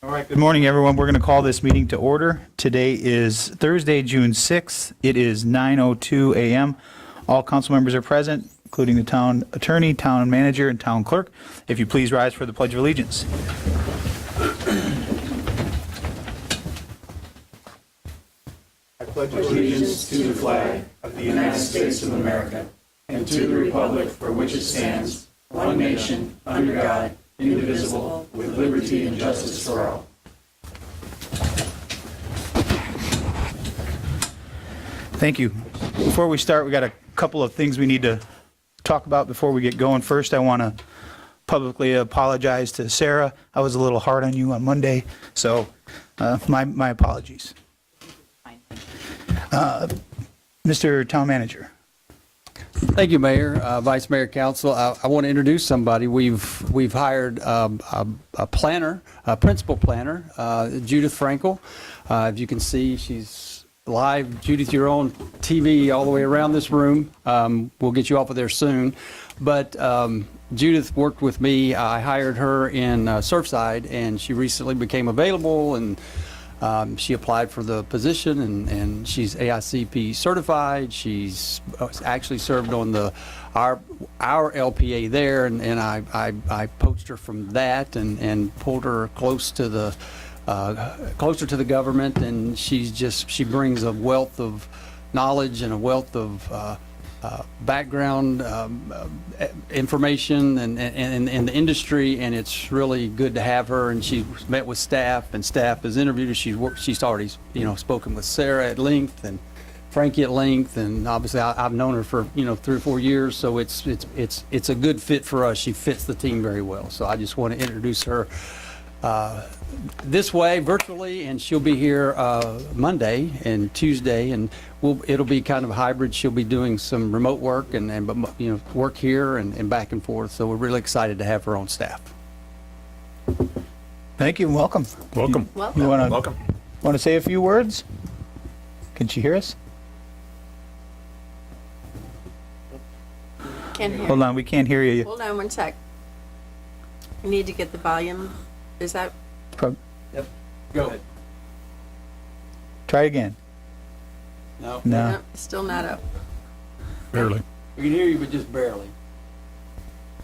All right, good morning, everyone. We're going to call this meeting to order. Today is Thursday, June 6th. It is 9:02 a.m. All council members are present, including the town attorney, town manager, and town clerk. If you please rise for the Pledge of Allegiance. I pledge allegiance to the flag of the United States of America and to the republic for which it stands, one nation, under God, indivisible, with liberty and justice for all. Thank you. Before we start, we got a couple of things we need to talk about before we get going. First, I want to publicly apologize to Sarah. I was a little hard on you on Monday, so my apologies. Mr. Town Manager. Thank you, Mayor, Vice Mayor, Council. I want to introduce somebody. We've hired a planner, a principal planner, Judith Frankel. As you can see, she's live. Judith, you're on TV all the way around this room. We'll get you off of there soon. But Judith worked with me. I hired her in Surfside, and she recently became available, and she applied for the position, and she's AICP certified. She's actually served on our LPA there, and I poached her from that and pulled her closer to the government, and she brings a wealth of knowledge and a wealth of background information and in the industry, and it's really good to have her. And she's met with staff, and staff has interviewed her. She's already spoken with Sarah at length and Frankie at length, and obviously I've known her for 3 or 4 years, so it's a good fit for us. She fits the team very well. So I just want to introduce her this way virtually, and she'll be here Monday and Tuesday, and it'll be kind of hybrid. She'll be doing some remote work and work here and back and forth. So we're really excited to have her on staff. Thank you and welcome. Welcome. You Welcome. want to say a few words? Can she hear us? Can't hear. Hold on, we can't hear you. Hold on one sec. I need to get the volume. Is that? Yep. Go ahead. Try again. No. No. Still not up. Barely. We can hear you, but just barely.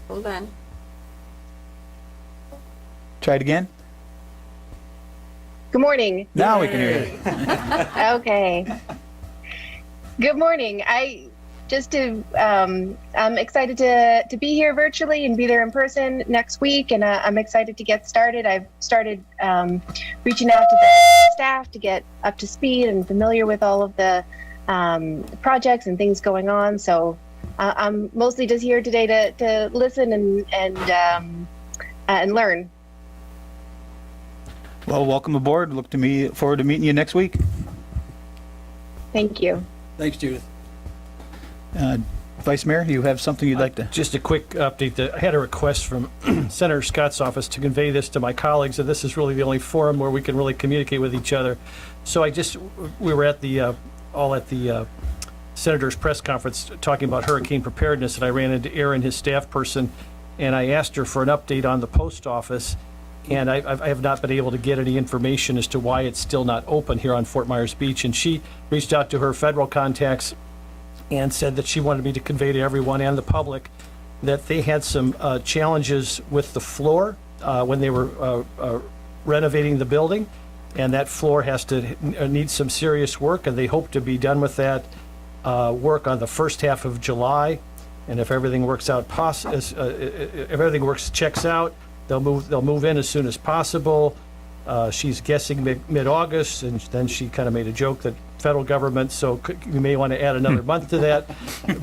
Hold on. Try it again. Good morning. Now we can hear you. Okay. Good morning. I'm excited to be here virtually and be there in person next week, and I'm excited to get started. I've started reaching out to the staff to get up to speed and familiar with all of the projects and things going on. So I'm mostly just here today to listen and learn. Well, welcome aboard. Forward to meeting you next week. Thank you. Thanks, Judith. Vice Mayor, you have something you'd like to? Just a quick update. I had a request from Senator Scott's office to convey this to my colleagues, and this is really the only forum where we can really communicate with each other. So we were at the Senator's press conference talking about hurricane preparedness, and I ran into Aaron, his staff person, and I asked her for an update on the post office, and I have not been able to get any information as to why it's still not open here on Fort Myers Beach. And she reached out to her federal contacts and said that she wanted me to convey to everyone and the public that they had some challenges with the floor when they were renovating the building, and that floor needs some serious work, and they hope to be done with that work on the first half of July. And if everything works out, checks out, they'll move in as soon as possible. She's guessing mid-August, and then she kind of made a joke that federal government, so you may want to add another month to that.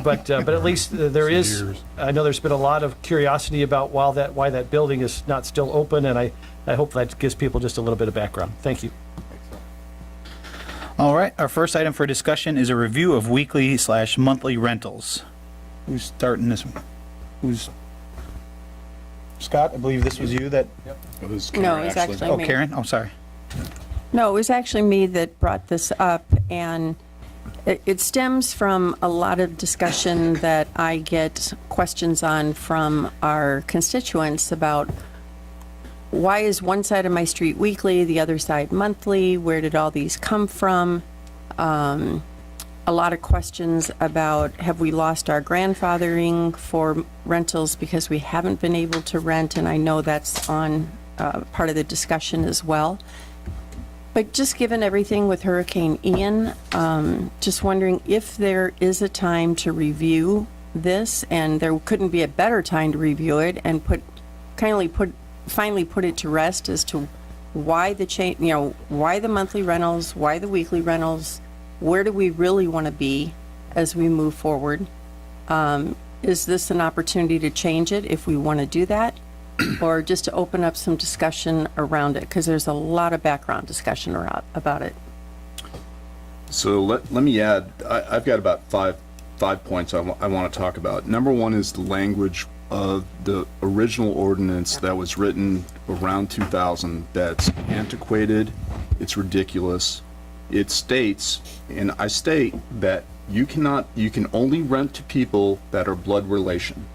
But at least there is. I know there's been a lot of curiosity about why that building is not still open, and I hope that gives people just a little bit of background. Thank you. All right. Our first item for discussion is a review of weekly/monthly rentals. Who's starting this one? Who's Scott? I believe this was you that. Yep. No, it was actually Oh, me. Karen. Oh, sorry. No, it was actually me that brought this up, and it stems from a lot of discussion that I get questions on from our constituents about why is one side of my street weekly, the other side monthly? Where did all these come from? A lot of questions about, have we lost our grandfathering for rentals because we haven't been able to rent? And I know that's on part of the discussion as well. But just given everything with Hurricane Ian, just wondering if there is a time to review this, and there couldn't be a better time to review it and finally put it to rest as to why the change, why the monthly rentals, why the weekly rentals, where do we really want to be as we move forward? Is this an opportunity to change it if we want to do that? Or just to open up some discussion around it? Because there's a lot of background discussion about it. So let me add, I've got about five points I want to talk about. Number one is the language of the original ordinance that was written around 2000 that's antiquated, it's ridiculous. It states, and I state, that you can only rent to people that are blood relation.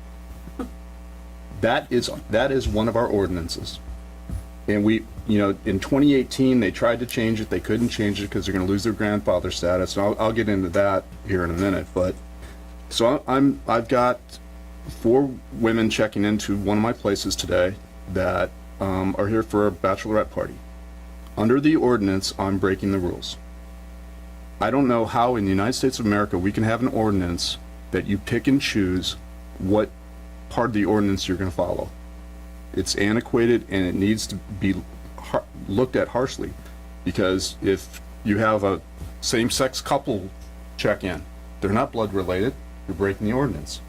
That is one of our ordinances. And we, in 2018, they tried to change it. They couldn't change it because they're going to lose their grandfather status. And I'll get into that here in a minute. But so I've got 4 women checking into one of my places today that are here for a bachelorette party. Under the ordinance, I'm breaking the rules. I don't know how in the United States of America we can have an ordinance that you pick and choose what part of the ordinance you're going to follow. It's antiquated and it needs to be looked at harshly, because if you have a same-sex couple check in, they're not blood related, you're breaking the ordinance.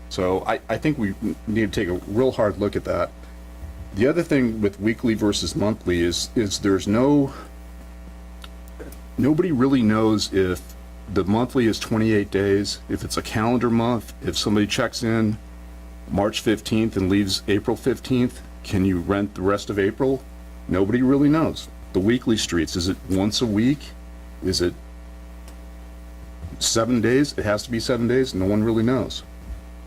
So I think we need to take a real hard look at that. The other thing with weekly versus monthly is there's nobody really knows if the monthly is 28 days, if it's a calendar month, if somebody checks in March 15th and leaves April 15th, can you rent the rest of April? Nobody really knows. The weekly streets, is it once a week? Is it 7 days? It has to be 7 days. No one really knows.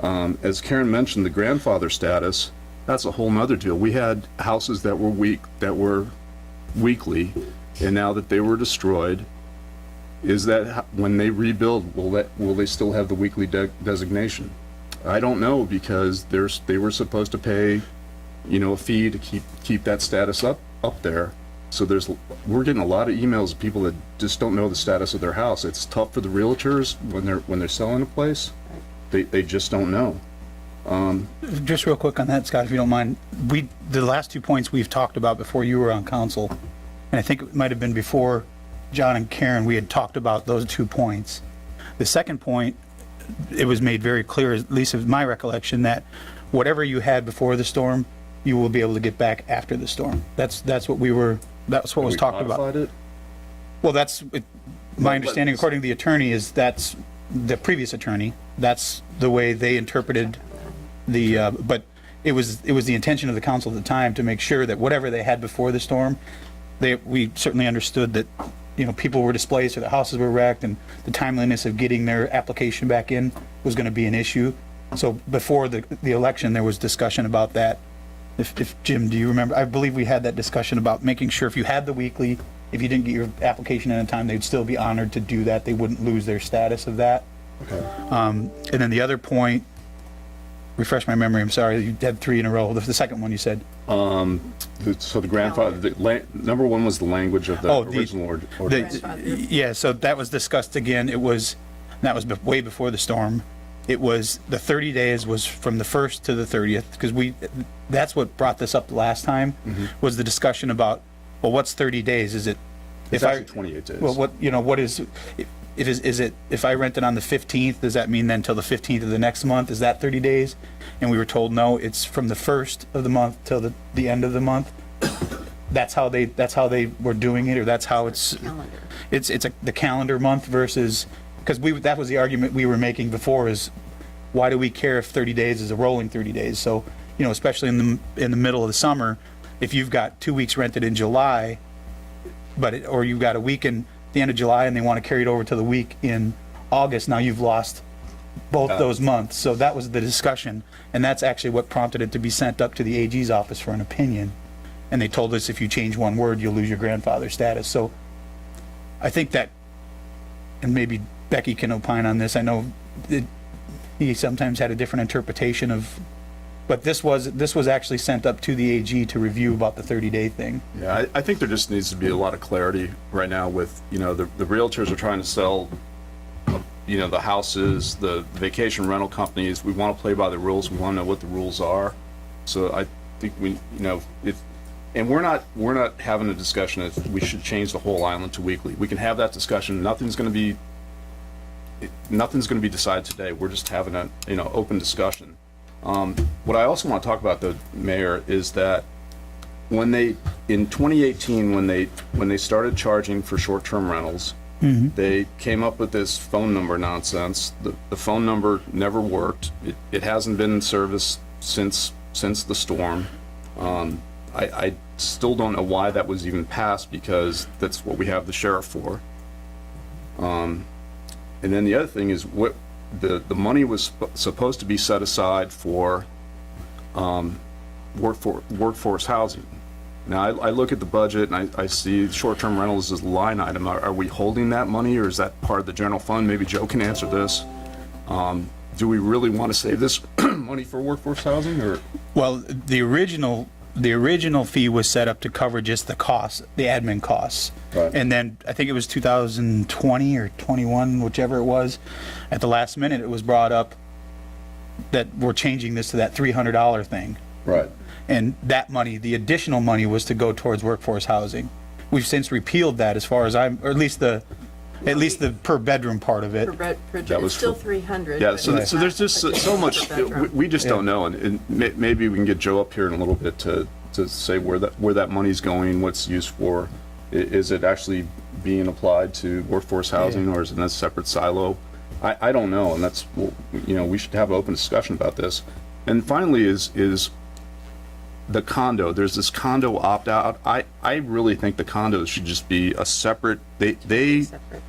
As Karen mentioned, the grandfather status, that's a whole nother deal. We had houses that were weekly, and now that they were destroyed, is that when they rebuild, will they still have the weekly designation? I don't know, because they were supposed to pay, a fee to keep that status up there. So we're getting a lot of emails of people that just don't know the status of their house. It's tough for the realtors when they're selling a place. They just don't know. Just real quick on that, Scott, if you don't mind, the last 2 points we've talked about before you were on council, and I think it might have been before John and Karen, we had talked about those 2 points. The second point, it was made very clear, at least of my recollection, that whatever you had before the storm, you will be able to get back after the storm. That's what was talked about. Codified it? Well, my understanding, according to the attorney, is that's the previous attorney. That's the way they interpreted but it was the intention of the council at the time to make sure that whatever they had before the storm, we certainly understood that, people were displaced or the houses were wrecked, and the timeliness of getting their application back in was going to be an issue. So before the election, there was discussion about that. If Jim, do you remember? I believe we had that discussion about making sure if you had the weekly, if you didn't get your application in in time, they'd still be honored to do that. They wouldn't lose their status of that. Okay. And then the other point, refresh my memory, I'm sorry, you had 3 in a row. The second one you said. So the grandfather, number one was the language of the original ordinance. Yeah, so that was discussed again. That was way before the storm. It was, the 30 days was from the 1st to the 30th, because that's what brought this up the last time, was the discussion about, well, what's 30 days? Is it? It's actually 28 days. Well, what is it, if I rent it on the 15th, does that mean then till the 15th of the next month? Is that 30 days? And we were told, no, it's from the 1st of the month till the end of the month. That's how they were doing it, or that's how it's the calendar month versus, because that was the argument we were making before, is why do we care if 30 days is a rolling 30 days? So, especially in the middle of the summer, if you've got 2 weeks rented in July, or you've got a week in the end of July and they want to carry it over to the week in August, now you've lost both those months. So that was the discussion, and that's actually what prompted it to be sent up to the AG's office for an opinion. and they told us if you change one word, you'll lose your grandfather status. So I think that, and maybe Becky can opine on this, I know that he sometimes had a different interpretation of, but this was actually sent up to the AG to review about the 30-day thing. Yeah, I think there just needs to be a lot of clarity right now with, you know, the realtors are trying to sell, you know, the houses, the vacation rental companies. We want to play by the rules. We want to know what the rules are. So I think we, you know, and we're not having a discussion if we should change the whole island to weekly. We can have that discussion. Nothing's going to be decided today. We're just having a, you know, open discussion. What I also want to talk about, though, Mayor, is that in 2018, when they started charging for short-term rentals, they came up with this phone number nonsense. The phone number never worked. It hasn't been in service since the storm. I still don't know why that was even passed, because that's what we have the sheriff for. And then the other thing is what the money was supposed to be set aside for workforce housing. Now I look at the budget and I see short-term rentals as a line item. Are we holding that money, or is that part of the general fund? Maybe Joe can answer this. Do we really want to save this money for workforce housing, or? Well, the original fee was set up to cover just the costs, the admin costs. Right. And then I think it was 2020 or 21, whichever it was, at the last minute, it was brought up that we're changing this to that $300 thing. Right. And that money, the additional money, was to go towards workforce housing. We've since repealed that, as far as or at least the per bedroom part of it. That was It's still for- 300. Yeah, but so it's there's not just additional so much, per bedroom. we just don't know, and maybe we can get Joe up here in a little bit to say where that money's going, what's used for. Is it actually being applied to workforce housing, or is it in a separate silo? I don't know, and that's, you know, we should have an open discussion about this. And finally is the condo. There's this condo opt-out. I really think the condos should just be a separate, Separate.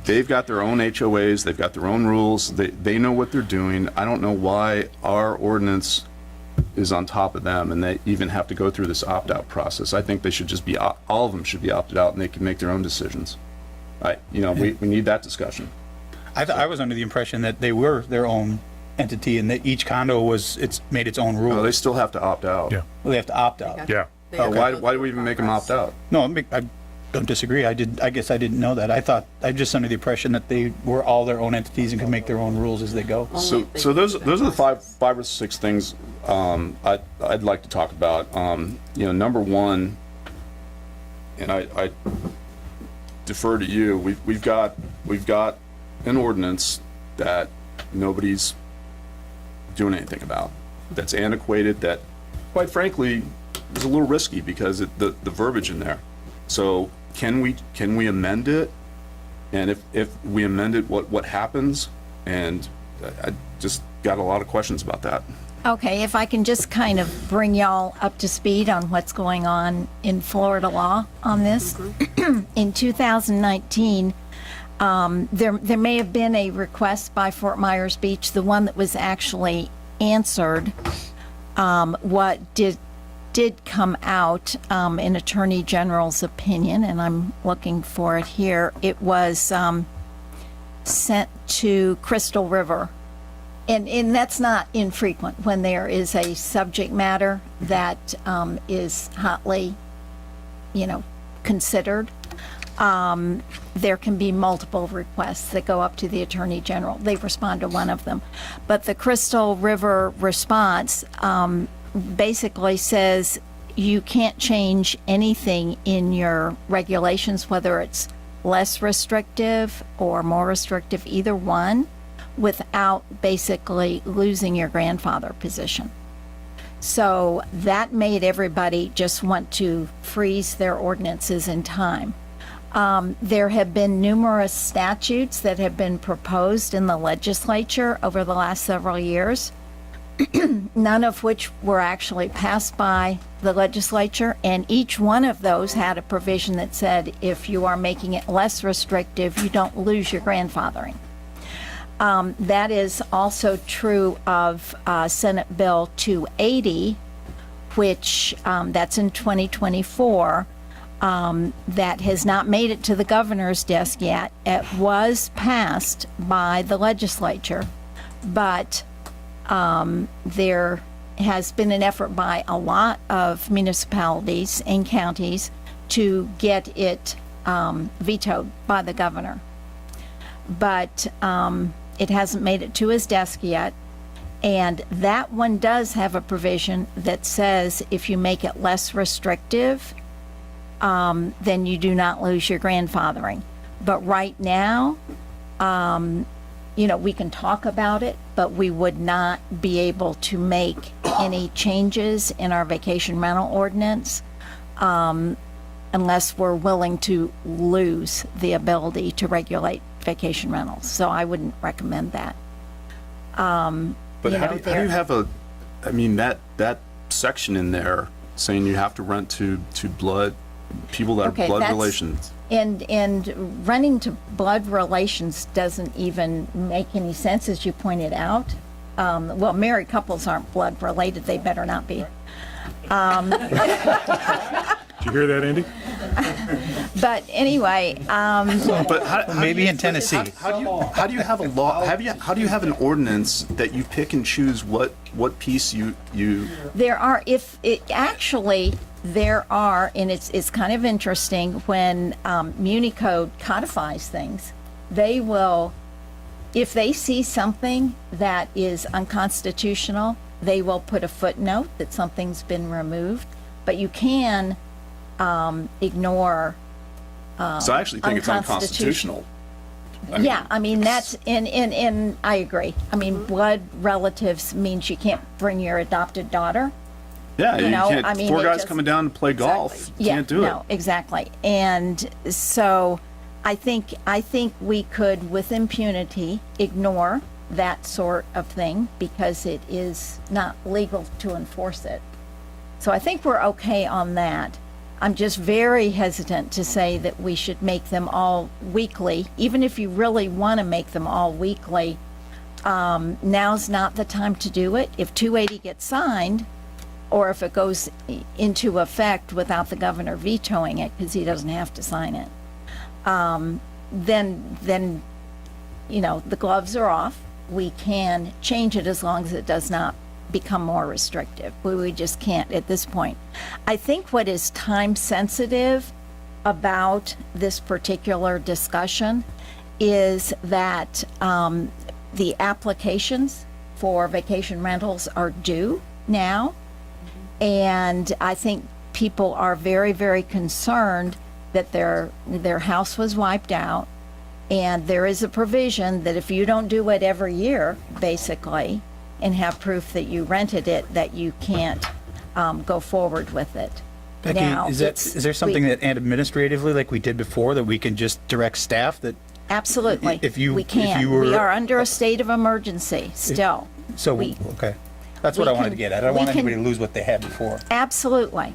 they've got their own HOAs, they've got their own rules, they know what they're doing. I don't know why our ordinance is on top of them and they even have to go through this opt-out process. I think they should just be, all of them should be opted out and they can make their own decisions. We need that discussion. I was under the impression that they were their own entity and that each condo it's made its own No, rules. they still have to opt out. Yeah. Well, they have to opt out. Yeah. They have to Why go do through we even the make them opt process. out? No, I don't disagree. I guess I didn't know that. I'm just under the impression that they were all their own entities and could make their own rules as they go. Only So, if they so go those through are the that five or six things I'd like to talk about. Number one, and I defer to you. We've got an ordinance that nobody's doing anything about. That's antiquated. That, quite frankly, is a little risky because the verbiage in there. So can we amend it? And if we amend it, what happens? And I just got a lot of questions about that. Okay, if I can just kind of bring y'all up to speed on what's going on in Florida law on this. In 2019, there may have been a request by Fort Myers Beach, the one that was actually answered. What did come out in Attorney General's opinion, and I'm looking for it here, it was sent to Crystal River. And that's not infrequent when there is a subject matter that is hotly, considered. There can be multiple requests that go up to the Attorney General. They respond to one of them. But the Crystal River response basically says you can't change anything in your regulations, whether it's less restrictive or more restrictive, either one, without basically losing your grandfather position. So that made everybody just want to freeze their ordinances in time. There have been numerous statutes that have been proposed in the legislature over the last several years, none of which were actually passed by the legislature, and each one of those had a provision that said if you are making it less restrictive, you don't lose your grandfathering. That is also true of Senate Bill 280, which, that's in 2024, that has not made it to the governor's desk yet. It was passed by the legislature, but there has been an effort by a lot of municipalities and counties to get it vetoed by the governor. But it hasn't made it to his desk yet. And that one does have a provision that says if you make it less restrictive, then you do not lose your grandfathering. But right now, we can talk about it, but we would not be able to make any changes in our vacation rental ordinance unless we're willing to lose the ability to regulate vacation rentals. So I wouldn't recommend that. But how do you have that section in there saying you have to rent to people that are blood relations? And running to blood relations doesn't even make any sense, as you pointed out. Well, married couples aren't blood related, they better not be. Did you hear that, Andy? But anyway, But Maybe in Tennessee. how do you have a law? How do you have an ordinance that you pick and choose what piece you? there are, there are, and it's kind of interesting when Muni Code codifies things, they will, if they see something that is unconstitutional, they will put a footnote that something's been removed, but you can ignore. So I actually think it's unconstitutional. Yeah, I mean, that's, and I agree. I mean, blood relatives means you can't bring your adopted daughter. Yeah, you know, can't. I mean, Four it guys just- coming down to play golf. You Yeah, can't do no, it. exactly. And so I think we could, with impunity, ignore that sort of thing because it is not legal to enforce it. So I think we're okay on that. I'm just very hesitant to say that we should make them all weekly. Even if you really want to make them all weekly, now's not the time to do it. If 280 gets signed, or if it goes into effect without the governor vetoing it, because he doesn't have to sign it, then the gloves are off. We can change it as long as it does not become more restrictive. We just can't at this point. I think what is time sensitive about this particular discussion is that the applications for vacation rentals are due now. And I think people are very, very concerned that their house was wiped out. And there is a provision that if you don't do it every year, basically, and have proof that you rented it, that you can't go forward with it. Becky, Now, is there something that administratively, like we did before, that we can just direct staff that? Absolutely. If you- We if can. you were- We are under a state of emergency still. Okay. That's what we I wanted to can- get at. I don't we want can- anybody to lose what they had before. Absolutely.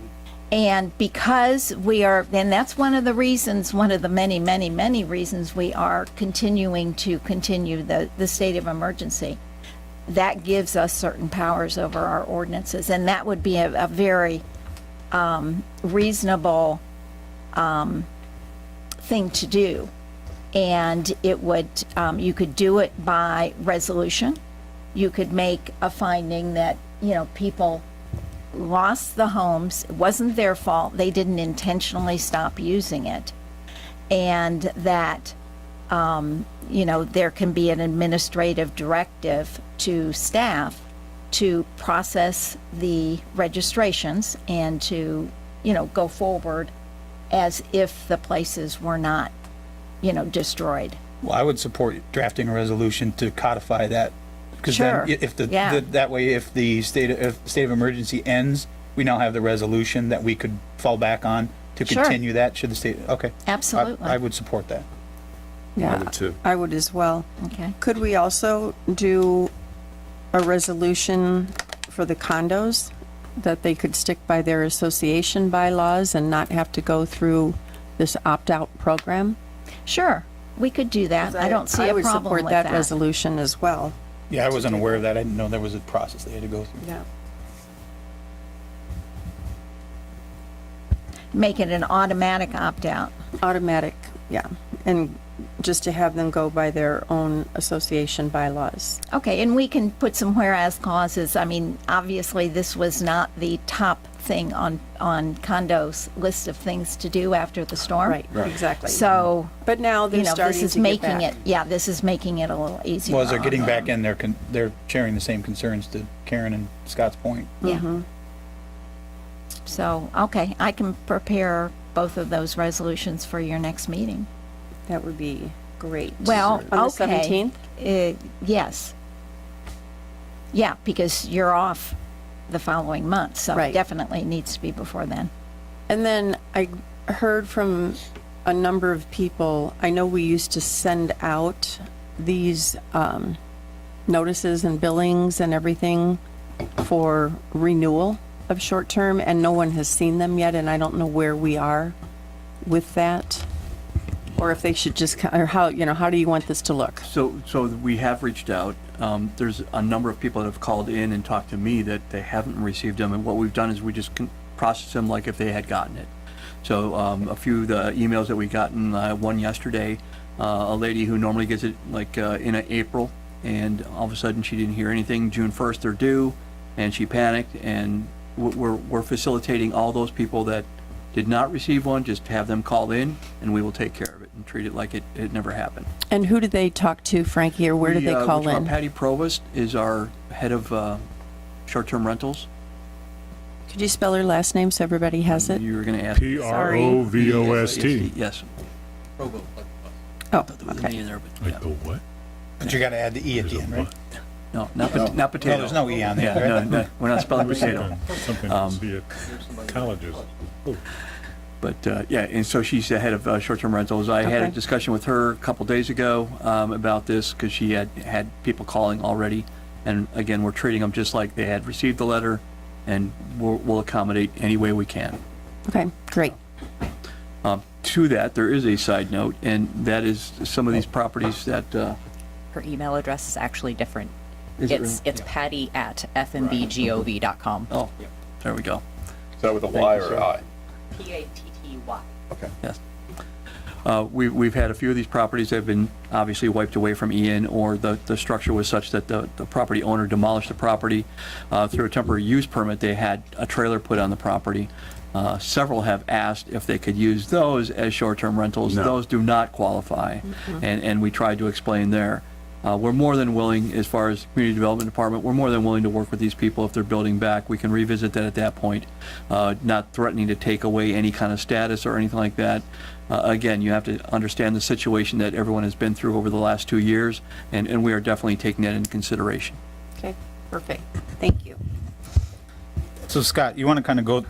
And because we are, and that's one of the reasons, one of the many, many, many reasons we are continuing to continue the state of emergency. That gives us certain powers over our ordinances, and that would be a very reasonable thing to do. And it would, you could do it by resolution. You could make a finding that, people lost the homes, it wasn't their fault, they didn't intentionally stop using it, and that, there can be an administrative directive to staff to process the registrations and to, go forward as if the places were not, destroyed. Well, I would support drafting a resolution to codify that. Because Sure. then, if Yeah. that way, if the state of emergency ends, we now have the resolution that we could fall back on to Sure. continue that. Should the state? Okay. Absolutely. I would support that. I would too. I would as well. Okay. Could we also do a resolution for the condos, that they could stick by their association bylaws and not have to go through this opt-out program? Sure, we could do that. I don't see a problem with I would support that that. resolution as well. Yeah, I wasn't aware of that. I didn't know there was a process they had to go through. Yeah. make it an automatic opt-out. Automatic, yeah. And just to have them go by their own association bylaws. Okay, and we can put some whereas clauses. I mean, obviously, this was not the top thing on condo's list of things to do after the storm. Right, exactly. So, But now they're you know, starting this is to get making back. it, yeah, this is making it a little easier. Well, as they're getting on back them. in, they're sharing the same concerns to Karen and Scott's point. Yeah. So, okay, I can prepare both of those resolutions for your next meeting. That would be great. Well, On the okay. 17th? Yes. Yeah, because you're off the following month, so Right. definitely needs to be before then. And then I heard from a number of people, I know we used to send out these notices and billings and everything for renewal of short-term, and no one has seen them yet, and I don't know where we are with that. Or if they should just, or how, how do you want this to look? So we have reached out. There's a number of people that have called in and talked to me that they haven't received them, and what we've done is we just process them like if they had gotten it. So a few of the emails that we gotten, one yesterday, a lady who normally gets it like in April, and all of a sudden she didn't hear anything. June 1st they're due, and she panicked, and we're facilitating all those people that did not receive one, just have them call in, and we will take care of it and treat it like it never happened. And who did they talk to, Frankie, or where did they call in? Patty Provost is our head of short-term rentals. Could you spell her last name so everybody has it? You were going to ask. Provost. Yes. Oh, There was an okay. E in there, but Like yeah. the what? But you got to add the E at the end, right? No, not potato. No, there's no E on there, Yeah, right? no, we're not spelling potato. Something you see at colleges. But, yeah, and so she's the head of short-term rentals. I had a Okay. discussion with her a couple days ago about this because she had people calling already. And again, we're treating them just like they had received the letter, and we'll accommodate any way we can. Okay, great. To that, there is a side note, and that is some of these properties that, Her email address is actually different. Is it It's patty@fmbgov.com. oh, there we go. Is that with a Y or I? Patty. Yes. We've had a few of these properties that have been obviously wiped away from Ian, or the structure was such that the property owner demolished the property. Through a temporary use permit, they had a trailer put on the property. Several have asked if they could use those as short-term rentals. No. Those do not qualify, and we tried to explain there. We're more than willing, as far as Community Development Department, we're more than willing to work with these people if they're building back. We can revisit that at that point, not threatening to take away any kind of status or anything like that. Again, you have to understand the situation that everyone has been through over the last 2 years, and we are definitely taking that into consideration. Okay, perfect. Thank you. So Scott, you want to kind of go,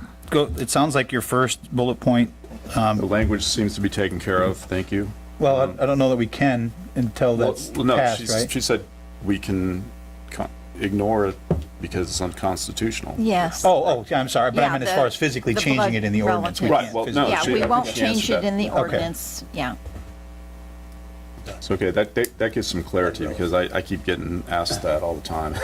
it sounds like your first bullet point, The language seems to be taken care of, thank you. well, I don't know that we can until that's Well, no, passed, right? she said we can ignore it because it's unconstitutional. Yes. Oh, yeah, I'm sorry, but I Yeah, meant as the- far as physically the changing blood it in the ordinance. we relative. Right, can't well, physically- no, Yeah, she- we I won't think she change answered it in the Okay. ordinance, yeah. It's okay, that gives some clarity because I keep getting asked that all the time.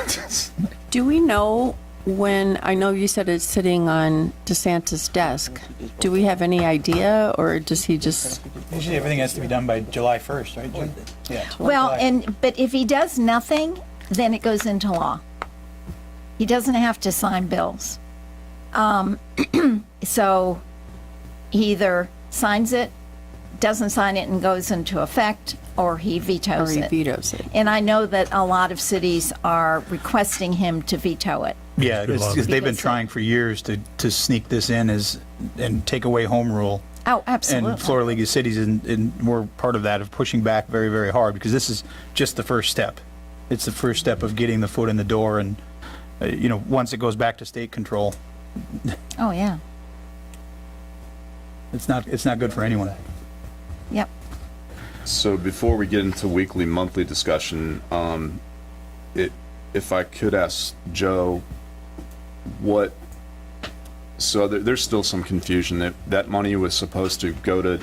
Do we know when, I know you said it's sitting on DeSantis' desk. Do we have any idea, or does he just, Usually everything has to be done by July 1st, right, Jim? Yeah. Well, July. but if he does nothing, then it goes into law. He doesn't have to sign bills. So he either signs it, doesn't sign it and goes into effect, or he or vetoes he it. vetoes it? And I know that a lot of cities are requesting him to veto it. Yeah, because they've been Because- trying for years to sneak this in and take away home rule. Oh, absolutely. And Florida League of Cities, and we're part of that, of pushing back very, very hard, because this is just the first step. It's the first step of getting the foot in the door, and, once it goes back to state control, Oh, yeah. it's not good for anyone. Yep. So before we get into weekly, monthly discussion, if I could ask Joe, there's still some confusion that money was supposed to go to,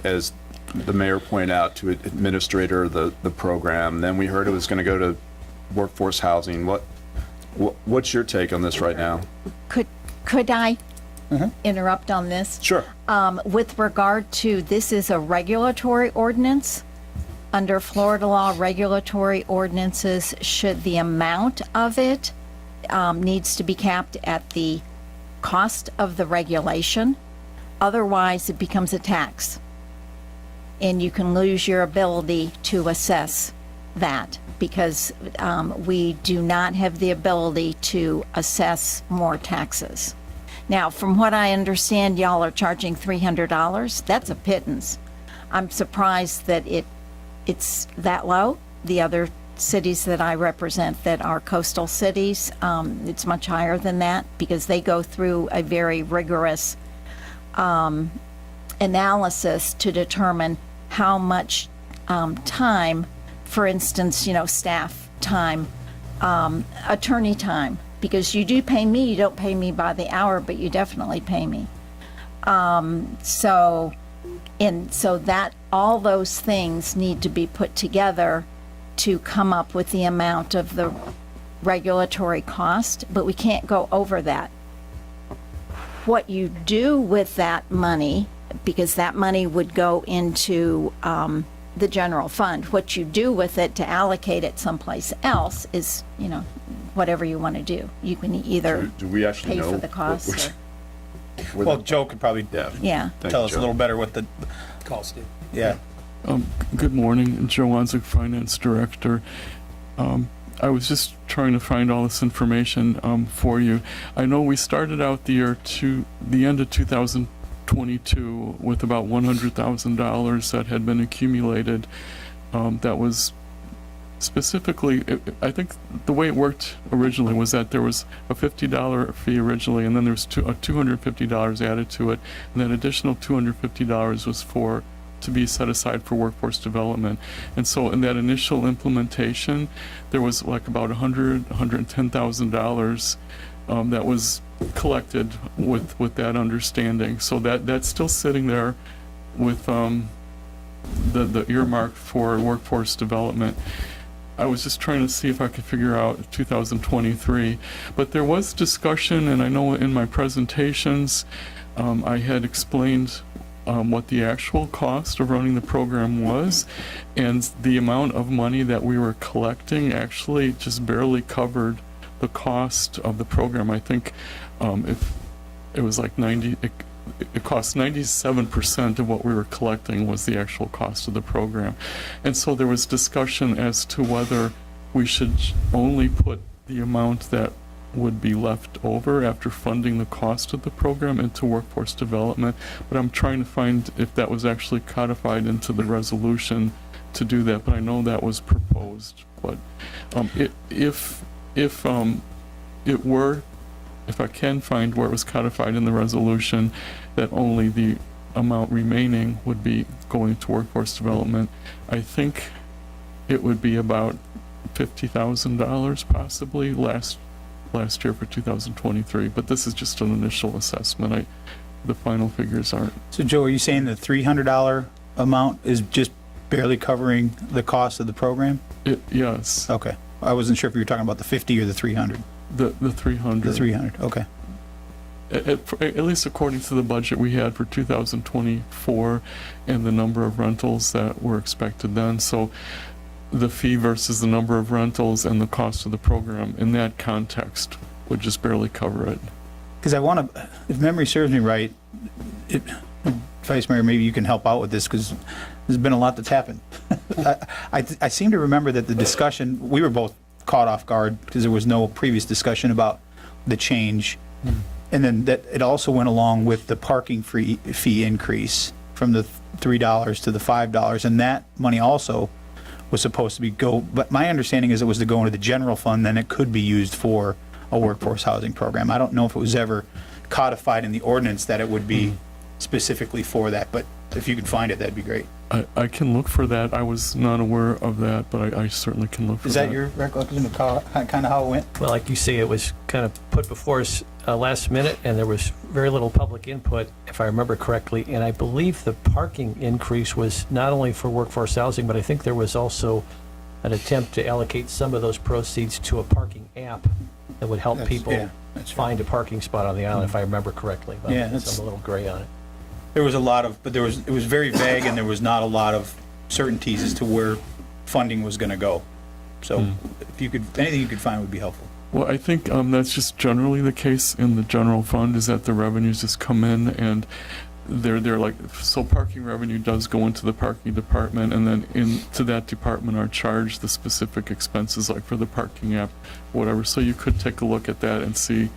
as the mayor pointed out, to administrator of the program. Then we heard it was going to go to workforce housing. What's your take on this right now? Could I interrupt on this? Sure. With regard to, this is a regulatory ordinance. Under Florida law, regulatory ordinances, should the amount of it needs to be capped at the cost of the regulation. Otherwise, it becomes a tax. And you can lose your ability to assess that because we do not have the ability to assess more taxes. Now, from what I understand, y'all are charging $300. That's a pittance. I'm surprised that it's that low. The other cities that I represent that are coastal cities, it's much higher than that because they go through a very rigorous analysis to determine how much time, for instance, staff time, attorney time, because you do pay me, you don't pay me by the hour, but you definitely pay me. So that all those things need to be put together to come up with the amount of the regulatory cost, but we can't go over that. What you do with that money, because that money would go into the general fund, what you do with it to allocate it someplace else is, whatever you want to do. You can either Do we actually pay know for the cost or, Well, Joe could probably yeah. tell us a little better what the Cost it. yeah. Good morning, Joe Wanzik, Finance Director. I was just trying to find all this information for you. I know we started out the end of 2022 with about $100,000 that had been accumulated. That was specifically, I think the way it worked originally was that there was a $50 fee originally, and then there was $250 added to it, and that additional $250 was to be set aside for workforce development. And so in that initial implementation, there was like about $110,000 that was collected with that understanding. So that's still sitting there with the earmark for workforce development. I was just trying to see if I could figure out 2023, but there was discussion, and I know in my presentations I had explained what the actual cost of running the program was, and the amount of money that we were collecting actually just barely covered the cost of the program. I think if it was like it cost 97% of what we were collecting was the actual cost of the program. And so there was discussion as to whether we should only put the amount that would be left over after funding the cost of the program into workforce development. But I'm trying to find if that was actually codified into the resolution to do that, but I know that was proposed. But if I can find where it was codified in the resolution that only the amount remaining would be going to workforce development, I think it would be about $50,000 possibly last year for 2023, but this is just an initial assessment. The final figures aren't. So Joe, are you saying the $300 amount is just barely covering the cost of the program? Yes. Okay. I wasn't sure if you were talking about the 50 or the 300. The 300. The 300, okay. At least according to the budget we had for 2024 and the number of rentals that were expected then. So the fee versus the number of rentals and the cost of the program in that context would just barely cover it. Because I want to, if memory serves me right, Vice Mayor, maybe you can help out with this because there's been a lot that's happened. I seem to remember that the discussion, we were both caught off guard because there was no previous discussion about the change. And then that it also went along with the parking fee increase from the $3 to the $5. And that money also was supposed to but my understanding is it was to go into the general fund, then it could be used for a workforce housing program. I don't know if it was ever codified in the ordinance that it would be specifically for that, but if you could find it, that'd be great. I can look for that. I was not aware of that, but I certainly can look for that. Is that your recollection of kind of how it went? Well, like you say, it was kind of put before us last minute, and there was very little public input, if I remember correctly. And I believe the parking increase was not only for workforce housing, but I think there was also an attempt to allocate some of those proceeds to a parking app that would help people yeah, that's right. find a parking spot on the island, if I remember correctly. But Yeah, I guess that's- I'm a little gray on it. There was a lot of, but it was very vague, and there was not a lot of certainties as to where funding was gonna go. So if you could, anything you could find would be helpful. Well, I think that's just generally the case in the general fund, is that the revenues just come in and they're like, so parking revenue does go into the parking department, and then into that department are charged the specific expenses, like for the parking app, whatever. So you could take a look at that and see,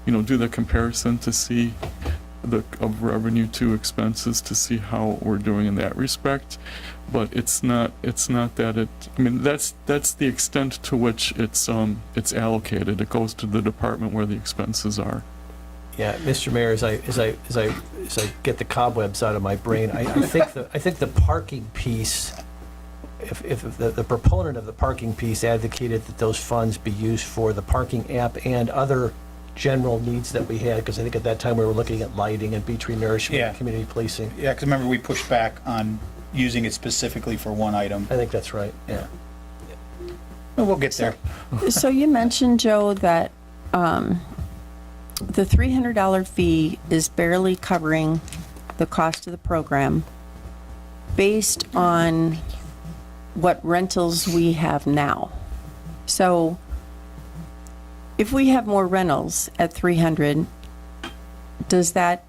do the comparison to see of revenue to expenses to see how we're doing in that respect. But it's not that that's the extent to which it's allocated. It goes to the department where the expenses are. Yeah, Mr. Mayor, as I get the cobwebs out of my brain, I think the parking piece, if the proponent of the parking piece advocated that those funds be used for the parking app and other general needs that we had, because I think at that time we were looking at lighting and beach renourishment, Yeah. and community policing. Yeah, because remember, we pushed back on using it specifically for one item. I think that's right, yeah. Well, we'll get there. So you mentioned, Joe, that the $300 fee is barely covering the cost of the program based on what rentals we have now. So if we have more rentals at 300, does that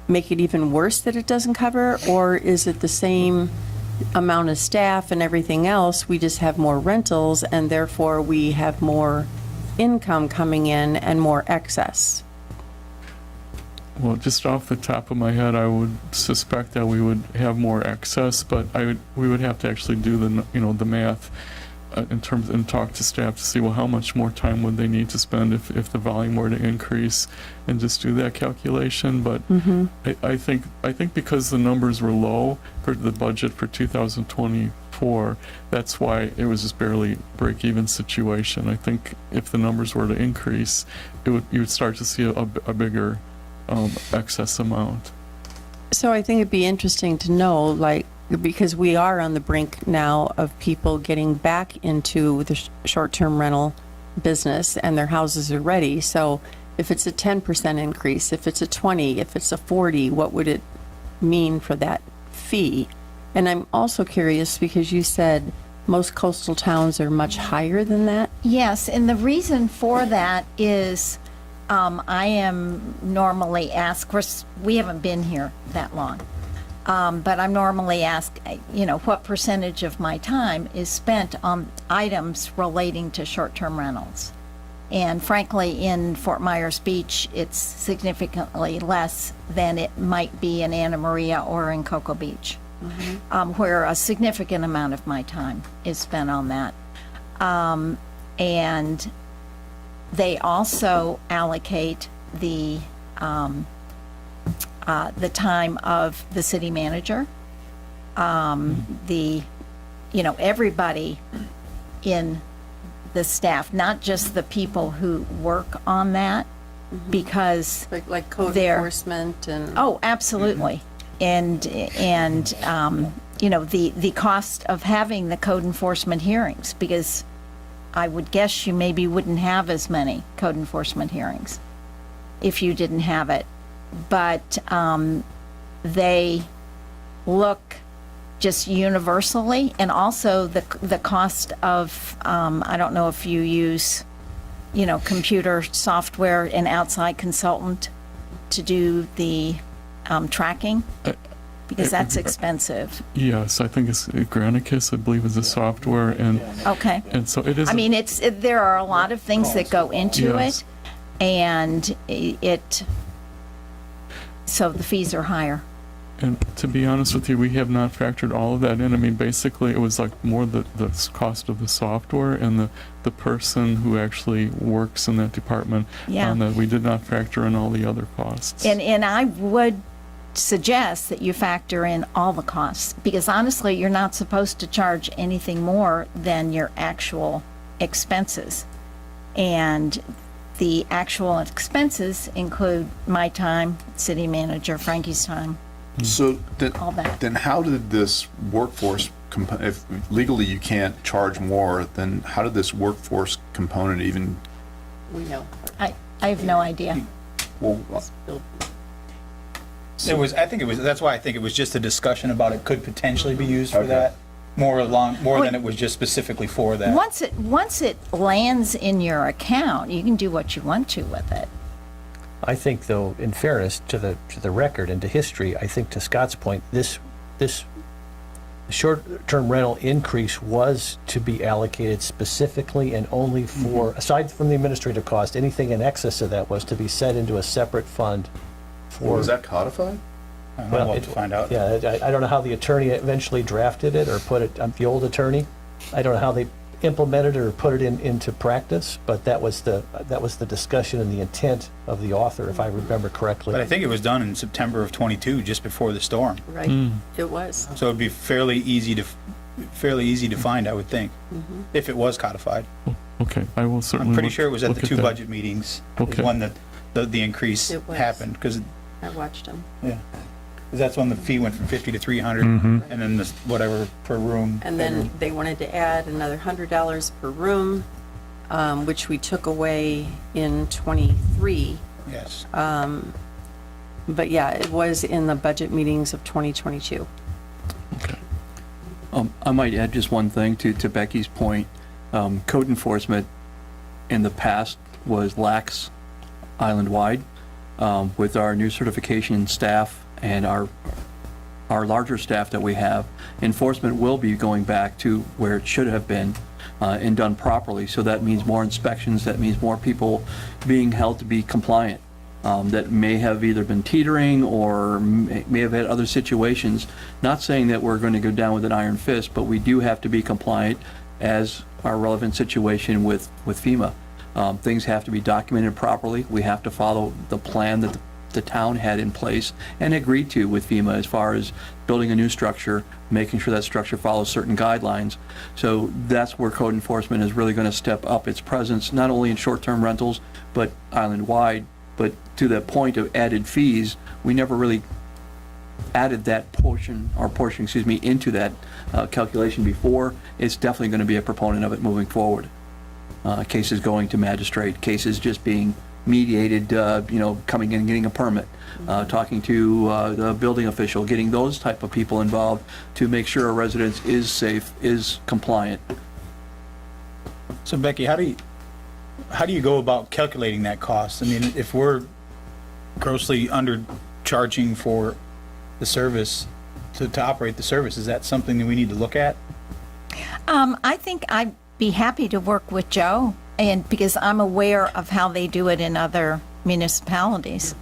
make it even worse that it doesn't cover, or is it the same amount of staff and everything else, we just have more rentals and therefore we have more income coming in and more excess? Well, just off the top of my head, I would suspect that we would have more excess, but we would have to actually do the math in terms, and talk to staff to see, well, how much more time would they need to spend if the volume were to increase, and just do that calculation. But I think because the numbers were low for the budget for 2024, that's why it was just barely break-even situation. I think if the numbers were to increase, you would start to see a bigger excess amount. So I think it'd be interesting to know, because we are on the brink now of people getting back into the short-term rental business and their houses are ready. So if it's a 10% increase, if it's a 20, if it's a 40, what would it mean for that fee? And I'm also curious because you said most coastal towns are much higher than that. Yes, and the reason for that is I am normally asked, of course, we haven't been here that long, but I'm normally asked, what percentage of my time is spent on items relating to short-term rentals. And frankly, in Fort Myers Beach, it's significantly less than it might be in Anna Maria or in Cocoa Beach, where a significant amount of my time is spent on that. And they also allocate the time of the city manager, everybody in the staff, not just the people who work on that, because Like code they're- enforcement and... Oh, absolutely. And the cost of having the code enforcement hearings, because I would guess you maybe wouldn't have as many code enforcement hearings if you didn't have it. But they look just universally, and also the cost of, I don't know if you use, computer software, an outside consultant to do the tracking, because that's expensive. Yes, I think it's Granicus, I believe, is the software, and Okay. and so it is. I mean, there are a lot of things that go into Yes. it, and so the fees are higher. And to be honest with you, we have not factored all of that in. I mean, basically, it was like more the cost of the software and the person who actually works in that department. Yeah. That we did not factor in all the other costs. And I would suggest that you factor in all the costs, because honestly, you're not supposed to charge anything more than your actual expenses. And the actual expenses include my time, city manager Frankie's time. So All that. then how did this workforce, if legally you can't charge more, then how did this workforce component even We know. I have no idea. Well, That's why I think it was just a discussion about it could potentially be used for Okay. that, more than it was just specifically for that. Once it lands in your account, you can do what you want to with it. I think, though, in fairness to the record and to history, I think to Scott's point, this short-term rental increase was to be allocated specifically and only for, aside from the administrative cost, anything in excess of that was to be set into a separate fund for. was that codified? We'll have to find out. Yeah, I don't know how the attorney eventually drafted it or put it, the old attorney. I don't know how they implemented it or put it into practice, but that was the discussion and the intent of the author, if I remember correctly. But I think it was done in September of '22, just before the storm. Right, it was. So it'd be fairly easy to find, I would think, if it was codified. Okay, I will certainly I'm pretty look- sure it was at look the two that. budget meetings Okay. when the increase It was. happened, because I watched them. that's when the fee went from 50 to 300, Mm-hmm. and then this whatever per room. And then they wanted to add another $100 per room, which we took away in '23. Yes. But yeah, it was in the budget meetings of 2022. I might add just one thing to Becky's point. Code enforcement in the past was lax island-wide. With our new certification staff and our larger staff that we have, enforcement will be going back to where it should have been and done properly. So that means more inspections, that means more people being held to be compliant. That may have either been teetering or may have had other situations. Not saying that we're going to go down with an iron fist, but we do have to be compliant as our relevant situation with FEMA. Things have to be documented properly. We have to follow the plan that the town had in place and agreed to with FEMA as far as building a new structure, making sure that structure follows certain guidelines. So that's where code enforcement is really going to step up its presence, not only in short-term rentals, but island-wide. But to the point of added fees, we never really added that portion, into that calculation before. It's definitely going to be a proponent of it moving forward. Cases going to magistrate, cases just being mediated, coming in and getting a permit, talking to the building official, getting those type of people involved to make sure a residence is safe, is compliant. So Becky, how do you go about calculating that cost? I mean, if we're grossly undercharging for the service to operate the service, is that something that we need to look at? I think I'd be happy to work with Joe, and because I'm aware of how they do it in other municipalities.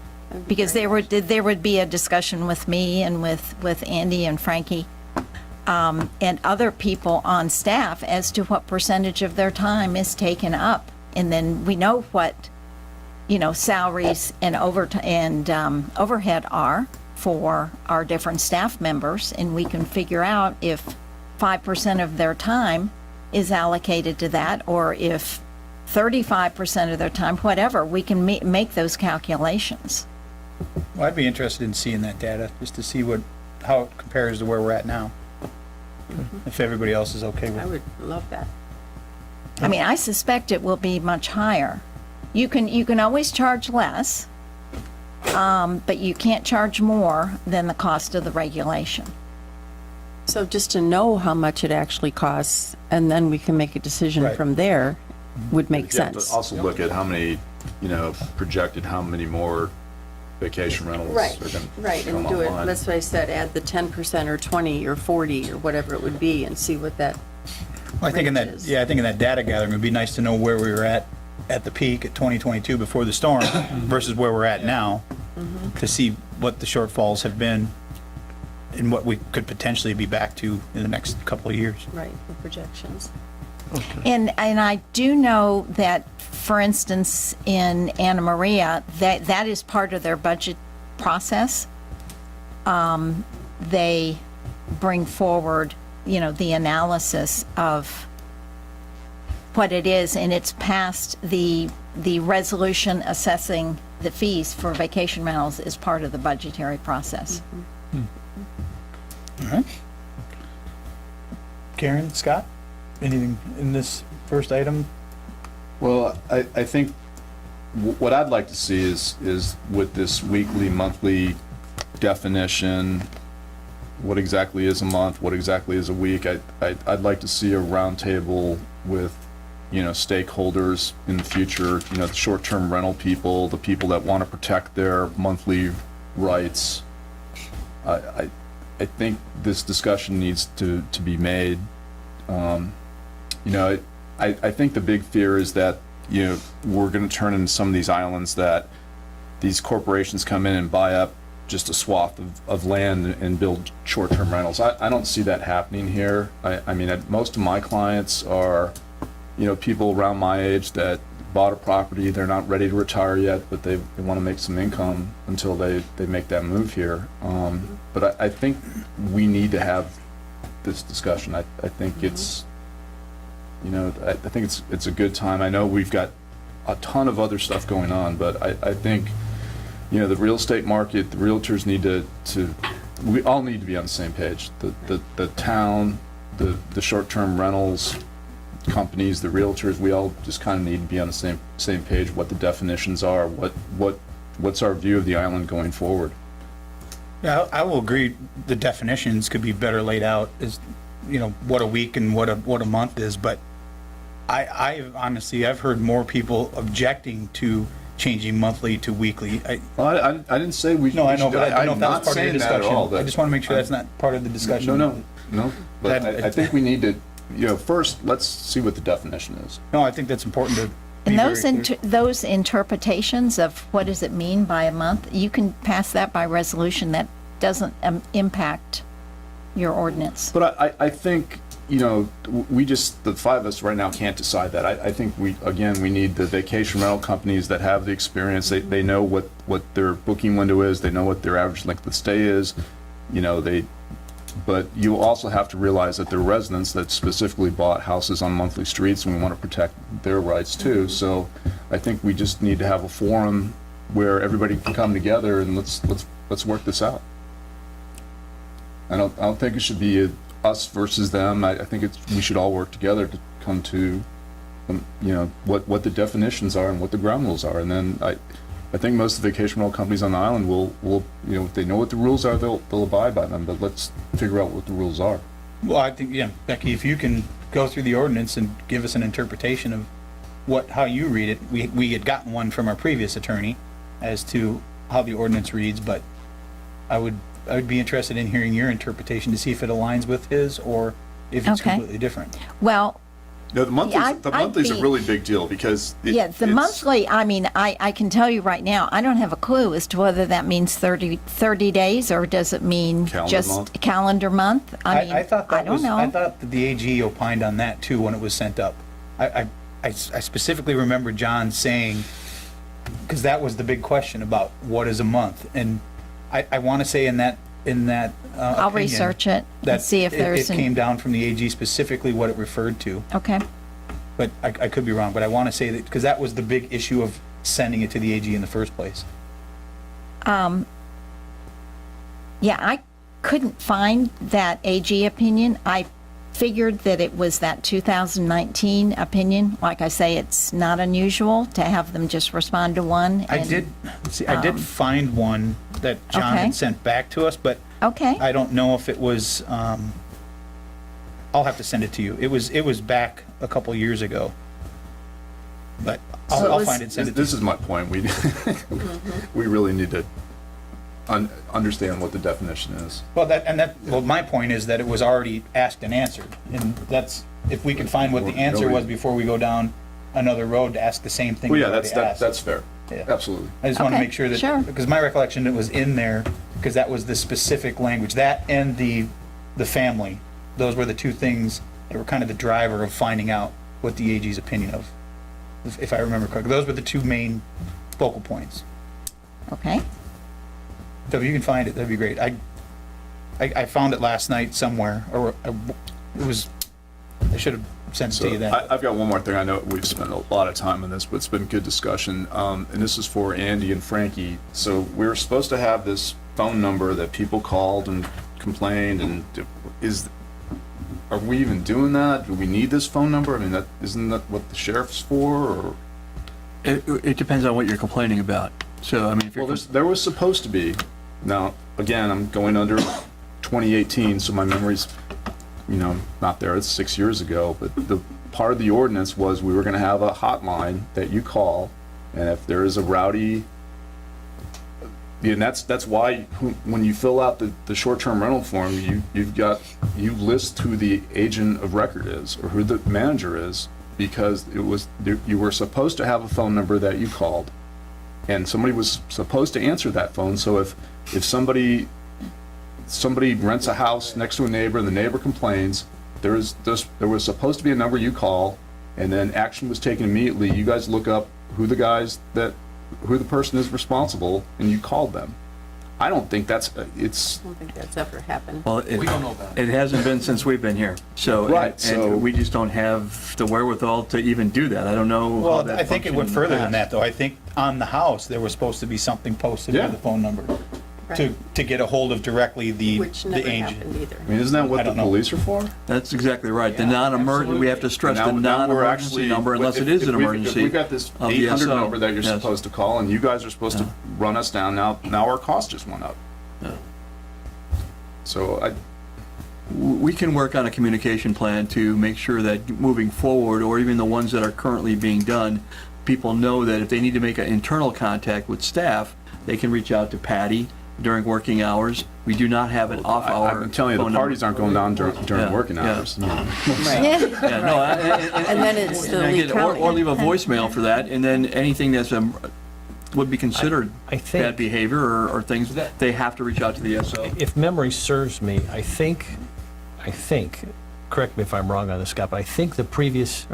Because there would be a discussion with me and with Andy and Frankie and other people on staff as to what percentage of their time is taken up. And then we know what, salaries and overhead are for our different staff members, and we can figure out if 5% of their time is allocated to that, or if 35% of their time, whatever, we can make those calculations. Well, I'd be interested in seeing that data, just to see how it compares to where we're at now. If everybody else is okay with I it. would love that. I mean, I suspect it will be much higher. You can always charge less, but you can't charge more than the cost of the regulation. So just to know how much it actually costs, and then we can make a decision Right. from there, would make You have sense. to also look at how many, projected how many more vacation rentals Right, are going right, to come and do it, online. that's what I said, add the 10% or 20 or 40 or whatever it would be, and see what that, Well, I think in ranges. that data gathering, it would be nice to know where we were at the peak at 2022 before the storm versus where we're at now, to see what the shortfalls have been and what we could potentially be back to in the next couple of years. right, the projections. And I do know that, for instance, in Anna Maria, that is part of their budget process. They bring forward, the analysis of what it is, and it's past the resolution assessing the fees for vacation rentals is part of the budgetary process. All right. Karen, Scott, anything in this first item? Well, I think what I'd like to see is with this weekly, monthly definition, what exactly is a month, what exactly is a week. I'd like to see a roundtable with, stakeholders in the future, the short-term rental people, the people that want to protect their monthly rights. I think this discussion needs to be made. I think the big fear is that, we're going to turn into some of these islands that these corporations come in and buy up just a swath of land and build short-term rentals. I don't see that happening here. I mean, most of my clients are, people around my age that bought a property, they're not ready to retire yet, but they want to make some income until they make that move here. But I think we need to have this discussion. I think it's, I think it's a good time. I know we've got a ton of other stuff going on, but I think, the real estate market, the realtors need to we all need to be on the same page. The town, the short-term rentals companies, the realtors, we all just kind of need to be on the same page, what the definitions are, what's our view of the island going forward. Yeah, I will agree the definitions could be better laid out as, what a week and what a month is, but I honestly, I've heard more people objecting to changing monthly to weekly. I didn't say we. No, I know, but I don't know I'm if that not was part of your saying that at discussion. all. I just want to make sure that's not part of the discussion. No. But I think we need to, first, let's see what the definition is. No, I think that's important to be And very clear. those interpretations of what does it mean by a month, you can pass that by resolution. That doesn't impact your ordinance. But I think, we just, the five of us right now can't decide that. I think we need the vacation rental companies that have the experience. They know what their booking window is. They know what their average length of stay is. But you also have to realize that there are residents that specifically bought houses on monthly streets, and we want to protect their rights too. So I think we just need to have a forum where everybody can come together and let's work this out. I don't think it should be us versus them. I think we should all work together to come to, what the definitions are and what the ground rules are. And then I think most of the vacation rental companies on the island will if they know what the rules are, they'll abide by them. But let's figure out what the rules are. Well, I think, Becky, if you can go through the ordinance and give us an interpretation of how you read it. We had gotten one from our previous attorney as to how the ordinance reads, but I would be interested in hearing your interpretation to see if it aligns with his or if it's Okay. completely different. Well, No, the monthly's, Yeah, I'd a be- really big deal because the monthly, I mean, I can tell you right now, I don't have a clue as to whether that means 30 days or does it mean Calendar just month? calendar month? I mean, I thought that I don't know. I thought that the AG opined on that too when it was sent up. I specifically remember John saying, because that was the big question about what is a month, and I want to say in that I'll opinion research it and that see if there's it an- came down from the AG specifically what it referred to. Okay. But I could be wrong, but I want to say that, because that was the big issue of sending it to the AG in the first place. Yeah, I couldn't find that AG opinion. I figured that it was that 2019 opinion. Like I say, it's not unusual to have them just respond to one. I and- did find one that John Okay. had sent back to us, but Okay. I don't know if it was, I'll have to send it to you. It was back a couple years ago. But So it I'll was- find it and send it to you. This is my point. We really need to understand what the definition is. Well, my point is that it was already asked and answered. And that's, if we can find what the answer was before we go down another road to ask the same thing Well, we yeah, already asked. that's fair. Yeah. Absolutely. I just want to Okay, make sure that, sure. because my recollection, it was in there, because that was the specific language, that and the family. Those were the two things that were kind of the driver of finding out what the AG's opinion of, if I remember correctly. Those were the two main focal points. Okay. So if you can find it, that'd be great. I found it last night somewhere, or I should have sent it to you then. I've got one more thing. I know we've spent a lot of time on this, but it's been good discussion. And this is for Andy and Frankie. So we were supposed to have this phone number that people called and complained, and are we even doing that? Do we need this phone number? I mean, isn't that what the sheriff's for? Or It depends on what you're complaining about. So, I mean, if you're, Well, there was supposed to be, now, again, I'm going under 2018, so my memory's, not there, it's 6 years ago, but the part of the ordinance was we were gonna have a hotline that you call, and if there is a rowdy, and that's why when you fill out the short-term rental form, you list who the agent of record is, or who the manager is, because you were supposed to have a phone number that you called, and somebody was supposed to answer that phone. So if somebody rents a house next to a neighbor and the neighbor complains, there was supposed to be a number you call, and then action was taken immediately. You guys look up who the person is responsible, and you called them. I don't think I don't think that's ever happened. well, we don't know about it. It hasn't been since we've been here. So, Right, and so- we just don't have the wherewithal to even do that. I don't know how Well, that I think it functioned went in the further than past. that, though. I think on the house, there was supposed to be something posted Yeah. with the phone number to get a hold of directly the Which never agent. happened either. I mean, isn't that I what the don't know. police are for? That's exactly right. The non-emergency, we have to stress the Now we're non-emergency actually- number unless it if- is an if we've- emergency. If we've got this of the 800 SO. number that you're Yes. supposed to call, and you guys are supposed to run us down, now our cost just went up. So We can work on a communication plan to make sure that moving forward, or even the ones that are currently being done, people know that if they need to make an internal contact with staff, they can reach out to Patty during working hours. We do not have an off-hour I'm telling you, phone the number. parties aren't going down during Yeah, working yeah. hours. Yeah, no, And then it's the and Lee again, or County. leave a voicemail for that, and then anything that's would be considered I think- bad behavior or things, they have to reach out to the SO. If memory serves me, I think, correct me if I'm wrong on this, Scott, but I think the previous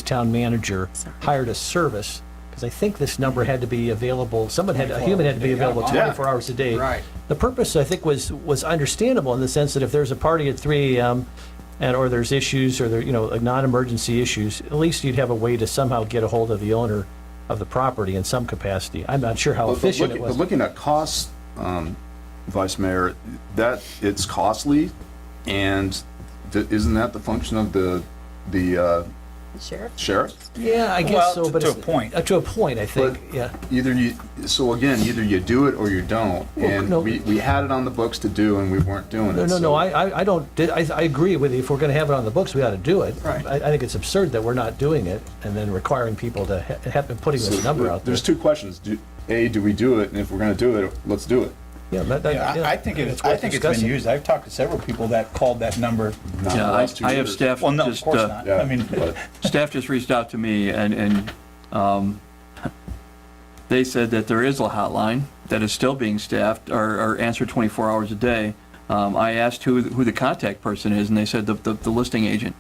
town manager hired a service, because I think this number had to be available, a human had to be available 24 hours a day. Right. The purpose, I think, was understandable in the sense that if there's a party at 3 a.m. or there's issues, or there, like non-emergency issues, at least you'd have a way to somehow get a hold of the owner of the property in some capacity. I'm not sure how efficient it was. But looking at costs, Vice Mayor, that it's costly, and isn't that the function of the Sheriff? sheriff? Yeah, I guess Well, so, but to a it's- point. To a point, I think, yeah. Either you do it or you don't, and no. we had it on the books to do, and we weren't doing it. No, so- I don't, I agree with you. If we're going to have it on the books, we ought to do it. Right. I think it's absurd that we're not doing it and then requiring people to have been putting this number out there. There's two questions. Do we do it? And if we're gonna do it, let's do it. Yeah, Yeah, I think it's worth been discussing. used. I've talked to several people that called that number. Not in the Yeah, last 2 I have years. staff Well, no, of just, course not. Yeah, I mean, but- staff just reached out to me and they said that there is a hotline that is still being staffed or answered 24 hours a day. I asked who the contact person is, and they said the listing agent.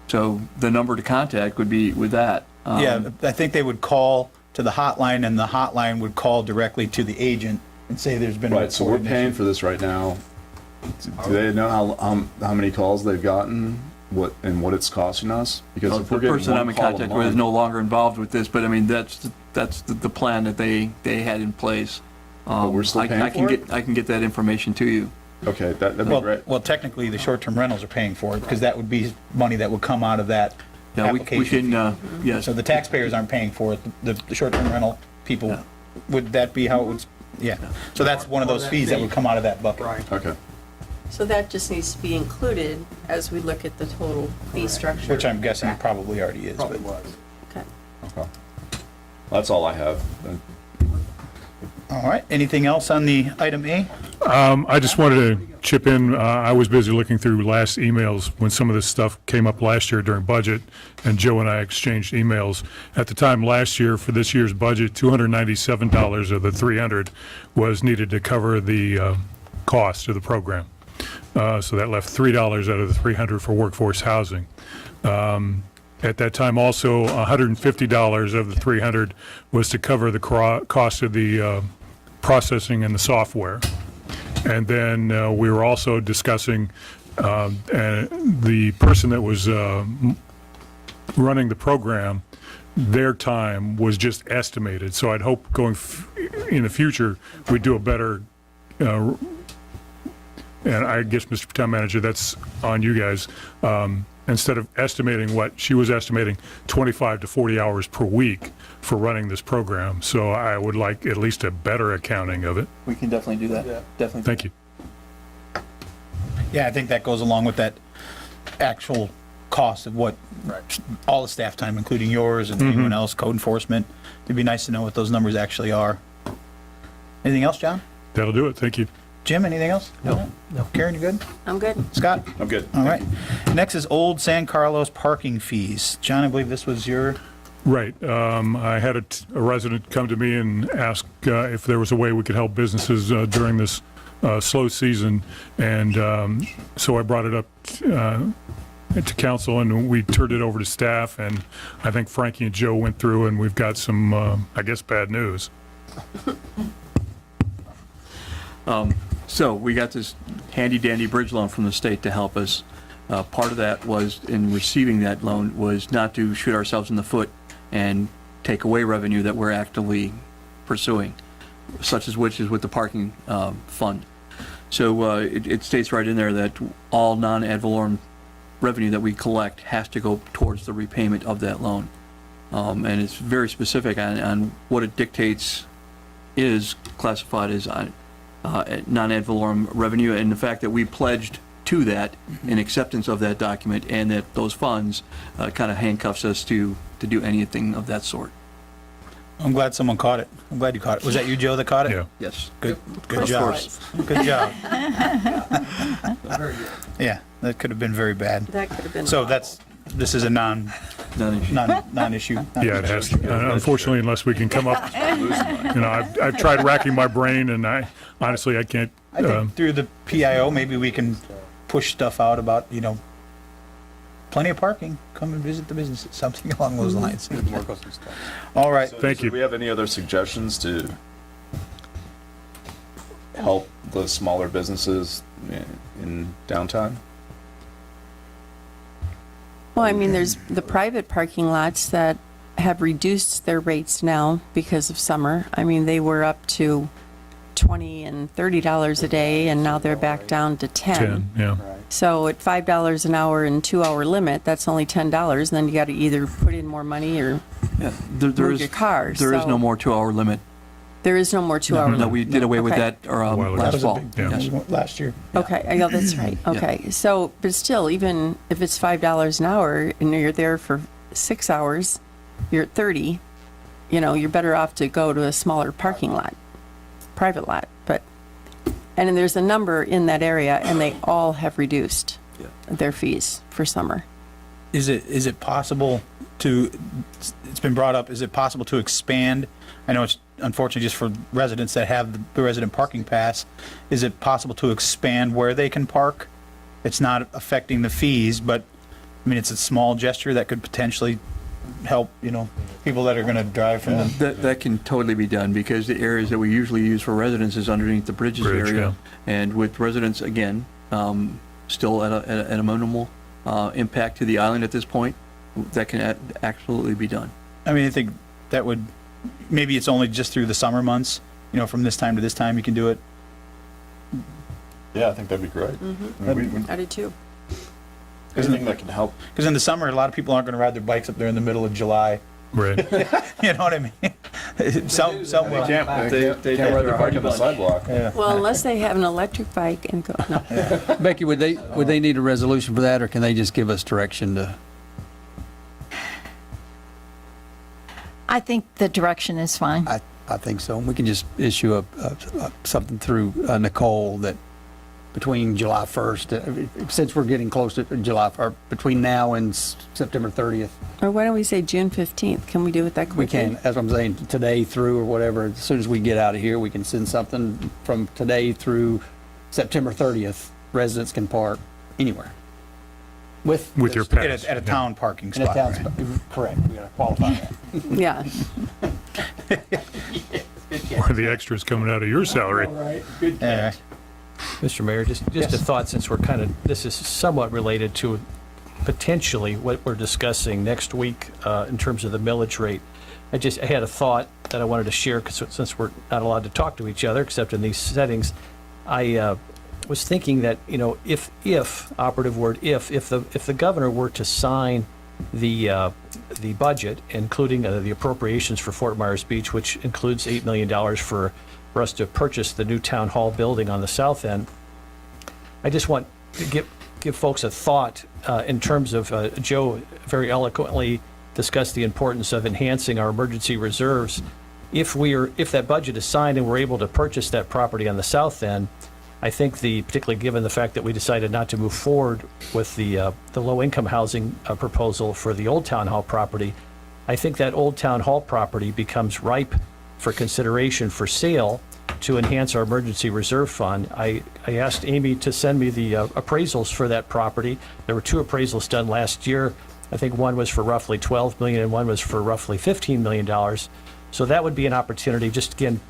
So the number to contact would be with that. yeah, I think they would call to the hotline, and the hotline would call directly to the agent and say there's been a Right, so we're reported paying issue. for this right now. Do they know how many calls they've gotten, what it's costing us? Because if The we're getting person I'm one in call a contact with is month- no longer involved with this, but I mean, that's the plan that they had in place. But we're still paying for it? I can get that information to you. Okay, that'd be great. Well, technically, the short-term rentals are paying for it, because that would be money that would come out of that Yeah, we application can, fee. yes. So the taxpayers aren't paying for it, the short-term rental people, would that be how it would, yeah. So that's one of those fees that would come out of that bucket. Right. Okay. So that just needs to be included as we look at the total fee structure. Which I'm guessing it probably already is, but. Okay. Okay. That's all I have. All right, anything else on the item A? I just wanted to chip in. I was busy looking through last emails when some of this stuff came up last year during budget, and Joe and I exchanged emails. At the time last year, for this year's budget, $297 of the $300 was needed to cover the cost of the program. So that left $3 out of the $300 for workforce housing. At that time, also, $150 of the $300 was to cover the cost of the processing and the software. And then we were also discussing the person that was running the program, their time was just estimated. So I'd hope going in the future, we'd do a better, and I guess, Mr. Town Manager, that's on you guys. instead of estimating what she was estimating 25 to 40 hours per week for running this program. So I would like at least a better accounting of it. We can definitely do that. Definitely. Thank you. Yeah, I think that goes along with that actual cost of what all the staff time, including yours and anyone else, code enforcement. It'd be nice to know what those numbers actually are. Anything else, John? That'll do it. Thank you. Jim, anything else? No. Karen, you good? I'm good. Scott? I'm good. All right. Next is Old San Carlos parking fees. John, I believe this was your, Right. I had a resident come to me and ask if there was a way we could help businesses during this slow season. And so I brought it up to council, and we turned it over to staff. And I think Frankie and Joe went through, and we've got some, I guess, bad news. So we got this handy dandy bridge loan from the state to help us. Part of that was, in receiving that loan, was not to shoot ourselves in the foot and take away revenue that we're actively pursuing, such as which is with the parking fund. So it states right in there that all non-ad valorem revenue that we collect has to go towards the repayment of that loan. And it's very specific on what it dictates is classified as non-ad valorem revenue, and the fact that we pledged to that in acceptance of that document, and that those funds kind of handcuffs us to do anything of that sort. I'm glad someone caught it. I'm glad you caught it. Was that you, Joe, that caught it? Yeah. Yes. Good Of job. course. Good job. Yeah, that could have been very bad. That could have been. So this is a non-issue. Yeah, it has. Unfortunately, unless we can come up, I've tried racking my brain, and honestly, I can't. I think through the PIO, maybe we can push stuff out about, plenty of parking, come and visit the businesses, something along those lines. All right. Thank you. Do we have any other suggestions to help the smaller businesses in downtown? Well, I mean, there's the private parking lots that have reduced their rates now because of summer. I mean, they were up to $20 and $30 a day, and now they're back down to 10. Yeah. So at $5 an hour and 2-hour limit, that's only $10. And then you got to either put in more money or Yeah, there move is your car. there is So no more 2-hour limit. There is no more 2-hour limit. No, we did away with Okay. that while ago. last fall. Yeah. Yes. Last year. Okay, I know that's right. Okay, so, but still, even if it's $5 an hour and you're there for 6 hours, you're at 30, you're better off to go to a smaller parking lot, private lot. And then there's a number in that area, and they all have reduced their fees for summer. Is it possible to, it's been brought up, is it possible to expand? I know it's unfortunately just for residents that have the resident parking pass. Is it possible to expand where they can park? It's not affecting the fees, but, I mean, it's a small gesture that could potentially help, people that are going to drive from the... That can totally be done, because the areas that we usually use for residents is underneath the bridges Bridge, area. yeah. And with residents, again, still at a minimal impact to the island at this point, that can absolutely be done. I mean, I think that would, maybe it's only just through the summer months, from this time to this time you can do it. Yeah, I think that'd be great. I mean, I do too. anything that can help. Because in the summer, a lot of people aren't going to ride their bikes up there in the middle of July. Right. You know what I mean? Some will. They can't ride their bike on the sidewalk. Yeah. Well, unless they have an electric bike and go, no. Becky, would they need a resolution for that, or can they just give us direction to? I think the direction is fine. I think so. We can just issue something through Nicole that between July 1st, since we're getting close to July, or between now and September 30th. Or why don't we say June 15th? Can we do it that quickly? We can, as I'm saying, today through or whatever, as soon as we get out of here, we can send something from today through September 30th. Residents can park anywhere. With Your pass. At a town parking in a spot. town right? spot. Correct, we gotta qualify that. Yeah. Or the extras coming out of your salary. Yeah. Mr. Mayor, just a thought, since this is somewhat related to potentially what we're discussing next week in terms of the millage rate. I had a thought that I wanted to share, because since we're not allowed to talk to each other except in these settings, I was thinking that, you know, if operative word, if the governor were to sign the budget, including the appropriations for Fort Myers Beach, which includes $8 million for us to purchase the new town hall building on the south end, I just want to give folks a thought in terms of, Joe very eloquently discussed the importance of enhancing our emergency reserves. If that budget is signed and we're able to purchase that property on the south end, I think particularly given the fact that we decided not to move forward with the low-income housing proposal for the Old Town Hall property, I think that Old Town Hall property becomes ripe for consideration for sale to enhance our emergency reserve fund. I asked Amy to send me the appraisals for that property. There were 2 appraisals done last year. I think one was for roughly $12 million and one was for roughly $15 million. So that would be an opportunity. Just again,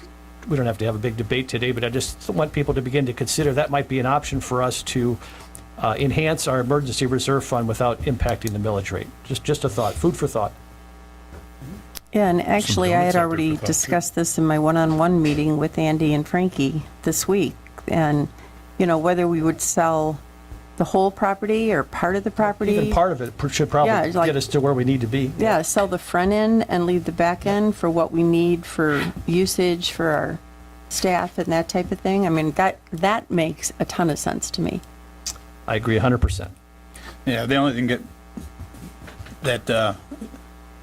we don't have to have a big debate today, but I just want people to begin to consider that might be an option for us to enhance our emergency reserve fund without impacting the millage rate. Just a thought, food for thought. Yeah, and actually, I had donuts out there already for thought, too. discussed this in my one-on-one meeting with Andy and Frankie this week. And, you know, whether we would sell the whole property or part of the property. Even part of it should probably Yeah, like- get us to where we need to be. Yeah, sell the front end and leave the back end for what we need for usage for our staff and that type of thing. I mean, that makes a ton of sense to me. I agree 100%. Yeah, the only thing that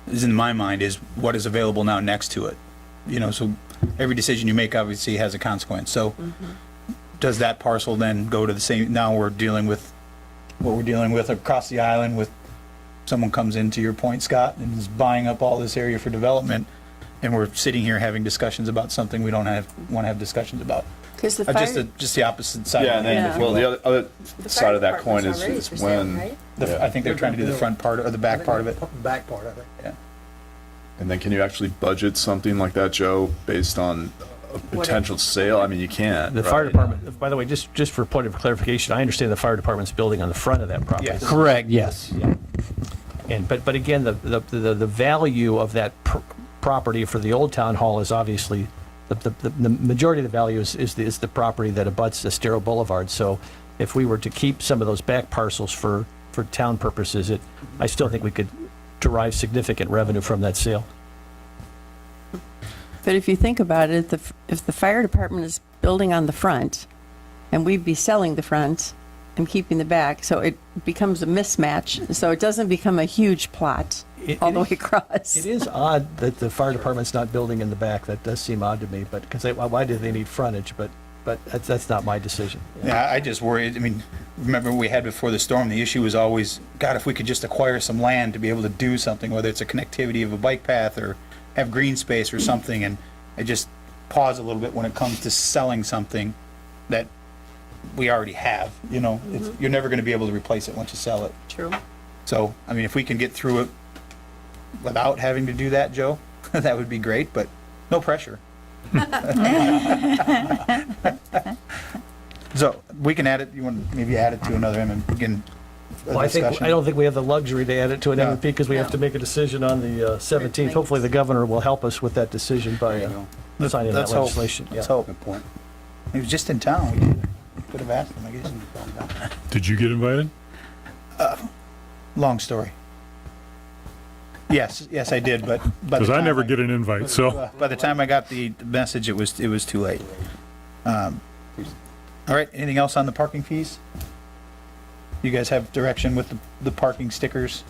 is in my mind is what is available now next to it. You know, so every decision you make obviously has a consequence. So does that parcel then go to the same, now we're dealing with what we're dealing with across the island with someone comes in, to your point, Scott, and is buying up all this area for development, and we're sitting here having discussions about something we don't want to have discussions about. Because the Just the opposite side. Yeah, of and it. then, well, the other side of that coin is when, I think they're trying to do the front part or the back part of it. Back part of it. Yeah. and then can you actually budget something like that, Joe, based on a potential sale? I mean, you can't. The right? fire department, by the way, just for point of clarification, I understand the fire department's building on the front of that property. Yes. Correct, yes. And, but again, the value of that property for the Old Town Hall is obviously, the majority of the value is the property that abuts Estero Boulevard. So if we were to keep some of those back parcels for town purposes, I still think we could derive significant revenue from that sale. But if you think about it, if the fire department is building on the front, and we'd be selling the front and keeping the back, so it becomes a mismatch, so it doesn't become a huge plot all the way across. It is odd that the fire department's not building in the back. That does seem odd to me, but, because why do they need frontage? But that's not my decision. Yeah, I just worried, I mean, remember what we had before the storm, the issue was always, God, if we could just acquire some land to be able to do something, whether it's a connectivity of a bike path or have green space or something, and I just pause a little bit when it comes to selling something that we already have, you know, you're never gonna be able to replace it once you sell it. True. So, I mean, if we can get through it without having to do that, Joe, that would be great, but no pressure. So, we can add it, you want to maybe add it to another M and begin a Well, I discussion? don't think we have the luxury to add it to an No. MP because we have to make a decision on the 17th. Hopefully, the governor will help us with that decision by signing that Let's hope. legislation. Let's Yeah. hope. Good point. He was just in town, we could have asked him, I guess. Did you get invited? Long story. Yes, I did, but by the Because I time never get an invite, so. By the time I got the message, it was too late. All right, anything else on the parking fees? You guys have direction with the parking stickers?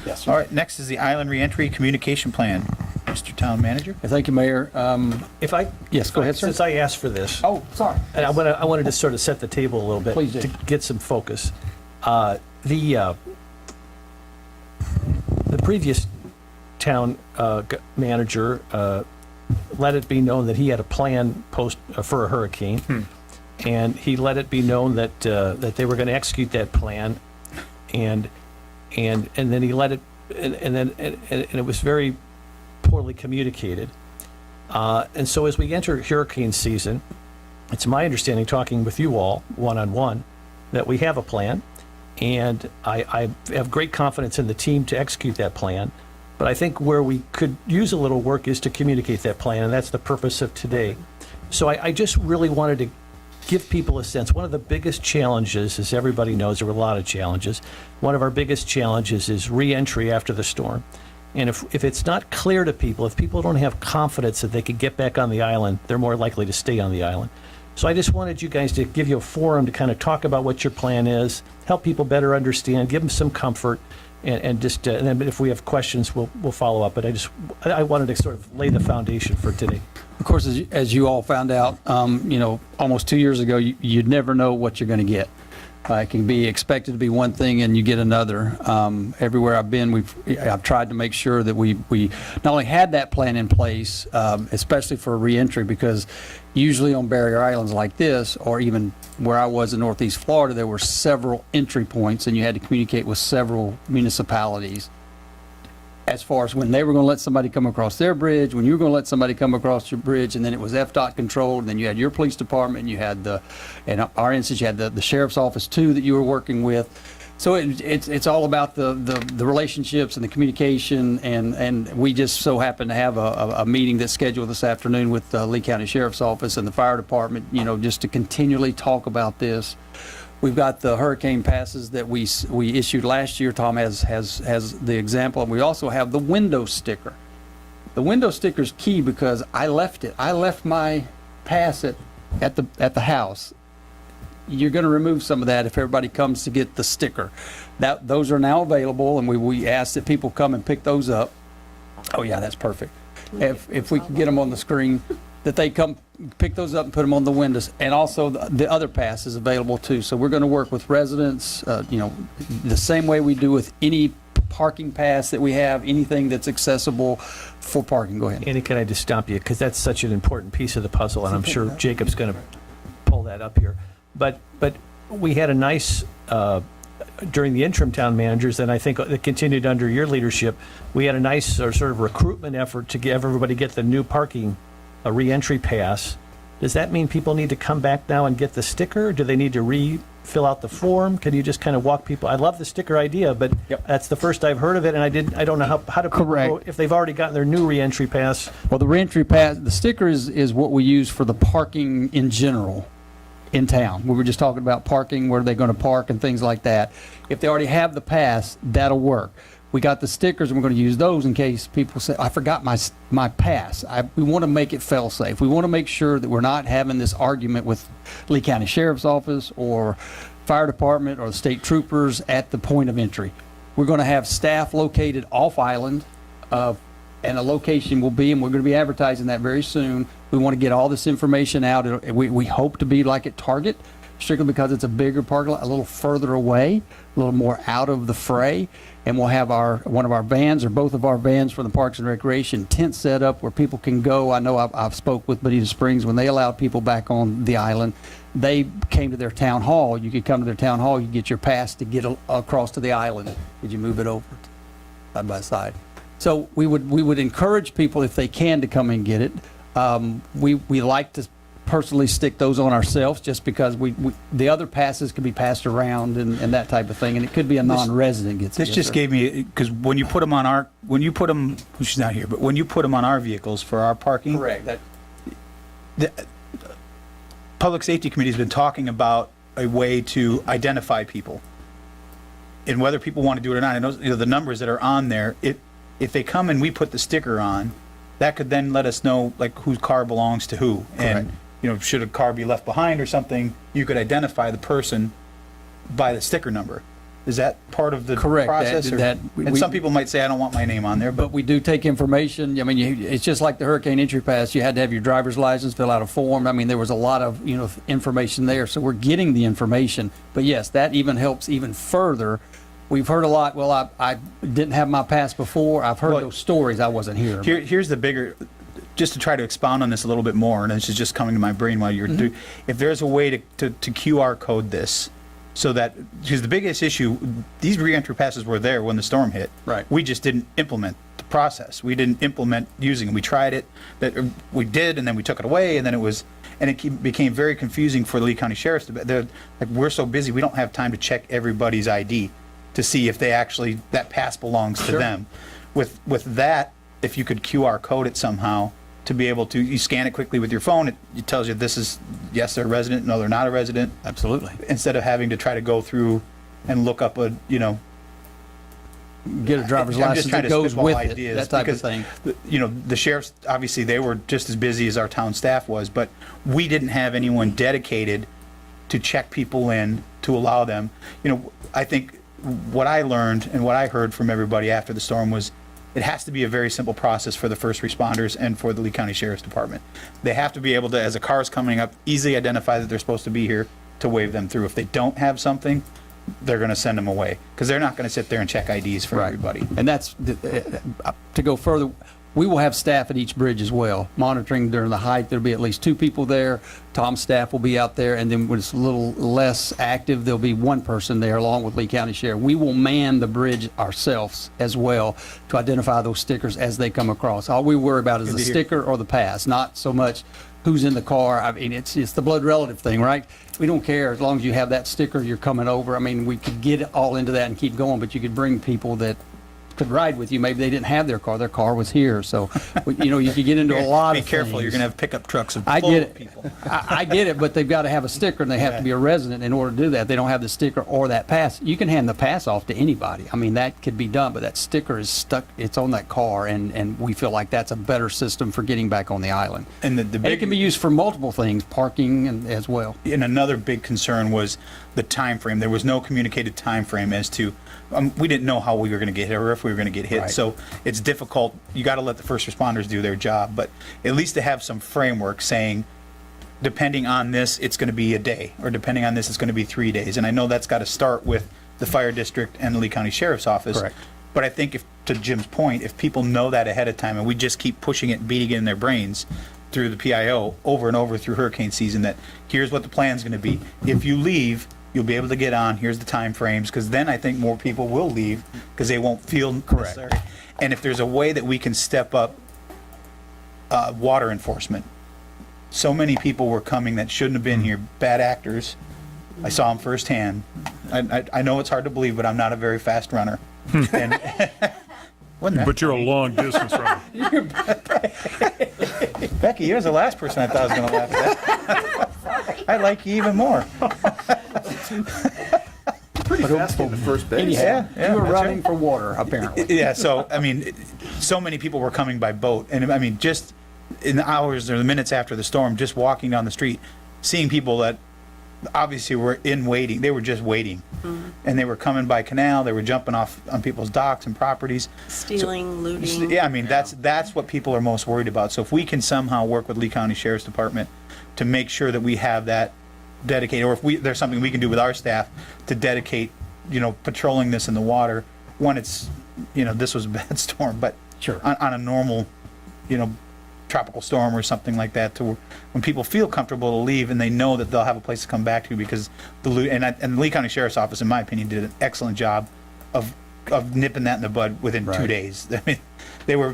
Yes. All right, next is the Island Reentry Communication Plan. Mr. Town Manager? Thank you, Mayor. If I, Yes, go ahead, sir. since I asked for this, Oh, sorry. and I wanted to sort of set the table a little bit Please do. to get some focus. The previous town manager let it be known that he had a plan for a hurricane, and he let it be known that that they were going to execute that plan, and then he let it, and it was very poorly communicated. And so as we enter hurricane season, it's my understanding, talking with you all one-on-one, that we have a plan, and I have great confidence in the team to execute that plan. But I think where we could use a little work is to communicate that plan, and that's the purpose of today. So I just really wanted to give people a sense. One of the biggest challenges, as everybody knows, there were a lot of challenges. One of our biggest challenges is re-entry after the storm. And if it's not clear to people, if people don't have confidence that they could get back on the island, they're more likely to stay on the island. So I just wanted you guys to give you a forum to kind of talk about what your plan is, help people better understand, give them some comfort, and just and then if we have questions, we'll follow up. But I wanted to sort of lay the foundation for today. Of course, as you all found out, almost 2 years ago, you'd never know what you're going to get. It can be expected to be one thing and you get another. Everywhere I've been, I've tried to make sure that we not only had that plan in place, especially for reentry, because usually on barrier islands like this, or even where I was in Northeast Florida, there were several entry points and you had to communicate with several municipalities as far as when they were going to let somebody come across their bridge, when you were going to let somebody come across your bridge, and then it was FDOT controlled, and then you had your police department, and you had in our instance, you had the sheriff's office too that you were working with. So it's all about the relationships and the communication, and we just so happen to have a meeting that's scheduled this afternoon with the Lee County Sheriff's Office and the fire department, just to continually talk about this. We've got the hurricane passes that we issued last year. Tom has the example, and we also have the window sticker. The window sticker is key because I left it. I left my pass at the house. You're going to remove some of that if everybody comes to get the sticker. Those are now available, and we ask that people come and pick those up. Oh yeah, that's perfect. If we can get them on the screen, that they come pick those up and put them on the windows. And also the other pass is available too. So we're going to work with residents, the same way we do with any parking pass that we have, anything that's accessible for parking. Go ahead. Andy, can I just stop you? Because that's such an important piece of the puzzle, and I'm sure Jacob's going to pull that up here. But we had a nice, during the interim town managers, and I think it continued under your leadership, we had a nice sort of recruitment effort to get everybody get the new parking a re-entry pass. Does that mean people need to come back now and get the sticker? Do they need to fill out the form? Can you just kind of walk people? I love the sticker idea, but that's the first I've heard of it, and I don't know how to Correct. if they've already gotten their new re-entry pass. Well, the re-entry pass, the sticker is what we use for the parking in general in town. We were just talking about parking, where they're going to park and things like that. If they already have the pass, that'll work. We got the stickers, and we're going to use those in case people say, I forgot my pass. We want to make it fail-safe. We want to make sure that we're not having this argument with Lee County Sheriff's Office or fire department or the state troopers at the point of entry. We're going to have staff located off-island, and a location will be, and we're going to be advertising that very soon. We want to get all this information out. We hope to be like at Target, strictly because it's a bigger parking lot, a little further away, a little more out of the fray. And we'll have one of our vans or both of our vans from the Parks and Recreation tent set up where people can go. I know I've spoke with Bonita Springs when they allowed people back on the island. They came to their town hall. You could come to their town hall. You get your pass to get across to the island. Did you move it over side by side? So we would encourage people, if they can, to come and get it. We like to personally stick those on ourselves, just because the other passes could be passed around and that type of thing, and it could be a non-resident gets it. This just gave me, because when you put them, she's not here, but when you put them on our vehicles for our parking. Correct. The Public Safety Committee has been talking about a way to identify people. And whether people want to do it or not, I know the numbers that are on there, if they come and we put the sticker on, that could then let us know like whose car belongs to who. Correct. And should a car be left behind or something, you could identify the person by the sticker number. Is that part of the Correct. process? And some people might say, I don't want my name on there, but we do take information. I mean, it's just like the hurricane entry pass. You had to have your driver's license, fill out a form. I mean, there was a lot of information there. So we're getting the information. But yes, that even helps even further. We've heard a lot. Well, I didn't have my pass before. I've heard those stories. I wasn't here. Here's the bigger, just to try to expound on this a little bit more, and this is just coming to my brain while you're doing. If there's a way to QR code this, so that, because the biggest issue, these re-entry passes were there when the storm hit. Right. We just didn't implement the process. We didn't implement using it. We tried it, we did, and then we took it away, and then it became very confusing for the Lee County Sheriff's. They're like, we're so busy, we don't have time to check everybody's ID to see if that pass belongs to them. With that, if you could QR code it somehow, to be able to, you scan it quickly with your phone, it tells you this is, yes, they're a resident, no, they're not a resident, Absolutely. instead of having to try to go through and look up a, Get a driver's I'm just license trying that to goes spitball with ideas, it, that type of because, thing. the sheriffs, obviously, they were just as busy as our town staff was, but we didn't have anyone dedicated to check people in, to allow them. I think what I learned and what I heard from everybody after the storm was it has to be a very simple process for the first responders and for the Lee County Sheriff's Department. They have to be able to, as a car is coming up, easily identify that they're supposed to be here to wave them through. If they don't have something, they're going to send them away, because they're not going to sit there and check IDs for everybody. And that's, to go further, we will have staff at each bridge as well, monitoring during the hike. There'll be at least 2 people there. Tom's staff will be out there, and then when it's a little less active, there'll be 1 person there along with Lee County Sheriff. We will man the bridge ourselves as well to identify those stickers as they come across. All we worry about is the sticker or the pass, not so much who's in the car. I mean, it's the blood relative thing, right? We don't care as long as you have that sticker, you're coming over. I mean, we could get all into that and keep going, but you could bring people that could ride with you. Maybe they didn't have their car was here. So, you could get into a lot of Be careful, things. you're going to have pickup trucks full I get of it. people. I get it, but they've got to have a sticker, and they have to be a resident in order to do that. They don't have the sticker or that pass. You can hand the pass off to anybody. I mean, that could be done, but that sticker is stuck. It's on that car, and we feel like that's a better system for getting back on the island. And the And big, it can be used for multiple things, parking and as well. and another big concern was the time frame. There was no communicated time frame as to, we didn't know how we were going to get hit or if we were going to get hit. Right. So it's difficult. You got to let the first responders do their job, but at least to have some framework saying, depending on this, it's going to be a day, or depending on this, it's going to be 3 days. And I know that's got to start with the fire district and the Lee County Sheriff's Office. Correct. But I think, if, to Jim's point, if people know that ahead of time and we just keep pushing it and beating it in their brains through the PIO over and over through hurricane season, that here's what the plan's going to be. If you leave, you'll be able to get on. Here's the time frames, because then I think more people will leave because they won't feel necessary. And if there's a way that we can step up water enforcement, so many people were coming that shouldn't have been here, bad actors. I saw them firsthand. I know it's hard to believe, but I'm not a very fast runner. And wasn't that But you're a long distance runner. Becky, you're the last person I thought was going to laugh at that. I like you even more. Pretty fast getting the first base. Yeah, You were that's running right. for water, apparently. Yeah, so, I mean, so many people were coming by boat. And, I mean, just in the hours or the minutes after the storm, just walking down the street, seeing people that obviously were in waiting. They were just waiting. And they were coming by canal. They were jumping off on people's docks and properties. Stealing, looting. Yeah, I mean, that's what people are most worried about. So if we can somehow work with Lee County Sheriff's Department to make sure that we have that dedicated, or if there's something we can do with our staff to dedicate, patrolling this in the water, when it's, this was a bad storm, but Sure. on a normal, tropical storm or something like that, to when people feel comfortable to leave and they know that they'll have a place to come back to, because and the Lee County Sheriff's Office, in my opinion, did an excellent job of nipping that in the bud within 2 Right. days. I mean, they were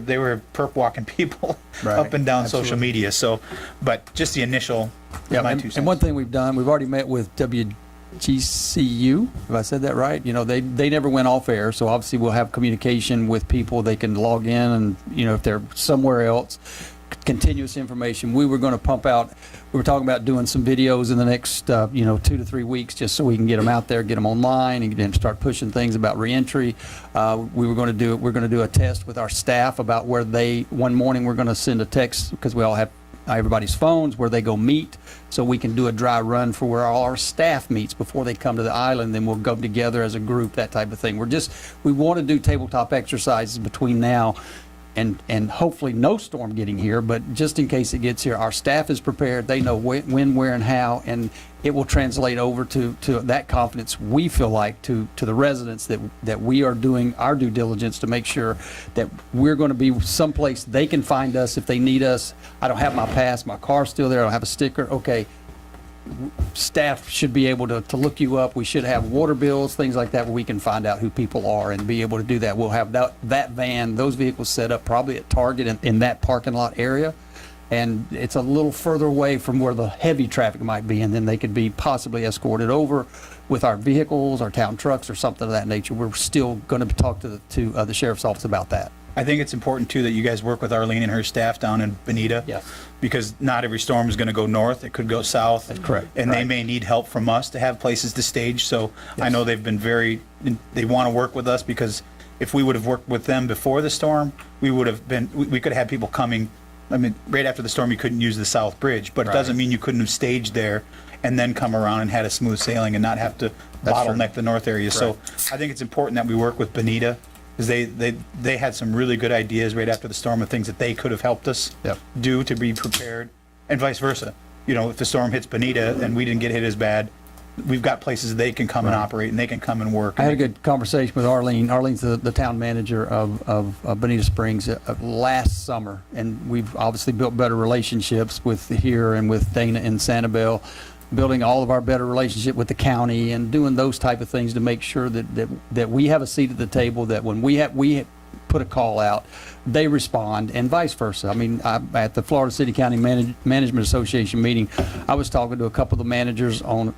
perp walking people Right. up and down social Absolutely. media. So, but just the initial, Yeah, my and, 2 cents. and one thing we've done, we've already met with WGCU, if I said that right. They never went off air, so obviously we'll have communication with people. They can log in, and if they're somewhere else, continuous information. We were going to pump out. We were talking about doing some videos in the next 2 to 3 weeks, just so we can get them out there, get them online, and then start pushing things about reentry. We're going to do a test with our staff about where one morning we're going to send a text, because we all have everybody's phones, where they go meet, so we can do a dry run for where all our staff meets before they come to the island. Then we'll go together as a group, that type of thing. We want to do tabletop exercises between now and hopefully no storm getting here, but just in case it gets here, our staff is prepared. They know when, where, and how, and it will translate over to that confidence, we feel like, to the residents, that we are doing our due diligence to make sure that we're going to be someplace they can find us if they need us. I don't have my pass, my car's still there, I don't have a sticker. Okay, staff should be able to look you up. We should have water bills, things like that, where we can find out who people are and be able to do that. We'll have that van, those vehicles set up probably at Target in that parking lot area. And it's a little further away from where the heavy traffic might be, and then they could be possibly escorted over with our vehicles, our town trucks, or something of that nature. We're still going to talk to the sheriff's office about that. I think it's important too that you guys work with Arlene and her staff down in Benita. Yes. Because not every storm is going to go north, it could go south. That's correct. And they Right. may need help from us to have places to stage, so I know they've been they want to work with us, because if we would have worked with them before the storm, we would have been, we could have had people coming, I mean, right after the storm, you couldn't use the South Bridge, but it doesn't mean you couldn't have staged there and then come around and had a smooth sailing and not have to bottleneck the north area. So I think it's important that we work with Benita, because they had some really good ideas right after the storm of things that they could have helped us do to be prepared, and vice versa. You know, if the storm hits Benita and we didn't get hit as bad, we've got places they can come and operate, and they can come and work. I had a good conversation with Arlene. Arlene's the town manager of Bonita Springs last summer, and we've obviously built better relationships with here and with Dana and Sanibel, building all of our better relationship with the county and doing those type of things to make sure that we have a seat at the table, that when we put a call out, they respond, and vice versa. I mean, at the Florida City County Management Association meeting, I was talking to a couple of the managers on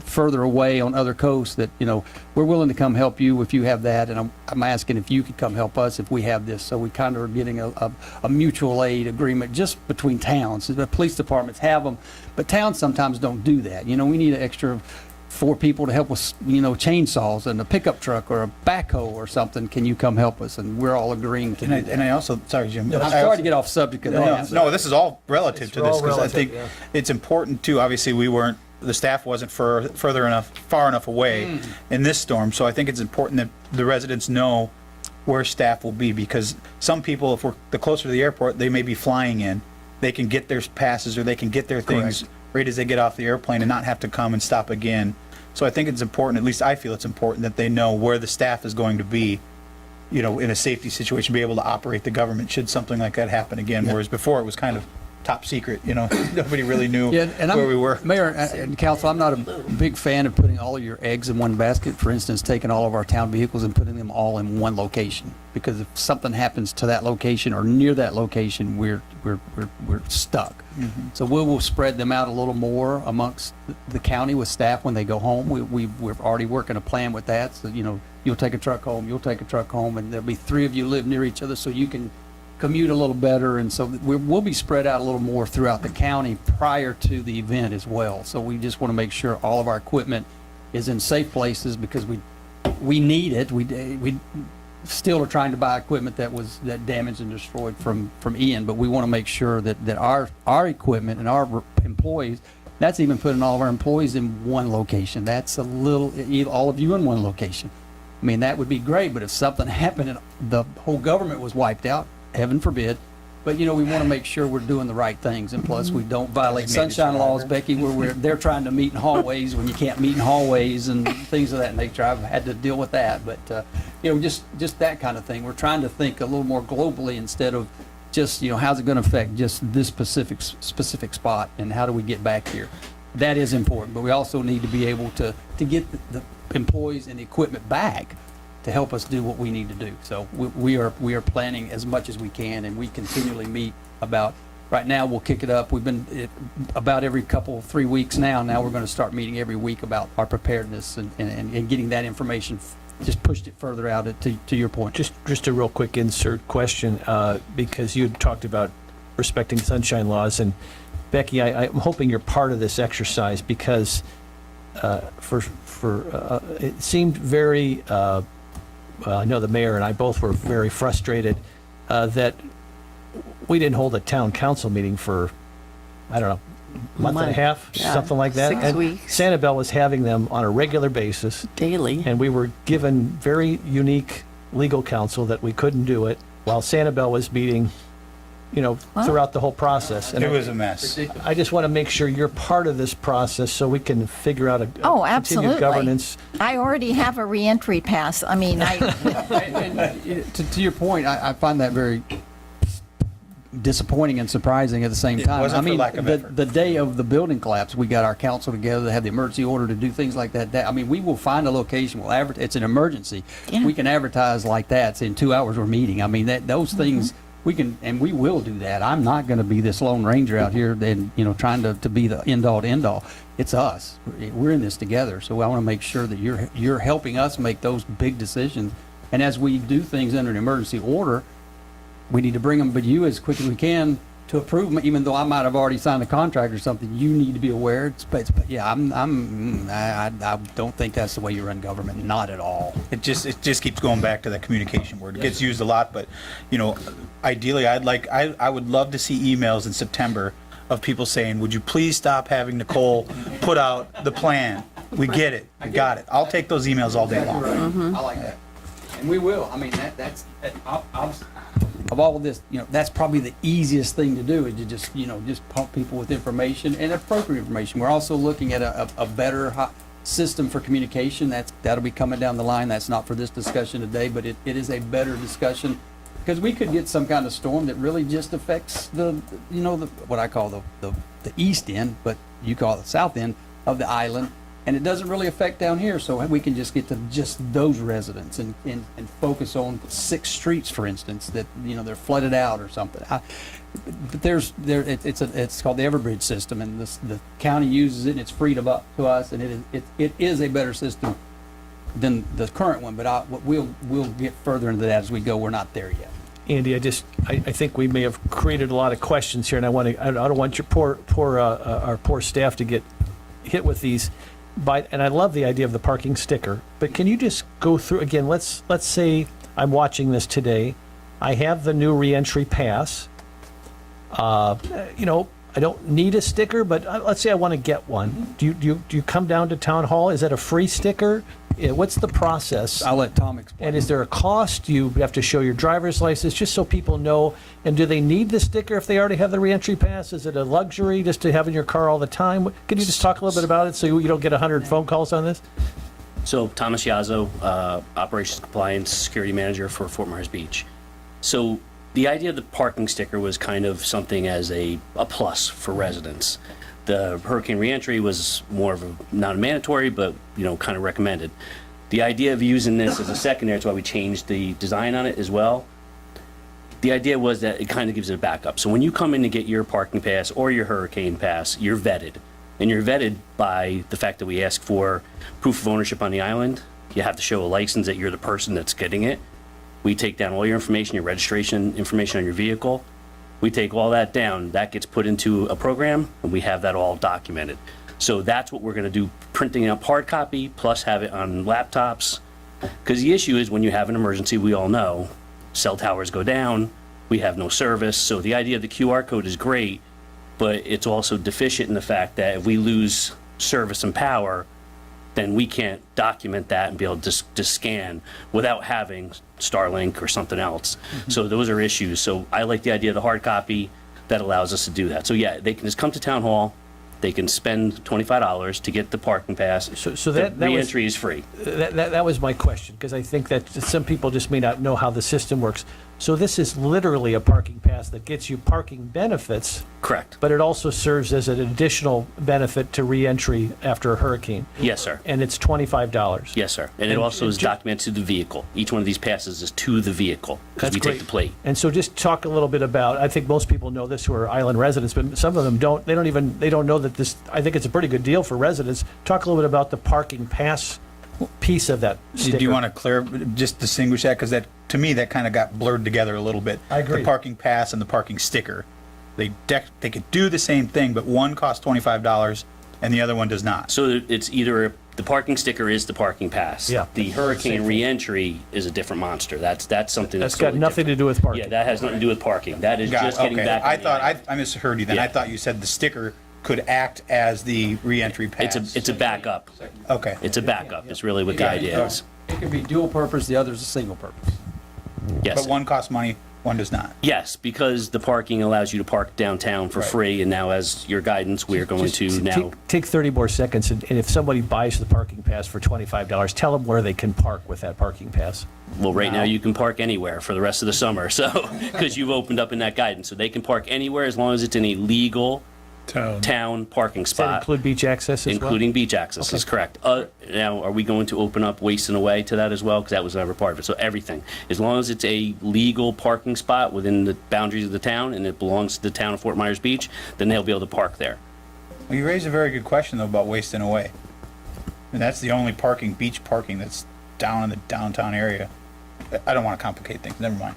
further away on other coasts that, you know, we're willing to come help you if you have that, and I'm asking if you could come help us if we have this. So we kind of are getting a mutual aid agreement just between towns. The police departments have them, but towns sometimes don't do that. You know, we need an extra 4 people to help with, you know, chainsaws and a pickup truck or a backhoe or something. Can you come help us? And we're all agreeing to do that. And I also, sorry, Jim. I'm sorry to get off subject of that. No, this is all relative to this, all because I relative, think yeah. it's important too. Obviously, the staff wasn't far enough away in this storm, so I think it's important that the residents know where staff will be, because some people, if we're the closer to the airport, they may be flying in. They can get their passes or they can get their things right as they get off the airplane and not have to come and stop again. So I think it's important, at least I feel it's important, that they know where the staff is going to be, you know, in a safety situation, be able to operate the government should something like that happen again, whereas before it was kind of top secret, you know, nobody really knew where we were. Mayor and Council, I'm not a big fan of putting all of your eggs in one basket. For instance, taking all of our town vehicles and putting them all in one location, because if something happens to that location or near that location, we're stuck. So we will spread them out a little more amongst the county with staff when they go home. We're already working a plan with that. So, you know, you'll take a truck home, you'll take a truck home, and there'll be 3 of you live near each other, so you can commute a little better. And so we'll be spread out a little more throughout the county prior to the event as well. So we just want to make sure all of our equipment is in safe places, because we need it. We still are trying to buy equipment that damaged and destroyed from Ian, but we want to make sure that our equipment and our employees, that's even putting all of our employees in one location. That's a little, all of you in one location. I mean, that would be great, but if something happened and the whole government was wiped out, heaven forbid, but, you know, we want to make sure we're doing the right things, and plus we don't violate sunshine laws, Becky, where they're trying to meet in hallways when you can't meet in hallways and things of that nature. I've had to deal with that, but, you know, just that kind of thing. We're trying to think a little more globally instead of just, you know, how's it going to affect just this specific spot, and how do we get back here? That is important, but we also need to be able to get the employees and the equipment back to help us do what we need to do. So we are planning as much as we can, and we continually meet about, right now we'll kick it up. We've been about every 3 weeks now. Now we're going to start meeting every week about our preparedness and getting that information, just pushed it further out to your point. Just a real quick insert question, because you had talked about respecting sunshine laws, and Becky, I'm hoping you're part of this exercise, because it seemed very, I know the mayor and I both were very frustrated that we didn't hold a town council meeting for, I don't know, month and a half, something like that. 6 weeks. Sanibel was having them on a regular basis. Daily. And we were given very unique legal counsel that we couldn't do it, while Sanibel was meeting, you know, throughout the whole process. And It was a mess. I just want to make sure you're part of this process so we can figure out a Oh, continued absolutely. governance. I already have a reentry pass. I mean, To your point, I find that very disappointing and surprising at the same time. wasn't I for mean, lack of effort. the day of the building collapse, we got our council together to have the emergency order to do things like that. I mean, we will find a location. We'll advertise. It's an emergency. Yeah. We can advertise like that. So in 2 hours we're meeting. I mean, those things we can, and we will do that. I'm not going to be this lone ranger out here and, you know, trying to be the end all to end all. It's us. We're in this together. So I want to make sure that you're helping us make those big decisions. And as we do things under an emergency order, we need to bring them, but you as quick as we can to approve them, even though I might have already signed a contract or something, you need to be aware. Yeah, I don't think that's the way you run government, not at all. It just keeps going back to that communication word. It gets used a lot, but, you know, ideally, I would love to see emails in September of people saying, would you please stop having Nicole put out the plan? We get it. We got it. I'll take those emails all day long. I like that. And we will. I mean, that's of all of this, you know, that's probably the easiest thing to do is to just, you know, just pump people with information and appropriate information. We're also looking at a better system for communication. That'll be coming down the line. That's not for this discussion today, but it is a better discussion because we could get some kind of storm that really just affects what I call the east end, but you call it the south end of the island. And it doesn't really affect down here, so we can just get to just those residents and focus on 6 streets, for instance, that, you know, they're flooded out or something. But it's called the Everbridge system, and the county uses it, and it's freed up to us, and it is a better system than the current one. But we'll get further into that as we go. We're not there yet. Andy, I think we may have created a lot of questions here, and I don't want your our poor staff to get hit with these. And I love the idea of the parking sticker, but can you just go through again? Let's say I'm watching this today. I have the new reentry pass. You know, I don't need a sticker, but let's say I want to get one. Do you come down to town hall? Is that a free sticker? What's the process? I'll let Tom explain. And is there a cost? Do you have to show your driver's license just so people know? And do they need the sticker if they already have the reentry pass? Is it a luxury just to have in your car all the time? Can you just talk a little bit about it so you don't get 100 phone calls on this? So Thomas Yazzo, Operations Compliance Security Manager for Fort Myers Beach. So the idea of the parking sticker was kind of something as a plus for residents. The hurricane reentry was more of a not mandatory, but, you know, kind of recommended. The idea of using this as a secondary, that's why we changed the design on it as well. The idea was that it kind of gives it a backup. So when you come in to get your parking pass or your hurricane pass, you're vetted. And you're vetted by the fact that we ask for proof of ownership on the island. You have to show a license that you're the person that's getting it. We take down all your information, your registration information on your vehicle. We take all that down, that gets put into a program, and we have that all documented. So that's what we're gonna do, printing out hard copy, plus have it on laptops. Because the issue is when you have an emergency, we all know, cell towers go down, we have no service. So the idea of the QR code is great, but it's also deficient in the fact that if we lose service and power, then we can't document that and be able to scan without having Starlink or something else. So those are issues. So I like the idea of the hard copy that allows us to do that. So yeah, they can just come to town hall, they can spend $25 to get the parking pass. So that re-entry is free. That was my question, because I think that some people just may not know how the system works. So this is literally a parking pass that gets you parking benefits. Correct. But it also serves as an additional benefit to re-entry after a hurricane. Yes, sir. And it's $25. Yes, sir. And it also is documented to the vehicle. Each one of these passes is to the vehicle, because we take the plate. And so just talk a little bit about, I think most people know this who are island residents, but some of them don't. They don't know that this, I think it's a pretty good deal for residents. Talk a little bit about the parking pass piece of that sticker. Do you want to just distinguish that? Because that, to me, that kind of got blurred together a little bit. I agree. The parking pass and the parking sticker. They could do the same thing, but one costs $25 and the other one does not. So it's either the parking sticker is the parking pass. Yeah. The hurricane re-entry is a different monster. That's something That's that's got totally nothing to do with parking. Yeah, that has nothing to do with parking. That is just getting back. I on the thought island. I misheard you then. Yeah. I thought you said the sticker could act as the re-entry pass. It's a backup. Okay. It's a backup. It's really what the idea is. It could be dual purpose, the other's a single purpose. Yes. But one costs money, one does not. Yes, because the parking allows you to park downtown for free, and now as your guidance, we are going to now. Take 30 more seconds, and if somebody buys the parking pass for $25, tell them where they can park with that parking pass. Well, right now you can park anywhere for the rest of the summer, so, because you've opened up in that guidance. So they can park anywhere as long as it's in a legal town parking Does that spot. include beach access as well? Including beach access, is correct. Now, are we going to open up Wasting Away to that as well? Because that was never part of it. So everything, as long as it's a legal parking spot within the boundaries of the town and it belongs to the town of Fort Myers Beach, then they'll be able to park there. Well, you raised a very good question, though, about Wasting Away. And that's the only beach parking that's down in the downtown area. I don't want to complicate things, never mind.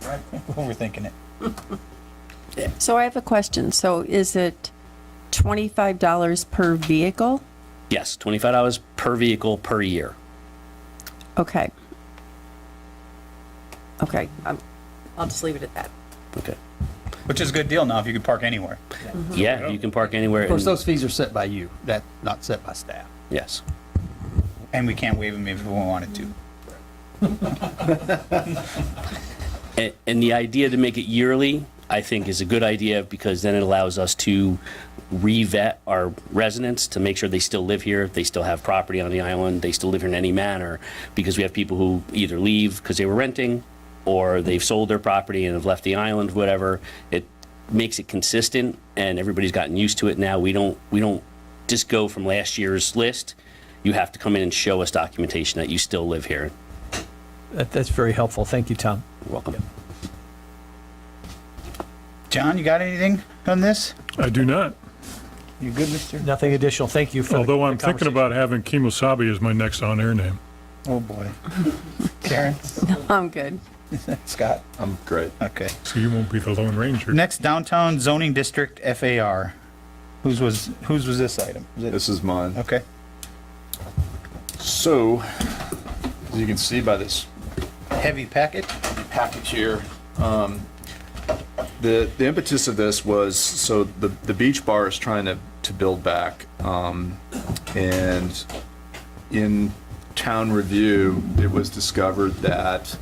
Overthinking it. So I have a question. So is it $25 per vehicle? Yes, $25 per vehicle per year. Okay. Okay, I'll just leave it at that. Okay. Which is a good deal now if you can park anywhere. Yeah, you can park anywhere. Of course, and- those fees are set by you, not set by staff. Yes. And we can't waive them if we wanted to. And the idea to make it yearly, I think, is a good idea because then it allows us to re-vet our residents to make sure they still live here, they still have property on the island, they still live here in any manner, because we have people who either leave because they were renting or they've sold their property and have left the island, whatever. It makes it consistent and everybody's gotten used to it now. We don't just go from last year's list. You have to come in and show us documentation that you still live here. That's very helpful. Thank you, Tom. You're welcome. John, you got anything on this? I do not. You good, mister? Nothing additional. Thank you for Although the I'm thinking conversation. about having Kimosabe as my next on-air name. Oh, boy. Karen? I'm good. Scott? I'm great. Okay. So you won't be the Lone Ranger. Next, Downtown Zoning District FAR. Whose was this item? Was it- This is mine. Okay. So, as you can see by this Heavy packet? package here, the impetus of this was, so the beach bar is trying to build back, and in town review, it was discovered that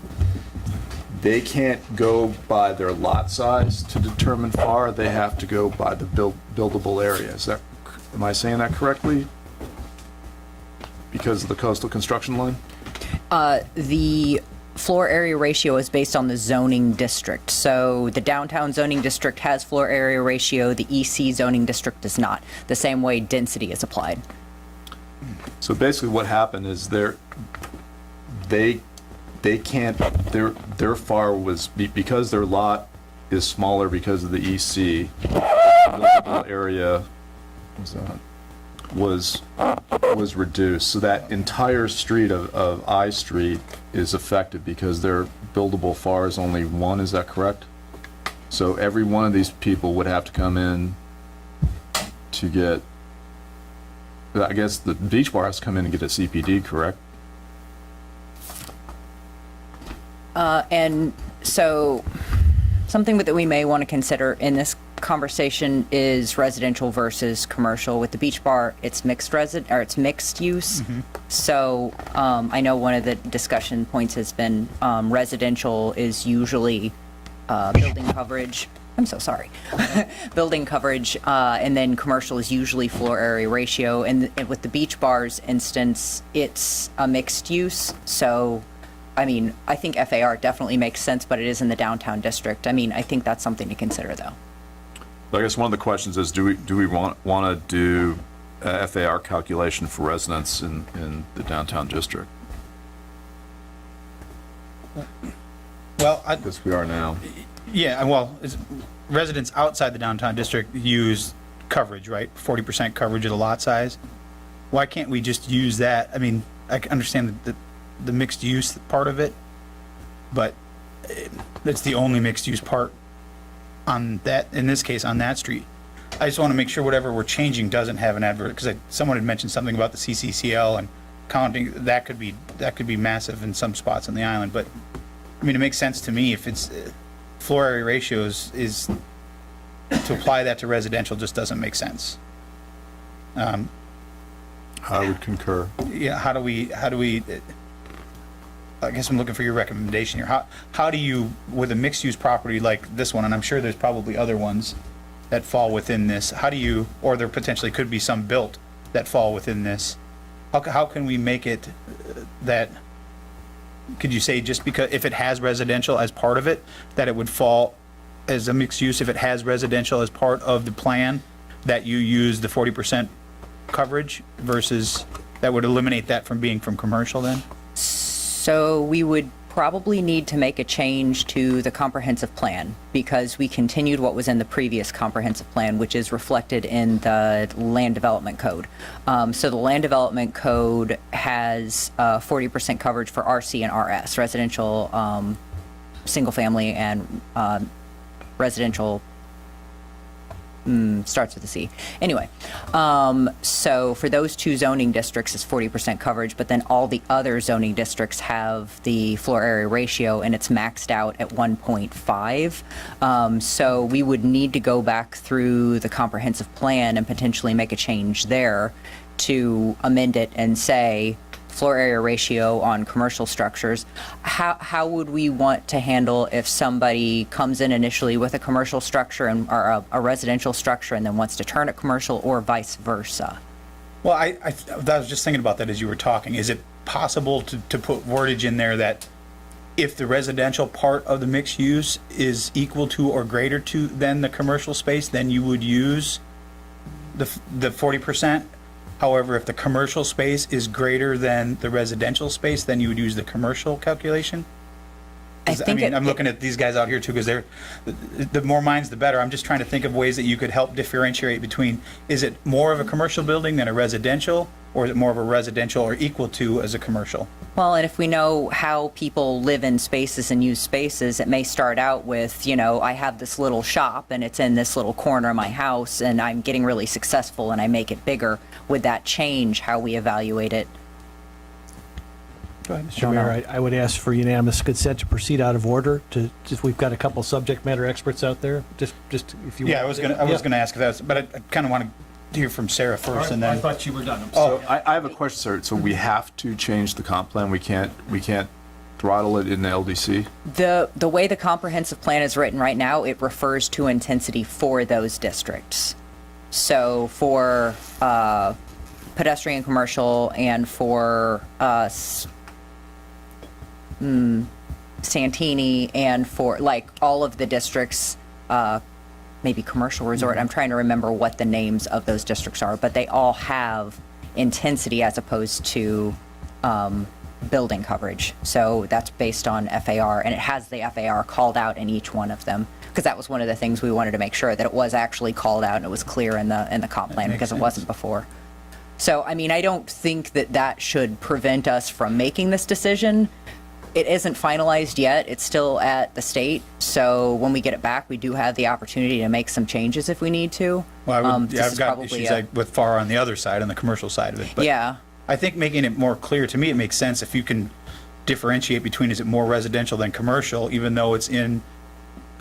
they can't go by their lot size to determine FAR, they have to go by the buildable area. Am I saying that correctly? Because of the coastal construction line? The floor area ratio is based on the zoning district. So the downtown zoning district has floor area ratio, the EC zoning district does not. The same way density is applied. So basically what happened is they can't, their FAR was, because their lot is smaller because of the EC, the buildable area was reduced. So that entire street of I Street is affected because their buildable FAR is only 1, is that correct? So every one of these people would have to come in to get, I guess the beach bar has to come in and get a CPD, correct? And so something that we may want to consider in this conversation is residential versus commercial. With the beach bar, it's mixed it's mixed use. So I know one of the discussion points has been residential is usually building coverage. I'm so sorry. Building coverage, and then commercial is usually floor area ratio. And with the beach bar's instance, it's a mixed use. So, I mean, I think FAR definitely makes sense, but it is in the downtown district. I mean, I think that's something to consider, though. I guess one of the questions is, do we want to do a FAR calculation for residents in the downtown district? Well, Because we are now. yeah, well, residents outside the downtown district use coverage, right? 40% coverage of the lot size. Why can't we just use that? I mean, I can understand the mixed use part of it, but it's the only mixed use part on that, in this case, on that street. I just want to make sure whatever we're changing doesn't have an adverse, because someone had mentioned something about the CCCL and counting, that could be massive in some spots on the island, but I mean, it makes sense to me if it's floor area ratios is to apply that to residential just doesn't make sense. I would concur. Yeah, how do we, I guess I'm looking for your recommendation here. How do you, with a mixed-use property like this one, and I'm sure there's probably other ones that fall within this, how do you, or there potentially could be some built that fall within this, how can we make it that, could you say just because, if it has residential as part of it, that it would fall as a mixed use if it has residential as part of the plan, that you use the 40% coverage versus, that would eliminate that from being from commercial then? So we would probably need to make a change to the comprehensive plan because we continued what was in the previous comprehensive plan, which is reflected in the land development code. So the land development code has 40% coverage for RC and RS, residential single-family and residential starts with a C. Anyway, so for those two zoning districts, it's 40% coverage, but then all the other zoning districts have the floor area ratio, and it's maxed out at 1.5. So we would need to go back through the comprehensive plan and potentially make a change there to amend it and say floor area ratio on commercial structures. How would we want to handle if somebody comes in initially with a commercial structure or a residential structure and then wants to turn it commercial, or vice versa? Well, I was just thinking about that as you were talking. Is it possible to put wordage in there that if the residential part of the mixed use is equal to or greater to than the commercial space, then you would use the 40%? However, if the commercial space is greater than the residential space, then you would use the commercial calculation? I mean, I'm looking at these guys out here too, because the more minds, the better. I'm just trying to think of ways that you could help differentiate between, is it more of a commercial building than a residential, or is it more of a residential or equal to as a commercial? Well, and if we know how people live in spaces and use spaces, it may start out with, I have this little shop and it's in this little corner of my house and I'm getting really successful and I make it bigger. Would that change how we evaluate it? Go ahead, Mr. Mayor, I would ask for unanimous consent to proceed out of order. If we've got a couple subject matter experts out there, just if you. Yeah, I was gonna ask if that's, but I kind of want to hear from Sarah first, and then. I thought you were done. I'm So sorry. I have a question, sir. So we have to change the comp plan? We can't throttle it in the LDC? The way the comprehensive plan is written right now, it refers to intensity for those districts. So for pedestrian commercial and for Santini and for like all of the districts, maybe commercial resort, I'm trying to remember what the names of those districts are, but they all have intensity as opposed to building coverage. So that's based on FAR, and it has the FAR called out in each one of them, because that was one of the things we wanted to make sure that it was actually called out and it was clear in the comp plan, because it wasn't before. So, I mean, I don't think that should prevent us from making this decision. It isn't finalized yet. It's still at the state. So when we get it back, we do have the opportunity to make some changes if we need to. Well, This I've is got probably issues with FAR on the other side, on the commercial side of it. But Yeah. I think making it more clear, to me, it makes sense if you can differentiate between, is it more residential than commercial, even though it's in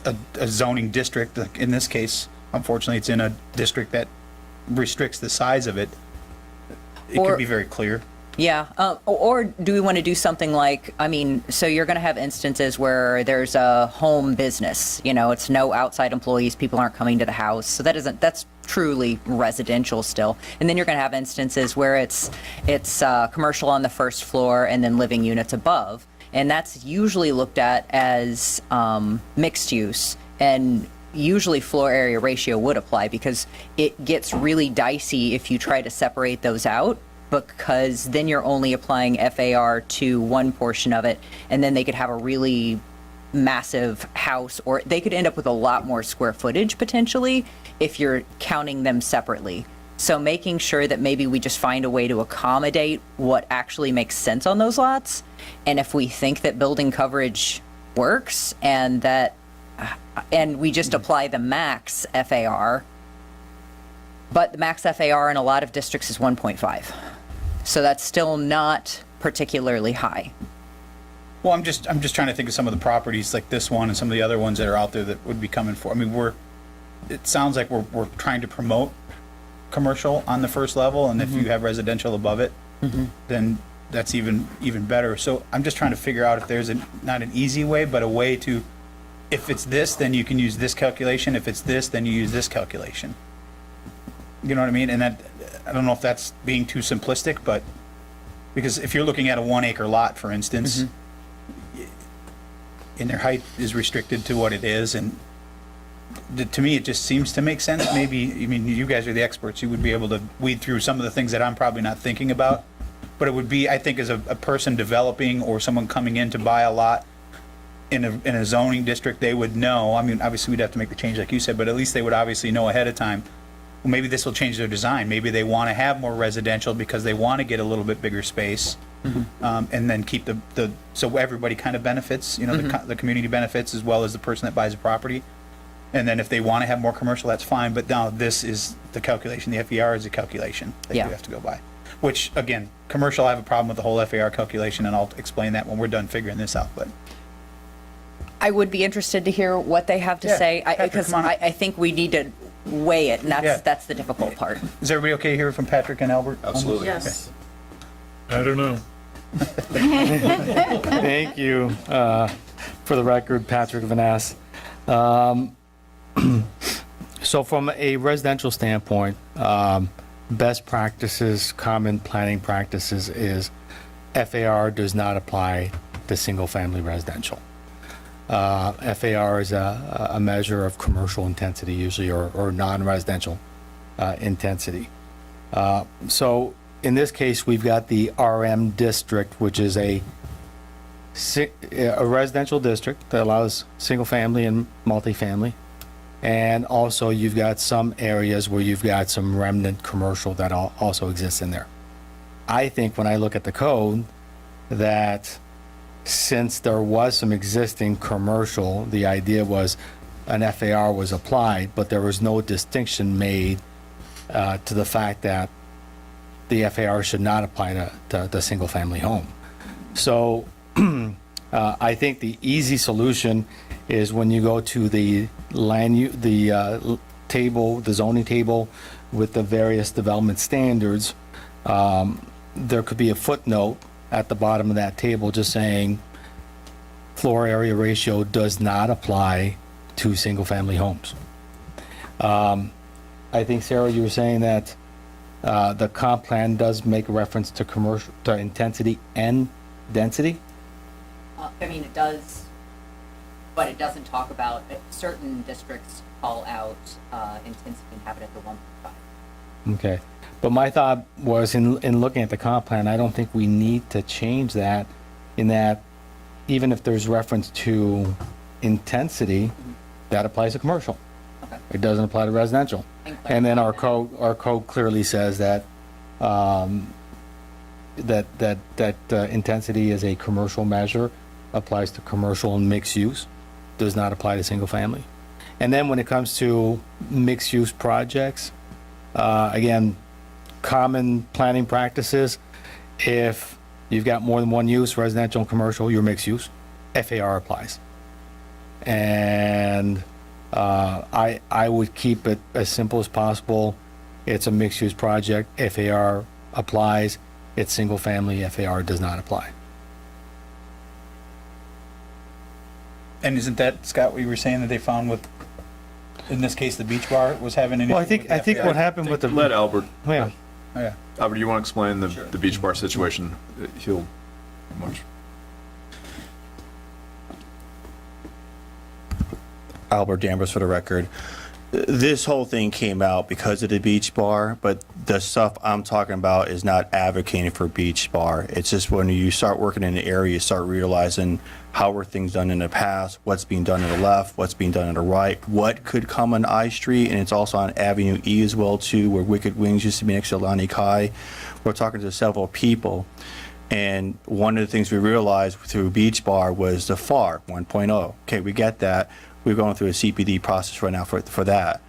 a zoning district. In this case, unfortunately, it's in a district that restricts the size of it. It Or- could be very clear. Yeah, or do we want to do something like, so you're going to have instances where there's a home business, it's no outside employees, people aren't coming to the house, so that's truly residential still. And then you're going to have instances where it's commercial on the first floor and then living units above, and that's usually looked at as mixed use, and usually floor area ratio would apply, because it gets really dicey if you try to separate those out, because then you're only applying FAR to one portion of it, and then they could have a really massive house, or they could end up with a lot more square footage potentially if you're counting them separately. So making sure that maybe we just find a way to accommodate what actually makes sense on those lots, and if we think that building coverage works and we just apply the max FAR, but the max FAR in a lot of districts is 1.5. So that's still not particularly high. Well, I'm just trying to think of some of the properties like this one and some of the other ones that are out there that would be coming for. I mean, it sounds like we're trying to promote commercial on the first level, and if you have residential above it, then that's even better. So I'm just trying to figure out if there's not an easy way, but a way to, if it's this, then you can use this calculation. If it's this, then you use this calculation. You know what I mean? And that, I don't know if that's being too simplistic, but because if you're looking at a 1 acre lot, for instance, and their height is restricted to what it is, and to me, it just seems to make sense. Maybe, I mean, you guys are the experts. You would be able to weed through some of the things that I'm probably not thinking about. But it would be, I think, as a person developing or someone coming in to buy a lot in a zoning district, they would know. I mean, obviously, we'd have to make the change like you said, but at least they would obviously know ahead of time. Well, maybe this will change their design. Maybe they want to have more residential because they want to get a little bit bigger space. and then keep so everybody kind of benefits, the community benefits as well as the person that buys the property. And then if they want to have more commercial, that's fine, but now this is the calculation, the FAR is a calculation that you Yeah. have to go by. Which, again, commercial, I have a problem with the whole FAR calculation, and I'll explain that when we're done figuring this out, but. I would be interested to hear what they have to Yeah, say, Patrick, because come on up. I think we need to weigh it, and Yeah. that's the difficult part. Is everybody okay here from Patrick and Albert? Absolutely. Yes. I don't know. Thank you. For the record, Patrick Vanass. So from a residential standpoint, best practices, common planning practices is FAR does not apply to single-family residential. FAR is a measure of commercial intensity usually, or non-residential intensity. So in this case, we've got the RM district, which is a residential district that allows single-family and multifamily. And also you've got some areas where you've got some remnant commercial that also exists in there. I think when I look at the code, that since there was some existing commercial, the idea was an FAR was applied, but there was no distinction made to the fact that the FAR should not apply to the single-family home. So I think the easy solution is when you go to the table, the zoning table with the various development standards, there could be a footnote at the bottom of that table just saying floor area ratio does not apply to single-family homes. I think, Sarah, you were saying that the comp plan does make a reference to commercial, to intensity and density? I mean, it does, but it doesn't talk about, certain districts call out intensity inhabited to 1.5. Okay. But my thought was in looking at the comp plan, I don't think we need to change that, in that even if there's reference to intensity, that applies to commercial. Okay. It doesn't apply to residential. And then our code clearly says that intensity is a commercial measure, applies to commercial and mixed use, does not apply to single family. And then when it comes to mixed use projects, again, common planning practices, if you've got more than one use, residential and commercial, you're mixed use, FAR applies. And I would keep it as simple as possible. It's a mixed use project, FAR applies. It's single family, FAR does not apply. And isn't that, Scott, what you were saying that they found with, in this case, the Beach Bar was having an issue? Well, I think what happened with the. Let Albert, Yeah. Oh, yeah. Albert, you want to explain the beach bar situation? He'll much. Albert Dambros for the record. This whole thing came out because of the beach bar, but the stuff I'm talking about is not advocating for beach bar. It's just when you start working in the area, you start realizing how were things done in the past, what's being done on the left, what's being done on the right, what could come on I Street, and it's also on Avenue E as well too, where Wicked Wings used to be next to Lani Kai. We're talking to several people, and one of the things we realized through beach bar was the FAR 1.0. Okay, we get that. We're going through a CPD process right now for that.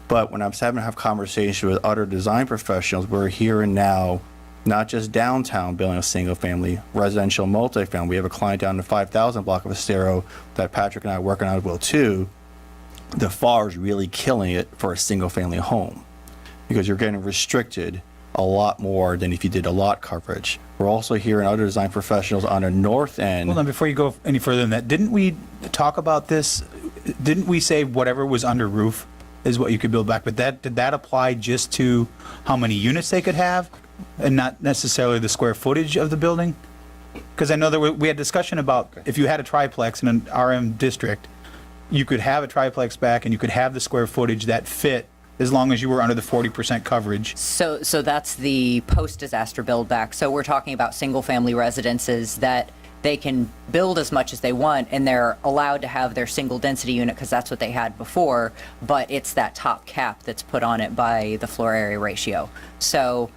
But when I'm having to have conversations with other design professionals, we're hearing now, not just downtown building a single family, residential multifamily. We have a client down in the 5,000 block of Estero that Patrick and I are working on as well too. The FAR is really killing it for a single family home because you're getting restricted a lot more than if you did a lot coverage. We're also hearing other design professionals on the north end. Hold on, before you go any further than that, didn't we talk about this? Didn't we say whatever was under roof is what you could build back? But did that apply just to how many units they could have and not necessarily the square footage of the building? Because I know that we had discussion about if you had a triplex in an RM district, you could have a triplex back and you could have the square footage that fit as long as you were under the 40% coverage. So that's the post-disaster build back. So we're talking about single-family residences that they can build as much as they want, and they're allowed to have their single density unit because that's what they had before, but it's that top cap that's put on it by the floor area ratio. So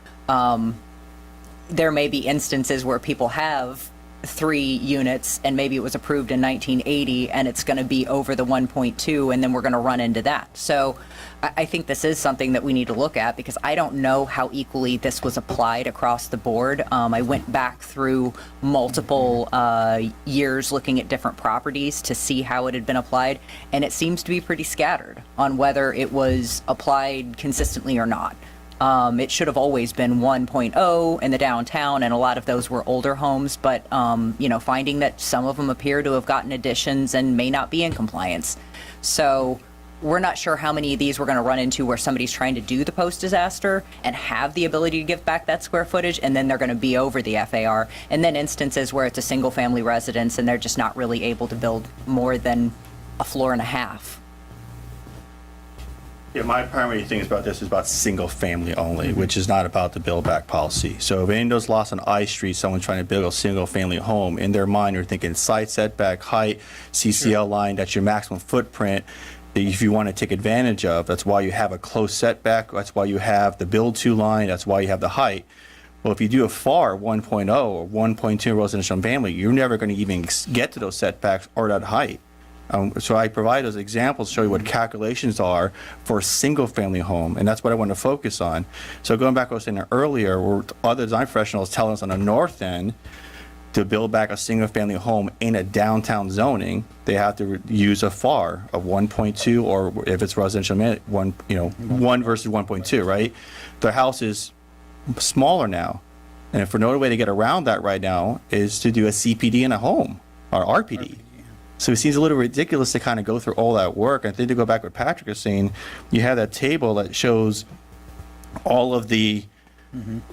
there may be instances where people have 3 units and maybe it was approved in 1980 and it's going to be over the 1.2 and then we're going to run into that. So I think this is something that we need to look at because I don't know how equally this was applied across the board. I went back through multiple years looking at different properties to see how it had been applied, and it seems to be pretty scattered on whether it was applied consistently or not. It should have always been 1.0 in the downtown, and a lot of those were older homes, but, finding that some of them appear to have gotten additions and may not be in compliance. So we're not sure how many of these we're going to run into where somebody's trying to do the post-disaster and have the ability to give back that square footage, and then they're going to be over the FAR. And then instances where it's a single-family residence and they're just not really able to build more than a floor and a half. Yeah, my primary thing about this is about single family only, which is not about the build back policy. So if any of those lots on I Street, someone's trying to build a single family home, in their mind, they're thinking side setback, height, CCL line, that's your maximum footprint. If you want to take advantage of, that's why you have a close setback, that's why you have the build to line, that's why you have the height. Well, if you do a FAR 1.0 or 1.2 residential family, you're never going to even get to those setbacks or that height. So I provide those examples to show you what calculations are for a single-family home, and that's what I want to focus on. So going back to what I was saying earlier, where other design professionals telling us on the north end to build back a single-family home in a downtown zoning, they have to use a FAR of 1.2, or if it's residential, 1 versus 1.2, right? Their house is smaller now, and if no way to get around that right now is to do a CPD in a home, or RPD. So it seems a little ridiculous to kind of go through all that work. I think to go back what Patrick is saying, you have that table that shows all of the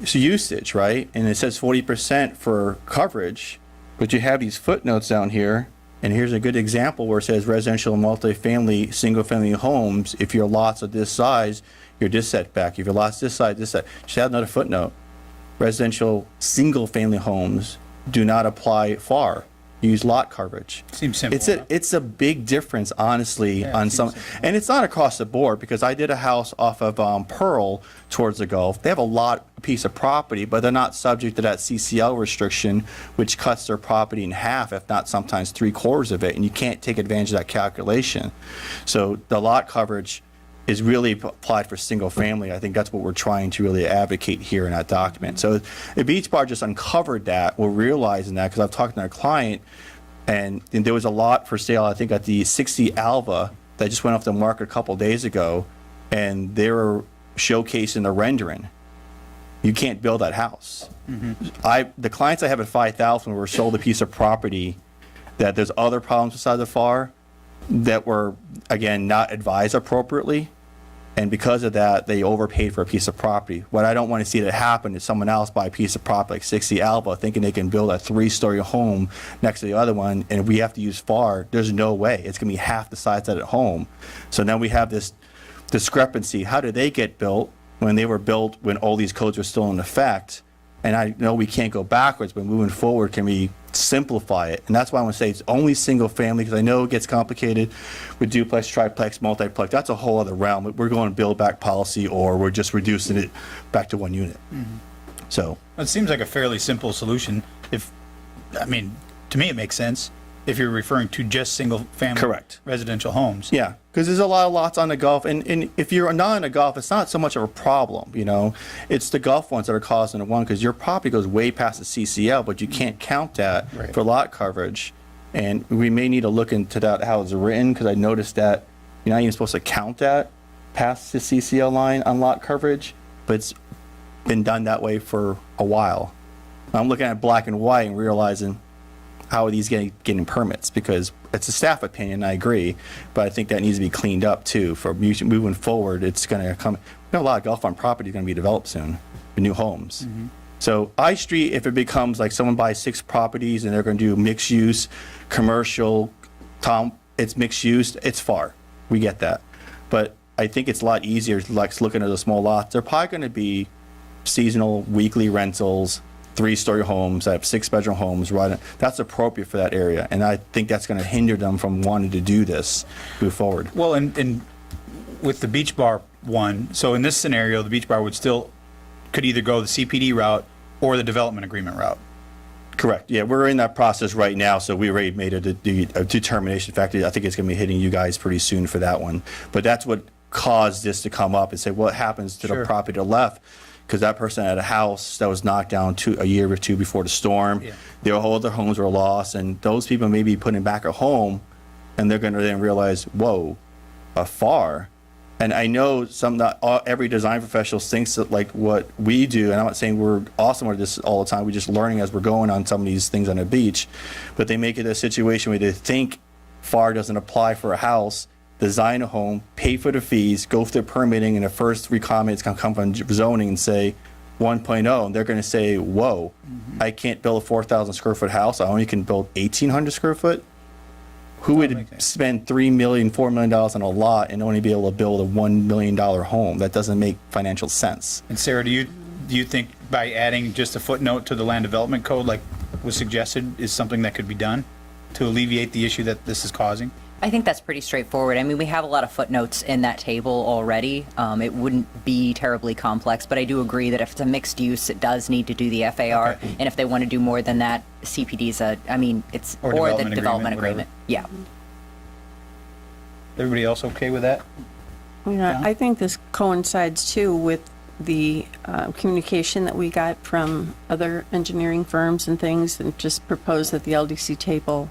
usage, right? And it says 40% for coverage, but you have these footnotes down here. And here's a good example where it says residential, multifamily, single-family homes. If your lots are this size, you're this setback. If your lots this size, this size. Just have another footnote. Residential, single-family homes do not apply FAR. Use lot coverage. Seems simple. It's a big difference, honestly, on some, and it's not across the board because I did a house off of Pearl towards the Gulf. They have a piece of property, but they're not subject to that CCL restriction, which cuts their property in half, if not sometimes 3/4 of it, and you can't take advantage of that calculation. So the lot coverage is really applied for single family. I think that's what we're trying to really advocate here in that document. So if Beach Bar just uncovered that, we're realizing that because I've talked to our client, and there was a lot for sale, I think at the 60 Alva that just went off the market a couple days ago, and they were showcasing the rendering. You can't build that house. The clients I have at 5,000 were sold a piece of property that there's other problems beside the FAR that were, again, not advised appropriately. And because of that, they overpaid for a piece of property. What I don't want to see that happen is someone else buy a piece of property like 60 Alba thinking they can build a 3-story home next to the other one, and we have to use FAR. There's no way. It's going to be half the size of that at home. So then we have this discrepancy. How did they get built when they were built when all these codes were still in effect? And I know we can't go backwards, but moving forward, can we simplify it? And that's why I want to say it's only single family, because I know it gets complicated with duplex, triplex, multiplex. That's a whole other realm. We're going to build back policy, or we're just reducing it back to 1 unit. So It seems like a fairly simple solution. To me, it makes sense if you're referring to just single-family Correct. residential homes. Yeah, because there's a lot of lots on the Gulf, and if you're not in the Gulf, it's not so much of a problem, It's the Gulf ones that are causing the one, because your property goes way past the CCL, but you can't count that for lot coverage. And we may need to look into that, how it's written, because I noticed that you're not even supposed to count that past the CCL line on lot coverage, but it's been done that way for a while. I'm looking at black and white and realizing, how are these getting permits? Because it's a staff opinion, I agree, but I think that needs to be cleaned up too. For moving forward, it's going to come. We have a lot of Gulf Farm property going to be developed soon, with new homes. So I Street, if it becomes like someone buys 6 properties and they're going to do mixed use, commercial, it's mixed use, it's FAR. We get that. But I think it's a lot easier, like looking at the small lots. They're probably going to be seasonal, weekly rentals, 3-story homes, I have 6-bedroom homes, right? That's appropriate for that area, and I think that's going to hinder them from wanting to do this, move forward. Well, and with the Beach Bar one, so in this scenario, the Beach Bar could either go the CPD route or the development agreement route? Correct. Yeah, we're in that process right now, so we already made a determination. In fact, I think it's going to be hitting you guys pretty soon for that one. But that's what caused this to come up and say, what happens to the property to the left? Because that person had a house that was knocked down a year or two before the storm. Yeah. Their whole other homes were lost, and those people may be putting back a home, and they're going to then realize, whoa, a FAR. And I know every design professional thinks that like what we do, and I'm not saying we're awesome at this all the time, we're just learning as we're going on some of these things on the beach, but they make it a situation where they think FAR doesn't apply for a house, design a home, pay for the fees, go through permitting, and the first 3 comments can come from zoning and say 1.0, and they're going to say, whoa, I can't build a 4,000 square foot house, I only can build 1,800 square foot. Who would spend $3 million, $4 million on a lot and only be able to build a $1 million home? That doesn't make financial sense. And Sarah, do you think by adding just a footnote to the land development code, like was suggested, is something that could be done to alleviate the issue that this is causing? I think that's pretty straightforward. I mean, we have a lot of footnotes in that table already. It wouldn't be terribly complex, but I do agree that if it's a mixed use, it does need to do the FAR. Okay. And if they want to do more than that, CPD's the development agreement. Yeah. Everybody else okay with that? Yeah, I think this coincides too with the communication that we got from other engineering firms and things, and just propose that the LDC table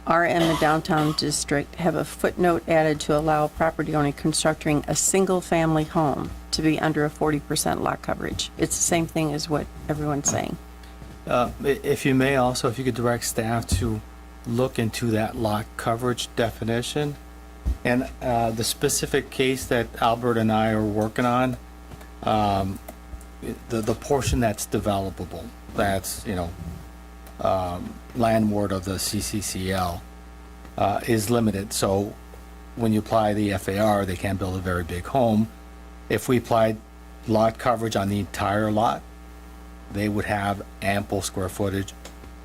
and the downtown district have a footnote added to allow a property owner constructing a single-family home to be under a 40% lot coverage. It's the same thing as what everyone's saying. If you may also, if you could direct staff to look into that lot coverage definition. And the specific case that Albert and I are working on, the portion that's developable, that's, landward of the CCCL, is limited. So when you apply the FAR, they can't build a very big home. If we applied lot coverage on the entire lot, they would have ample square footage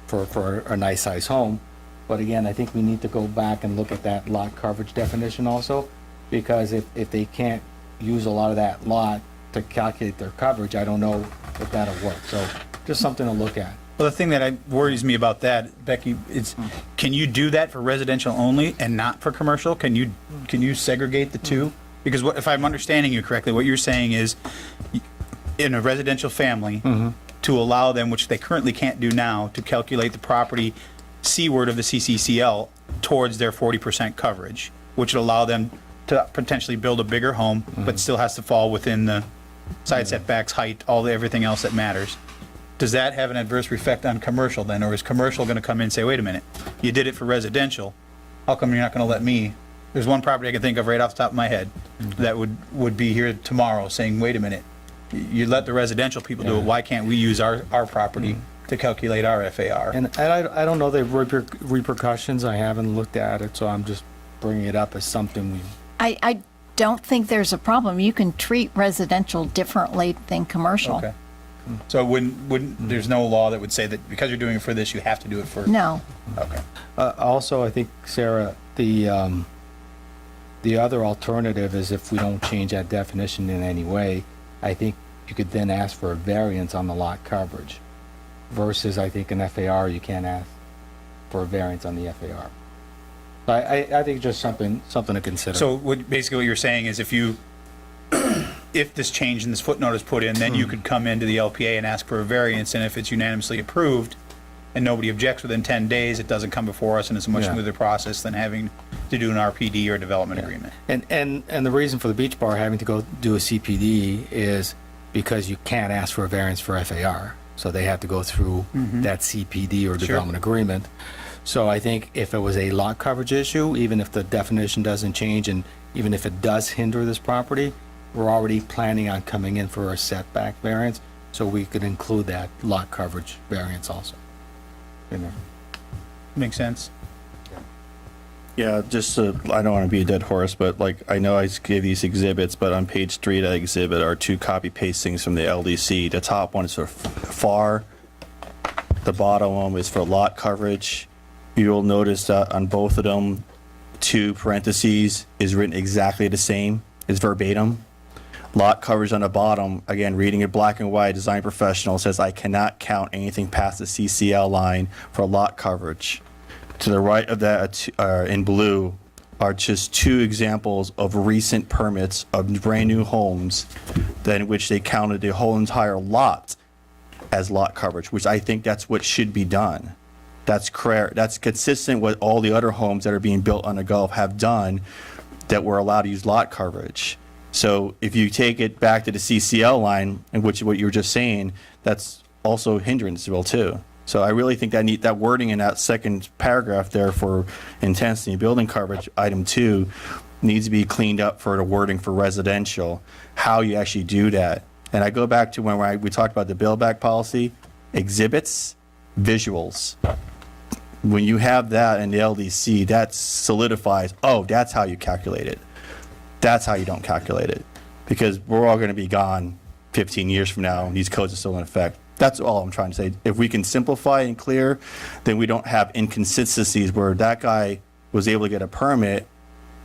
for a nice size home. But again, I think we need to go back and look at that lot coverage definition also, because if they can't use a lot of that lot to calculate their coverage, I don't know if that'll work. So just something to look at. Well, the thing that worries me about that, Becky, is can you do that for residential only and not for commercial? Can you segregate the two? Because if I'm understanding you correctly, what you're saying is in a residential family, to allow them, which they currently can't do now, to calculate the property seaward of the CCCL towards their 40% coverage, which would allow them to potentially build a bigger home, but still has to fall within the side setbacks, height, everything else that matters. Does that have an adverse effect on commercial then, or is commercial going to come in and say, wait a minute, you did it for residential, how come you're not going to let me? There's one property I can think of right off the top of my head that would be here tomorrow saying, wait a minute, you let the residential people do it, why can't we use our property to calculate our FAR? And I don't know the repercussions. I haven't looked at it, so I'm just bringing it up as something we... I don't think there's a problem. You can treat residential differently than commercial. Okay. So wouldn't there's no law that would say that because you're doing it for this, you have to do it for... No. Okay. Also, I think, Sarah, the other alternative is if we don't change that definition in any way, I think you could then ask for a variance on the lot coverage. Versus, I think, an FAR, you can't ask for a variance on the FAR. So I think just something to consider. So basically what you're saying is if this change in this footnote is put in, then you could come into the LPA and ask for a variance, and if it's unanimously approved and nobody objects within 10 days, it doesn't come before us, and it's a much smoother process than having to do an RPD or development agreement. And the reason for the beach bar having to go do a CPD is because you can't ask for a variance for FAR. So they have to go through that CPD or development agreement. So I think if it was a lot coverage issue, even if the definition doesn't change, and even if it does hinder this property, we're already planning on coming in for a setback variance, so we could include that lot coverage variance also in there. Makes sense. Yeah, just I don't want to be a dead horse, but I know I gave these exhibits, but on page 3 of that exhibit are 2 copy pastings from the LDC. The top one is for FAR. The bottom one is for lot coverage. You'll notice that on both of them, 2 parentheses is written exactly the same. It's verbatim. Lot coverage on the bottom, again, reading it black and white, design professional says I cannot count anything past the CCL line for lot coverage. To the right of that, in blue, are just 2 examples of recent permits of brand-new homes in which they counted the whole entire lot as lot coverage, which I think that's what should be done. That's consistent with all the other homes that are being built on the Gulf have done that were allowed to use lot coverage. So if you take it back to the CCL line, in which what you were just saying, that's also hindranceable too. So I really think that wording in that second paragraph there for intensity building coverage, item 2, needs to be cleaned up for the wording for residential, how you actually do that. And I go back to when we talked about the build back policy, exhibits, visuals. When you have that in the LDC, that solidifies, oh, that's how you calculate it. That's how you don't calculate it. Because we're all going to be gone 15 years from now and these codes are still in effect. That's all I'm trying to say. If we can simplify and clear, then we don't have inconsistencies where that guy was able to get a permit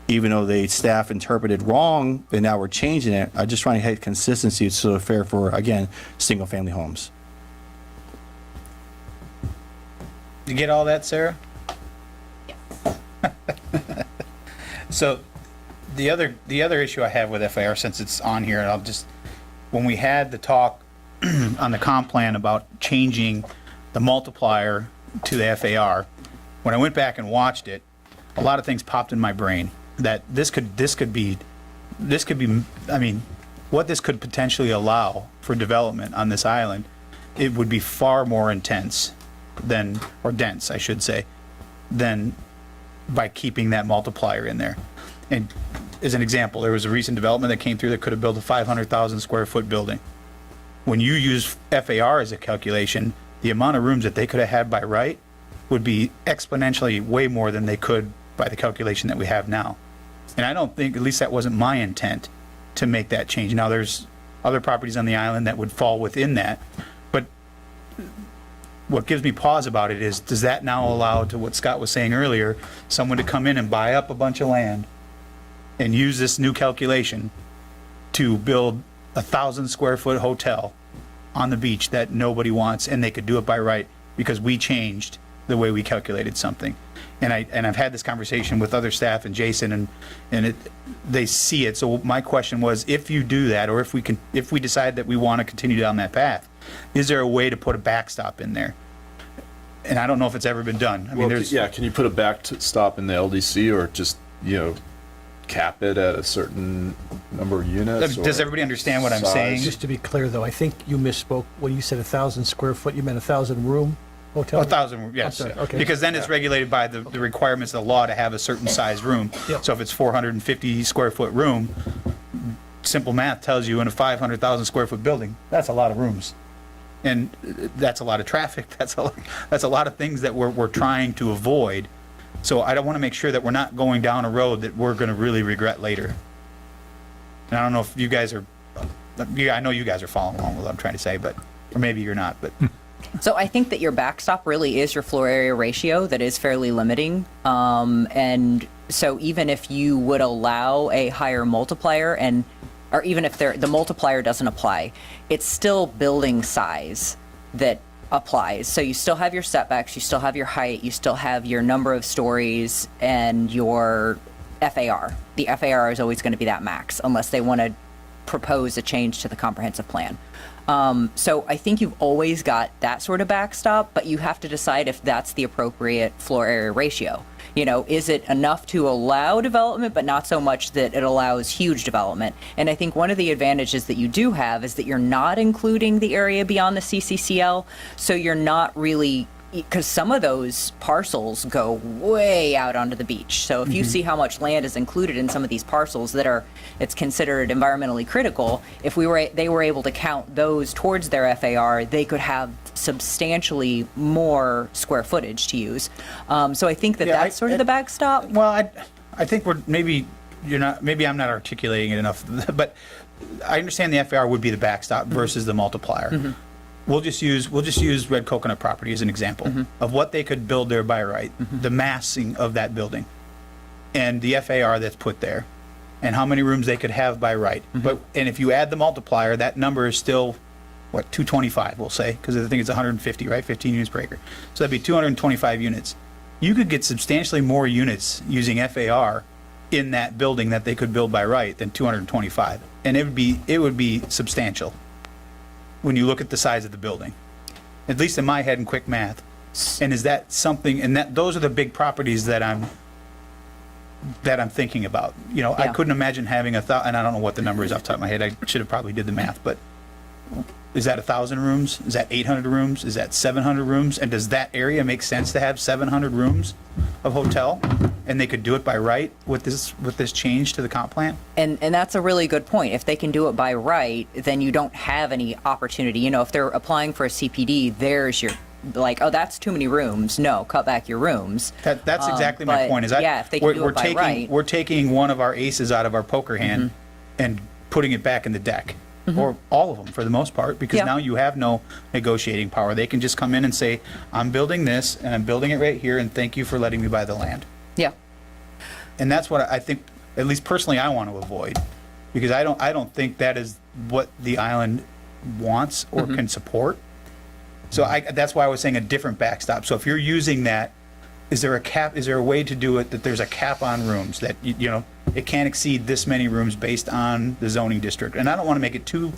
even though the staff interpreted wrong, and now we're changing it. I just trying to have consistency so fair for, again, single-family homes. Did you get all that, Sarah? So the other issue I have with FAR, since it's on here, and when we had the talk on the comp plan about changing the multiplier to the FAR, when I went back and watched it, a lot of things popped in my brain that this could be, I mean, what this could potentially allow for development on this island, it would be far more intense than, or dense, I should say, than by keeping that multiplier in there. And as an example, there was a recent development that came through that could have built a 500,000 square foot building. When you use FAR as a calculation, the amount of rooms that they could have had by right would be exponentially way more than they could by the calculation that we have now. And I don't think, at least that wasn't my intent, to make that change. Now, there's other properties on the island that would fall within that, but what gives me pause about it is, does that now allow, to what Scott was saying earlier, someone to come in and buy up a bunch of land and use this new calculation to build a 1,000 square foot hotel on the beach that nobody wants, and they could do it by right because we changed the way we calculated something? And I've had this conversation with other staff and Jason, and they see it. So my question was, if you do that, or if we decide that we want to continue down that path, is there a way to put a backstop in there? And I don't know if it's ever been done. I mean, can you put a backstop in the LDC, or just, cap it at a certain number of units? Does everybody understand what I'm saying? Just to be clear, though, I think you misspoke when you said 1,000 square foot. You meant 1,000 room hotel? 1,000, yes. I'm sorry, okay. Because then it's regulated by the requirements of the law to have a certain size room. Yep. So if it's 450 square foot room, simple math tells you in a 500,000 square foot building, that's a lot of rooms. And that's a lot of traffic. That's a lot of things that we're trying to avoid. So I don't want to make sure that we're not going down a road that we're going to really regret later. And I don't know if you guys are, I know you guys are following along with what I'm trying to say, but, or maybe you're not, but. So I think that your backstop really is your floor area ratio that is fairly limiting. And so even if you would allow a higher multiplier, or even if the multiplier doesn't apply, it's still building size that applies. So you still have your setbacks, you still have your height, you still have your number of stories and your FAR. The FAR is always going to be that max unless they want to propose a change to the comprehensive plan. So I think you've always got that sort of backstop, but you have to decide if that's the appropriate floor area ratio. Is it enough to allow development, but not so much that it allows huge development? And I think one of the advantages that you do have is that you're not including the area beyond the CCCL, so you're not really, because some of those parcels go way out onto the beach. So if you see how much land is included in some of these parcels it's considered environmentally critical, if they were able to count those towards their FAR, they could have substantially more square footage to use. So I think that's sort of the backstop. Well, I think maybe I'm not articulating it enough, but I understand the FAR would be the backstop versus the multiplier. Mm-hmm. We'll just use Red Coconut property as an example of what they could build there by right, the massing of that building, and the FAR that's put there. and how many rooms they could have by right. And if you add the multiplier, that number is still, what, 225, we'll say, because I think it's 150, right? 15 units per acre. So that'd be 225 units. You could get substantially more units using FAR in that building that they could build by right than 225. And it would be substantial when you look at the size of the building, at least in my head in quick math. And is that something, and those are the big properties that I'm thinking about. You know, I couldn't imagine having and I don't know what the number is off the top of my head. I should have probably did the math, but is that 1,000 rooms? Is that 800 rooms? Is that 700 rooms? And does that area make sense to have 700 rooms of hotel? And they could do it by right with this change to the comp plan? And that's a really good point. If they can do it by right, then you don't have any opportunity. You know, if they're applying for a CPD, there's your, like, oh, that's too many rooms. No, cut back your rooms. That's exactly my point. Is if they can do it by right. We're taking one of our aces out of our poker hand and putting it back in the deck. Or all of them for the most part, because now you have no negotiating power. They can just come in and say, I'm building this, and I'm building it right here, and thank you for letting me buy the land. Yeah. And that's what I think, at least personally, I want to avoid, because I don't think that is what the island wants or can support. So that's why I was saying a different backstop. So if you're using that, is there a cap? Is there a way to do it that there's a cap on rooms that you know it can't exceed this many rooms based on the zoning district? And I don't want to make it too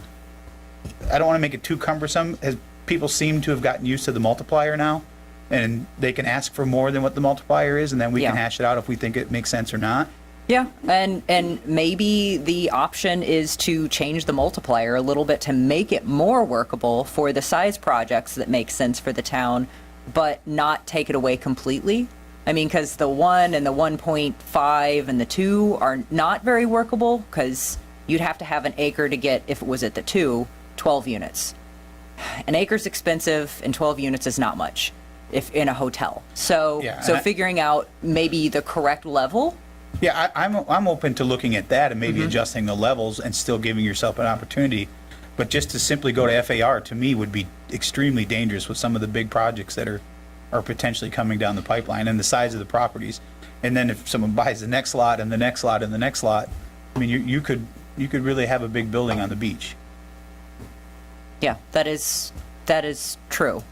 cumbersome, as people seem to have gotten used to the multiplier now, and they can ask for more than what the multiplier is, and then we can hash it out if we think it makes sense or not. Yeah, and maybe the option is to change the multiplier a little bit to make it more workable for the size projects that make sense for the town, but not take it away completely. I mean, because the 1 and the 1.5 and the 2 are not very workable, because you'd have to have an acre to get, if it was at the 2, 12 units. An acre's expensive, and 12 units is not much if in a hotel. So, figuring out maybe the correct level. Yeah, I'm open to looking at that and maybe adjusting the levels and still giving yourself an opportunity. But just to simply go to FAR, to me, would be extremely dangerous with some of the big projects that are potentially coming down the pipeline and the size of the properties. And then if someone buys the next lot and the next lot and the next lot, I mean, you could really have a big building on the beach. Yeah, that is true.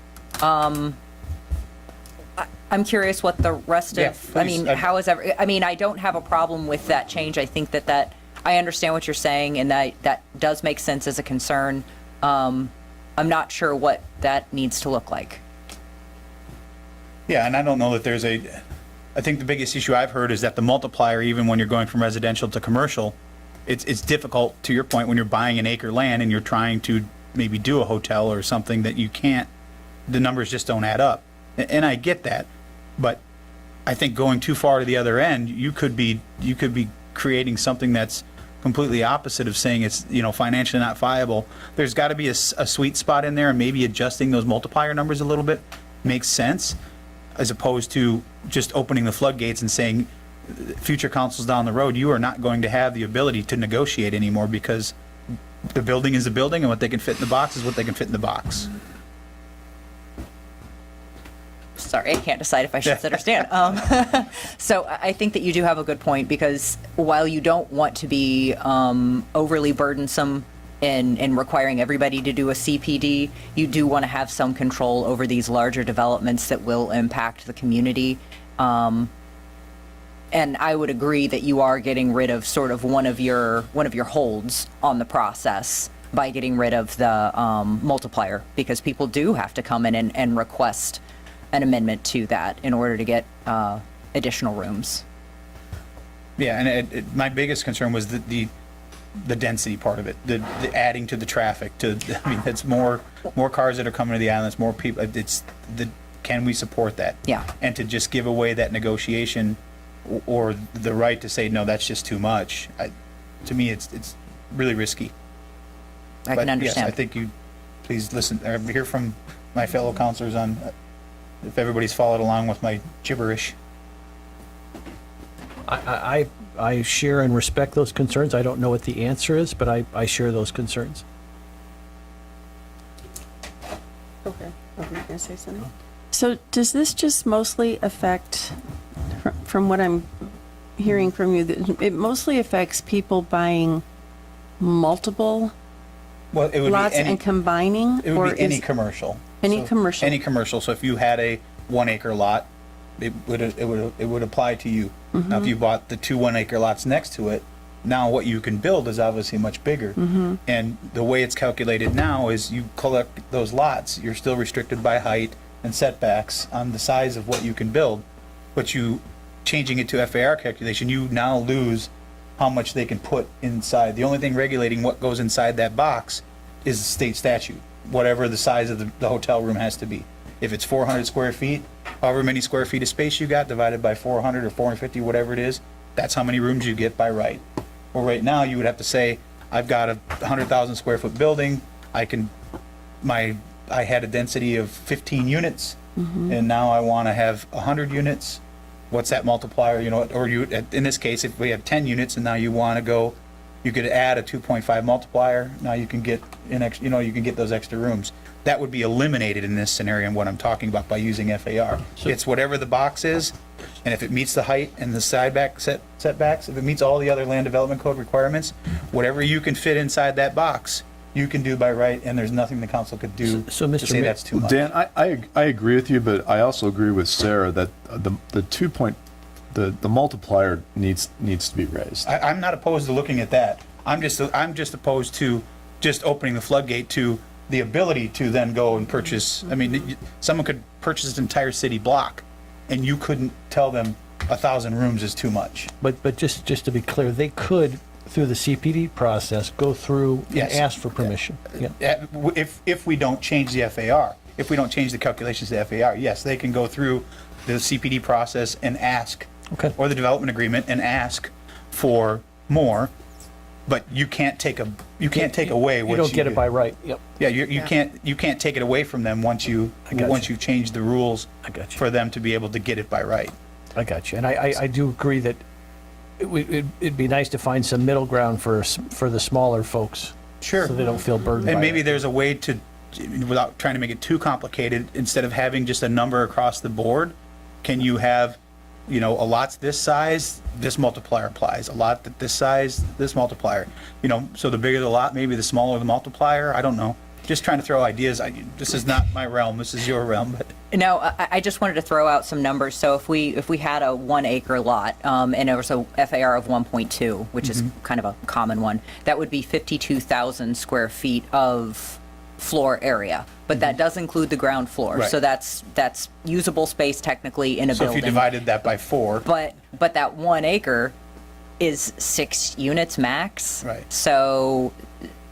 I'm curious what the rest of, I mean, how is I mean, I don't have a problem with that change. I think that I understand what you're saying, and that does make sense as a concern. I'm not sure what that needs to look like. Yeah, and I don't know that I think the biggest issue I've heard is that the multiplier, even when you're going from residential to commercial, it's difficult, to your point, when you're buying an acre land and you're trying to maybe do a hotel or something that you can't, the numbers just don't add up. And I get that, but I think going too far to the other end, you could be creating something that's completely opposite of saying it's, you know, financially not viable. There's got to be a sweet spot in there, and maybe adjusting those multiplier numbers a little bit makes sense, as opposed to just opening the floodgates and saying future councils down the road, you are not going to have the ability to negotiate anymore, because the building is a building, and what they can fit in the box is what they can fit in the box. Sorry, I can't decide if I should sit or stand. So I think that you do have a good point, because while you don't want to be overly burdensome in requiring everybody to do a CPD, you do want to have some control over these larger developments that will impact the community. And I would agree that you are getting rid of sort of one of your holds on the process by getting rid of the multiplier, because people do have to come in and request an amendment to that in order to get additional rooms. Yeah, and my biggest concern was the density part of it, the adding to the traffic. I mean, it's more cars that are coming to the island. It's more people. Can we support that? Yeah. And to just give away that negotiation or the right to say no, that's just too much. To me, it's really risky. I can understand. Yes, I think you please listen. Hear from my fellow councilors on if everybody's followed along with my gibberish. I share and respect those concerns. I don't know what the answer is, but I share those concerns. Okay. Are we going to say something? So does this just mostly affect, from what I'm hearing from you that it mostly affects people buying multiple Well, it would lots be any, and combining? it or would be any is- commercial. Any So, commercial. Any commercial. So if you had a 1 acre lot, it would apply to you. Now, if you bought the 2 1 acre lots next to it, now what you can build is obviously much bigger. And the way it's calculated now is you collect those lots, you're still restricted by height and setbacks on the size of what you can build. But you, changing it to FAR calculation, you now lose how much they can put inside. The only thing regulating what goes inside that box is the state statute, whatever the size of the hotel room has to be. If it's 400 square feet, however many square feet of space you got divided by 400 or 450, whatever it is, that's how many rooms you get by right. Well, right now, you would have to say, I've got a 100,000 square foot building, I had a density of 15 units, and now I want to have 100 units. What's that multiplier, or in this case, if we have 10 units and now you want to go, you could add a 2.5 multiplier, now you can get you can get those extra rooms. That would be eliminated in this scenario and what I'm talking about by using FAR. It's whatever the box is, and if it meets the height and the setbacks, if it meets all the other land development code requirements, whatever you can fit inside that box, you can do by right, and there's nothing the council could do So, to Mr. say Ma- that's too much. Dan, I agree with you, but I also agree with Sarah that the multiplier needs to be raised. I'm not opposed to looking at that. I'm just opposed to just opening the floodgate to the ability to then go and purchase. I mean, someone could purchase an entire city block, and you couldn't tell them 1,000 rooms is too much. But just to be clear, they could, through the CPD process, go through and Yes. ask for permission. Yeah. If we don't change the FAR, if we don't change the calculations to FAR, yes, they can go through the CPD process and ask, Okay. or the development agreement and ask for more. But you can't take away what You don't get it by right. Yep. Yeah, you can't take it away from them once you change the rules I got you. for them to be able to get it by right. I got you. And I do agree that it'd be nice to find some middle ground for the smaller folks. Sure. So they don't feel burdened And by maybe it. there's a way to, without trying to make it too complicated, instead of having just a number across the board, can you have, a lot's this size, this multiplier applies. A lot that this size, this multiplier. So the bigger the lot, maybe the smaller the multiplier. I don't know. Just trying to throw ideas. This is not my realm. This is your realm. But No, I just wanted to throw out some numbers. So if we had a 1 acre lot, and there was a FAR of 1.2, which is kind of a common one, that would be 52,000 square feet of floor area. But that does include the ground floor. Right. So that's usable space technically in a so building. if you divided that by 4, But that 1 acre is 6 units max. Right. So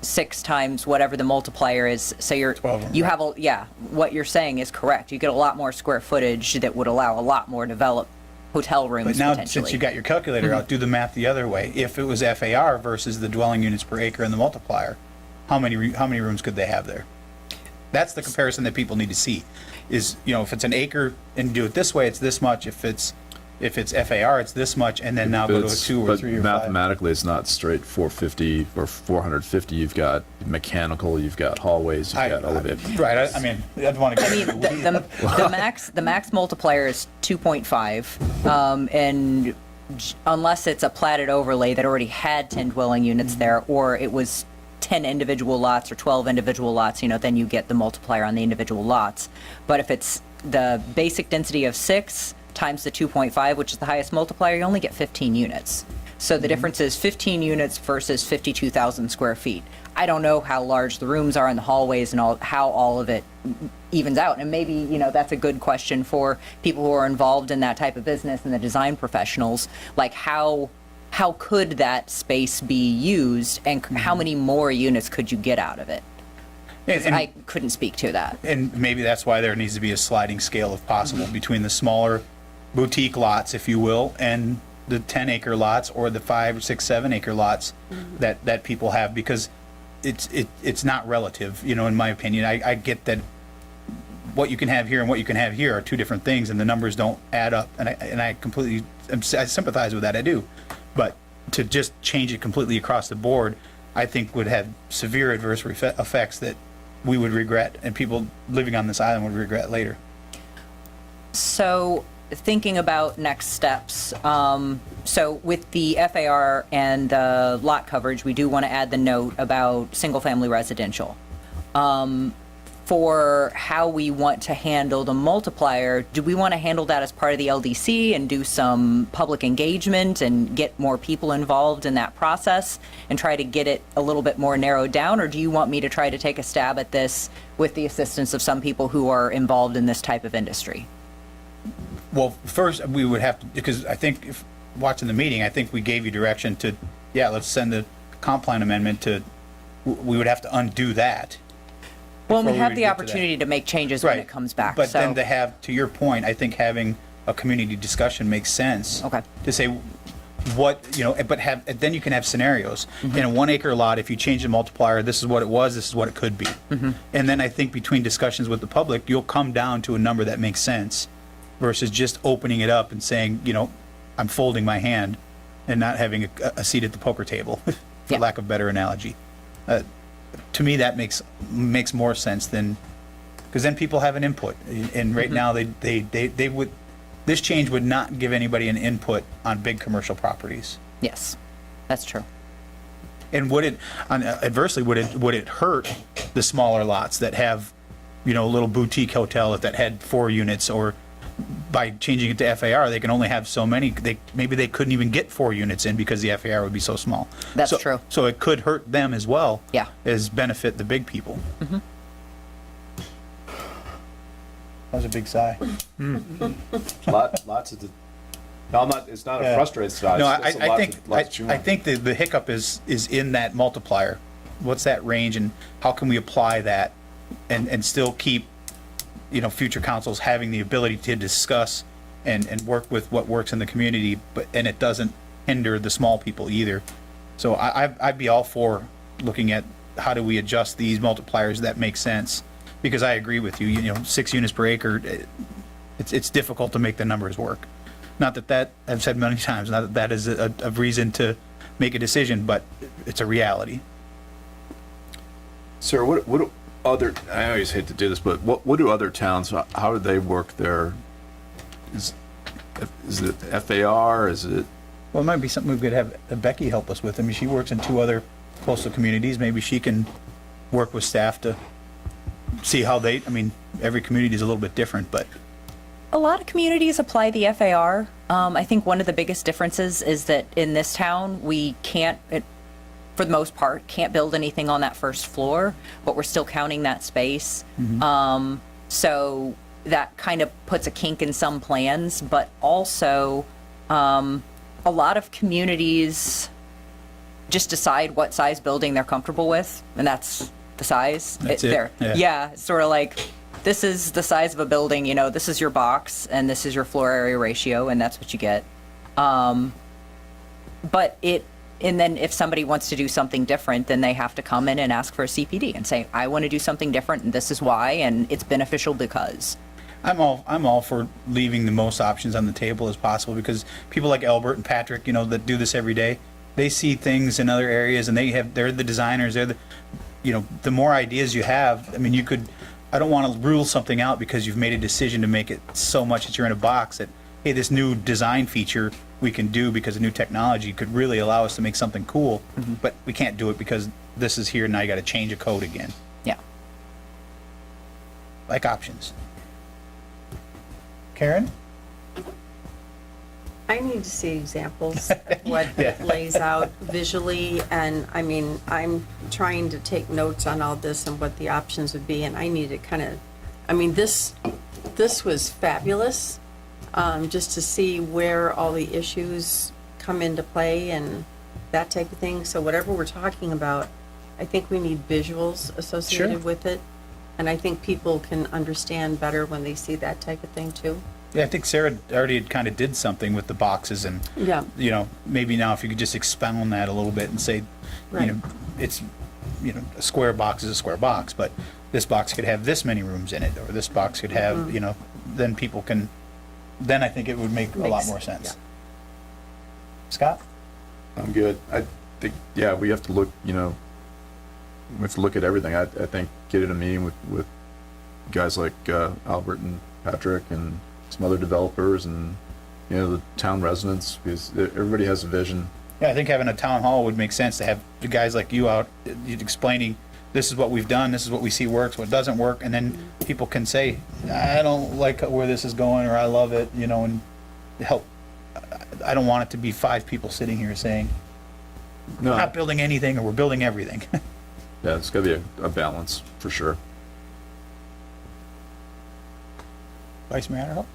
6 times whatever the multiplier is. So 12, you have what you're saying is correct. You get a lot more square footage that would allow a lot more developed hotel rooms but now potentially. since you got your calculator out, do the math the other way. If it was FAR versus the dwelling units per acre and the multiplier, how many rooms could they have there? That's the comparison that people need to see. Is if it's an acre and do it this way, it's this much. If it's FAR, it's this much, and then now go to a 2 or 3 or 5. Mathematically, it's not straight 450 or 450. You've got mechanical, you've got hallways, you've got elevated. Right. I mean, I'd want to. I mean, the max multiplier is 2.5, and unless it's a platted overlay that already had 10 dwelling units there, or it was 10 individual lots or 12 individual lots, then you get the multiplier on the individual lots. But if it's the basic density of 6 times the 2.5, which is the highest multiplier, you only get 15 units. So the difference is 15 units versus 52,000 square feet. I don't know how large the rooms are in the hallways and how all of it evens out. And maybe, that's a good question for people who are involved in that type of business and the design professionals. Like how could that space be used and how many more units could you get out of it? And I couldn't speak to that. And maybe that's why there needs to be a sliding scale if possible between the smaller boutique lots, if you will, and the 10-acre lots or the 5, 6, 7-acre lots that people have, because it's not relative, in my opinion. I get that what you can have here and what you can have here are two different things, and the numbers don't add up. And I completely I sympathize with that. I do, but to just change it completely across the board, I think would have severe adverse effects that we would regret, and people living on this island would regret later. So thinking about next steps, so with the FAR and the lot coverage, we do want to add the note about single-family residential. For how we want to handle the multiplier, do we want to handle that as part of the LDC and do some public engagement and get more people involved in that process and try to get it a little bit more narrowed down? Or do you want me to try to take a stab at this with the assistance of some people who are involved in this type of industry? Well, first, we would have to, because I think if watching the meeting, I think we gave you direction to, yeah, let's send the comp plan amendment to, we would have to undo that. Well, we before have would the get to opportunity that. to make changes when Right. it comes back. But so. then to have, to your point, I think having a community discussion makes sense. Okay. To say what, but have, then you can have scenarios. Mm-hmm. In a 1 acre lot, if you change the multiplier, this is what it was, this is what it could be. Mm-hmm. And then I think between discussions with the public, you'll come down to a number that makes sense versus just opening it up and saying, I'm folding my hand and not having a seat at the poker table, for Yeah. lack of a better analogy. To me, that makes more sense than, because then people have an input. And right now, they would, this change would not give anybody an input on big commercial properties. Yes, that's true. And would it, adversely, would it hurt the smaller lots that have, a little boutique hotel that had 4 units, or by changing it to FAR, they can only have so many, maybe they couldn't even get 4 units in because the FAR would be so small. That's true. So it could hurt them as well. Yeah. As benefit the big people. Mm-hmm. That was a big sigh. Lots of, no, I'm not, it's not a Yeah. frustrated sigh. No, It's a lot I to chew I on. think the hiccup is in that multiplier. What's that range, and how can we apply that and still keep, future councils having the ability to discuss and work with what works in the community, and it doesn't hinder the small people either. So I'd be all for looking at how do we adjust these multipliers that make sense, because I agree with you, 6 units per acre, it's difficult to make the numbers work. Not that I've said many times, not that is a reason to make a decision, but it's a reality. Sir, what do other, I always hate to do this, but what do other towns, how do they work their, is it FAR, is it? Well, it might be something we could have Becky help us with. I mean, she works in 2 other coastal communities. Maybe she can work with staff to see how every community is a little bit different, but A lot of communities apply the FAR. I think one of the biggest differences is that in this town, we can't, for the most part, can't build anything on that first floor, but we're still counting that space. So that kind of puts a kink in some plans, but also a lot of communities just decide what size building they're comfortable with, and that's the size. That's it. Yeah, it's sort of like, this is the size of a building, this is your box, and this is your floor area ratio, and that's what you get. And then if somebody wants to do something different, then they have to come in and ask for a CPD and say, I want to do something different, and this is why, and it's beneficial because. I'm all for leaving the most options on the table as possible, because people like Albert and Patrick, that do this every day, they see things in other areas, and they're the designers, the more ideas you have, I don't want to rule something out because you've made a decision to make it so much that you're in a box that, hey, this new design feature we can do because of new technology could really allow us to make something cool, but we can't do it because this is here and now you got to change a code again. Yeah. Like options. Karen? I need to see examples of what it lays out visually, and I'm trying to take notes on all this and what the options would be, and I need to this was fabulous, just to see where all the issues come into play and that type of thing. So whatever we're talking about, I think we need visuals associated with it, and I think people can understand better when they see that type of thing too. Yeah, I think Sarah already kind of did something with the boxes, and maybe now if you could just expound that a little bit and say, it's a square box is a square box, but this box could have this many rooms in it, or this box could have, then people can, then I think it would make a lot more sense. Scott? I'm good. I think, we have to look, we have to look at everything. I think get in a meeting with guys like Albert and Patrick and some other developers and, you know, the town residents, because everybody has a vision. Yeah, I think having a town hall would make sense to have the guys like you out explaining, this is what we've done, this is what we see works, what doesn't work, and then people can say, I don't like where this is going, or I love it, you know, and help. I don't want it to be 5 people sitting here saying, No. we're not building anything, or we're building everything. Yeah, it's gotta be a balance, for sure. Vice Mayor Adderall?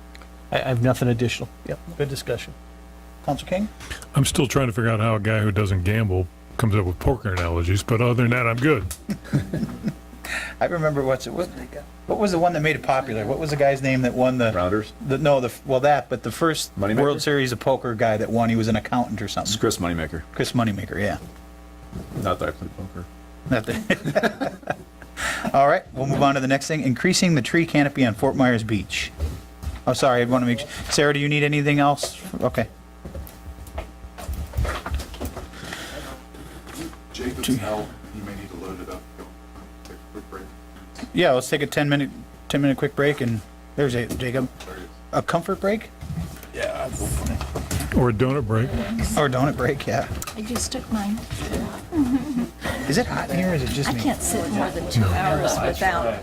I have nothing additional. Yep, good discussion. Council King? I'm still trying to figure out how a guy who doesn't gamble comes up with poker analogies, but other than that, I'm good. I remember what was the one that made it popular? What was the guy's name that won the Rounders? but the first Moneymaker? World Series of Poker guy that won, he was an accountant or something. It's Chris Moneymaker. Chris Moneymaker, yeah. Not that I play poker. Not the- All right, we'll move on to the next thing, increasing the tree canopy on Fort Myers Beach. Oh, sorry, I want to make, Sarah, do you need anything else? Okay. Jacob's help, you may need to load it up. Take a quick break. Yeah, let's take a 10-minute quick break, and there's Jacob. A comfort break? Yeah. Or a donut break. Or a donut break, yeah. I just took mine. Is it hot in here, or is it just I me? can't sit more than 2 hours without.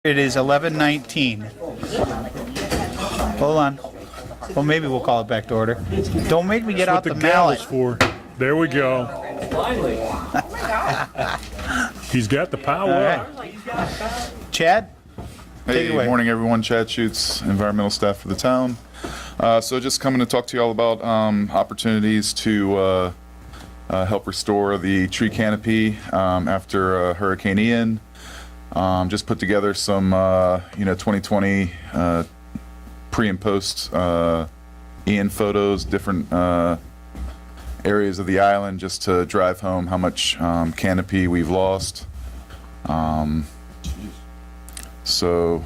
It is 11:19. Hold on. Well, maybe we'll call it back to order. Don't make me get out the mallet. for. There we go. He's got the power. All right. Chad? Take it away. Hey, morning everyone. Chad Schutz, environmental staff for the town. So just coming to talk to you all about opportunities to help restore the tree canopy after Hurricane Ian. Just put together some 2020 pre and post Ian photos, different areas of the island, just to drive home how much canopy we've lost. So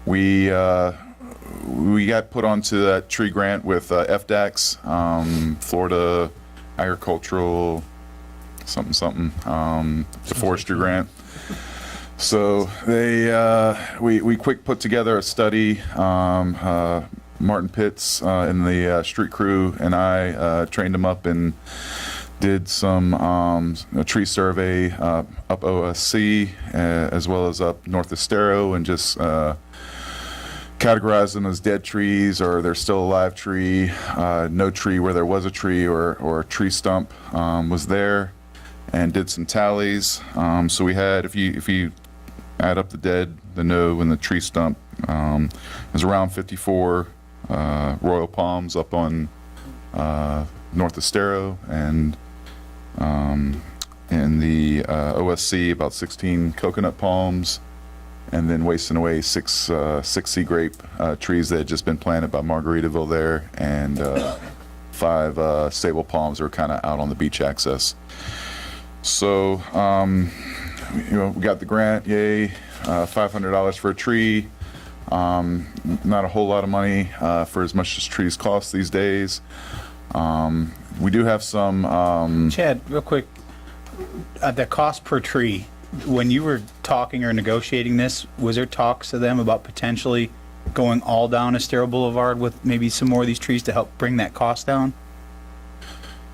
we got put onto that tree grant with FDACS, Florida Agricultural something, the forestry grant. So we quick put together a study. Martin Pitts and the street crew and I trained them up and did some a tree survey up OSC as well as up North Estero, and just categorized them as dead trees, or they're still a live tree, no tree where there was a tree, or a tree stump was there, and did some tallies. So we had, if you add up the dead, the no, and the tree stump, it was around 54 royal palms up on North Estero, and in the OSC about 16 coconut palms, and then wasting away six sea grape trees that had just been planted by Margaritaville there, and 5 sable palms that were kind of out on the beach access. So we got the grant, yay, $500 for a tree. Not a whole lot of money for as much as trees cost these days. We do have some. Chad, real quick, the cost per tree, when you were talking or negotiating this, was there talks to them about potentially going all down Estero Boulevard with maybe some more of these trees to help bring that cost down?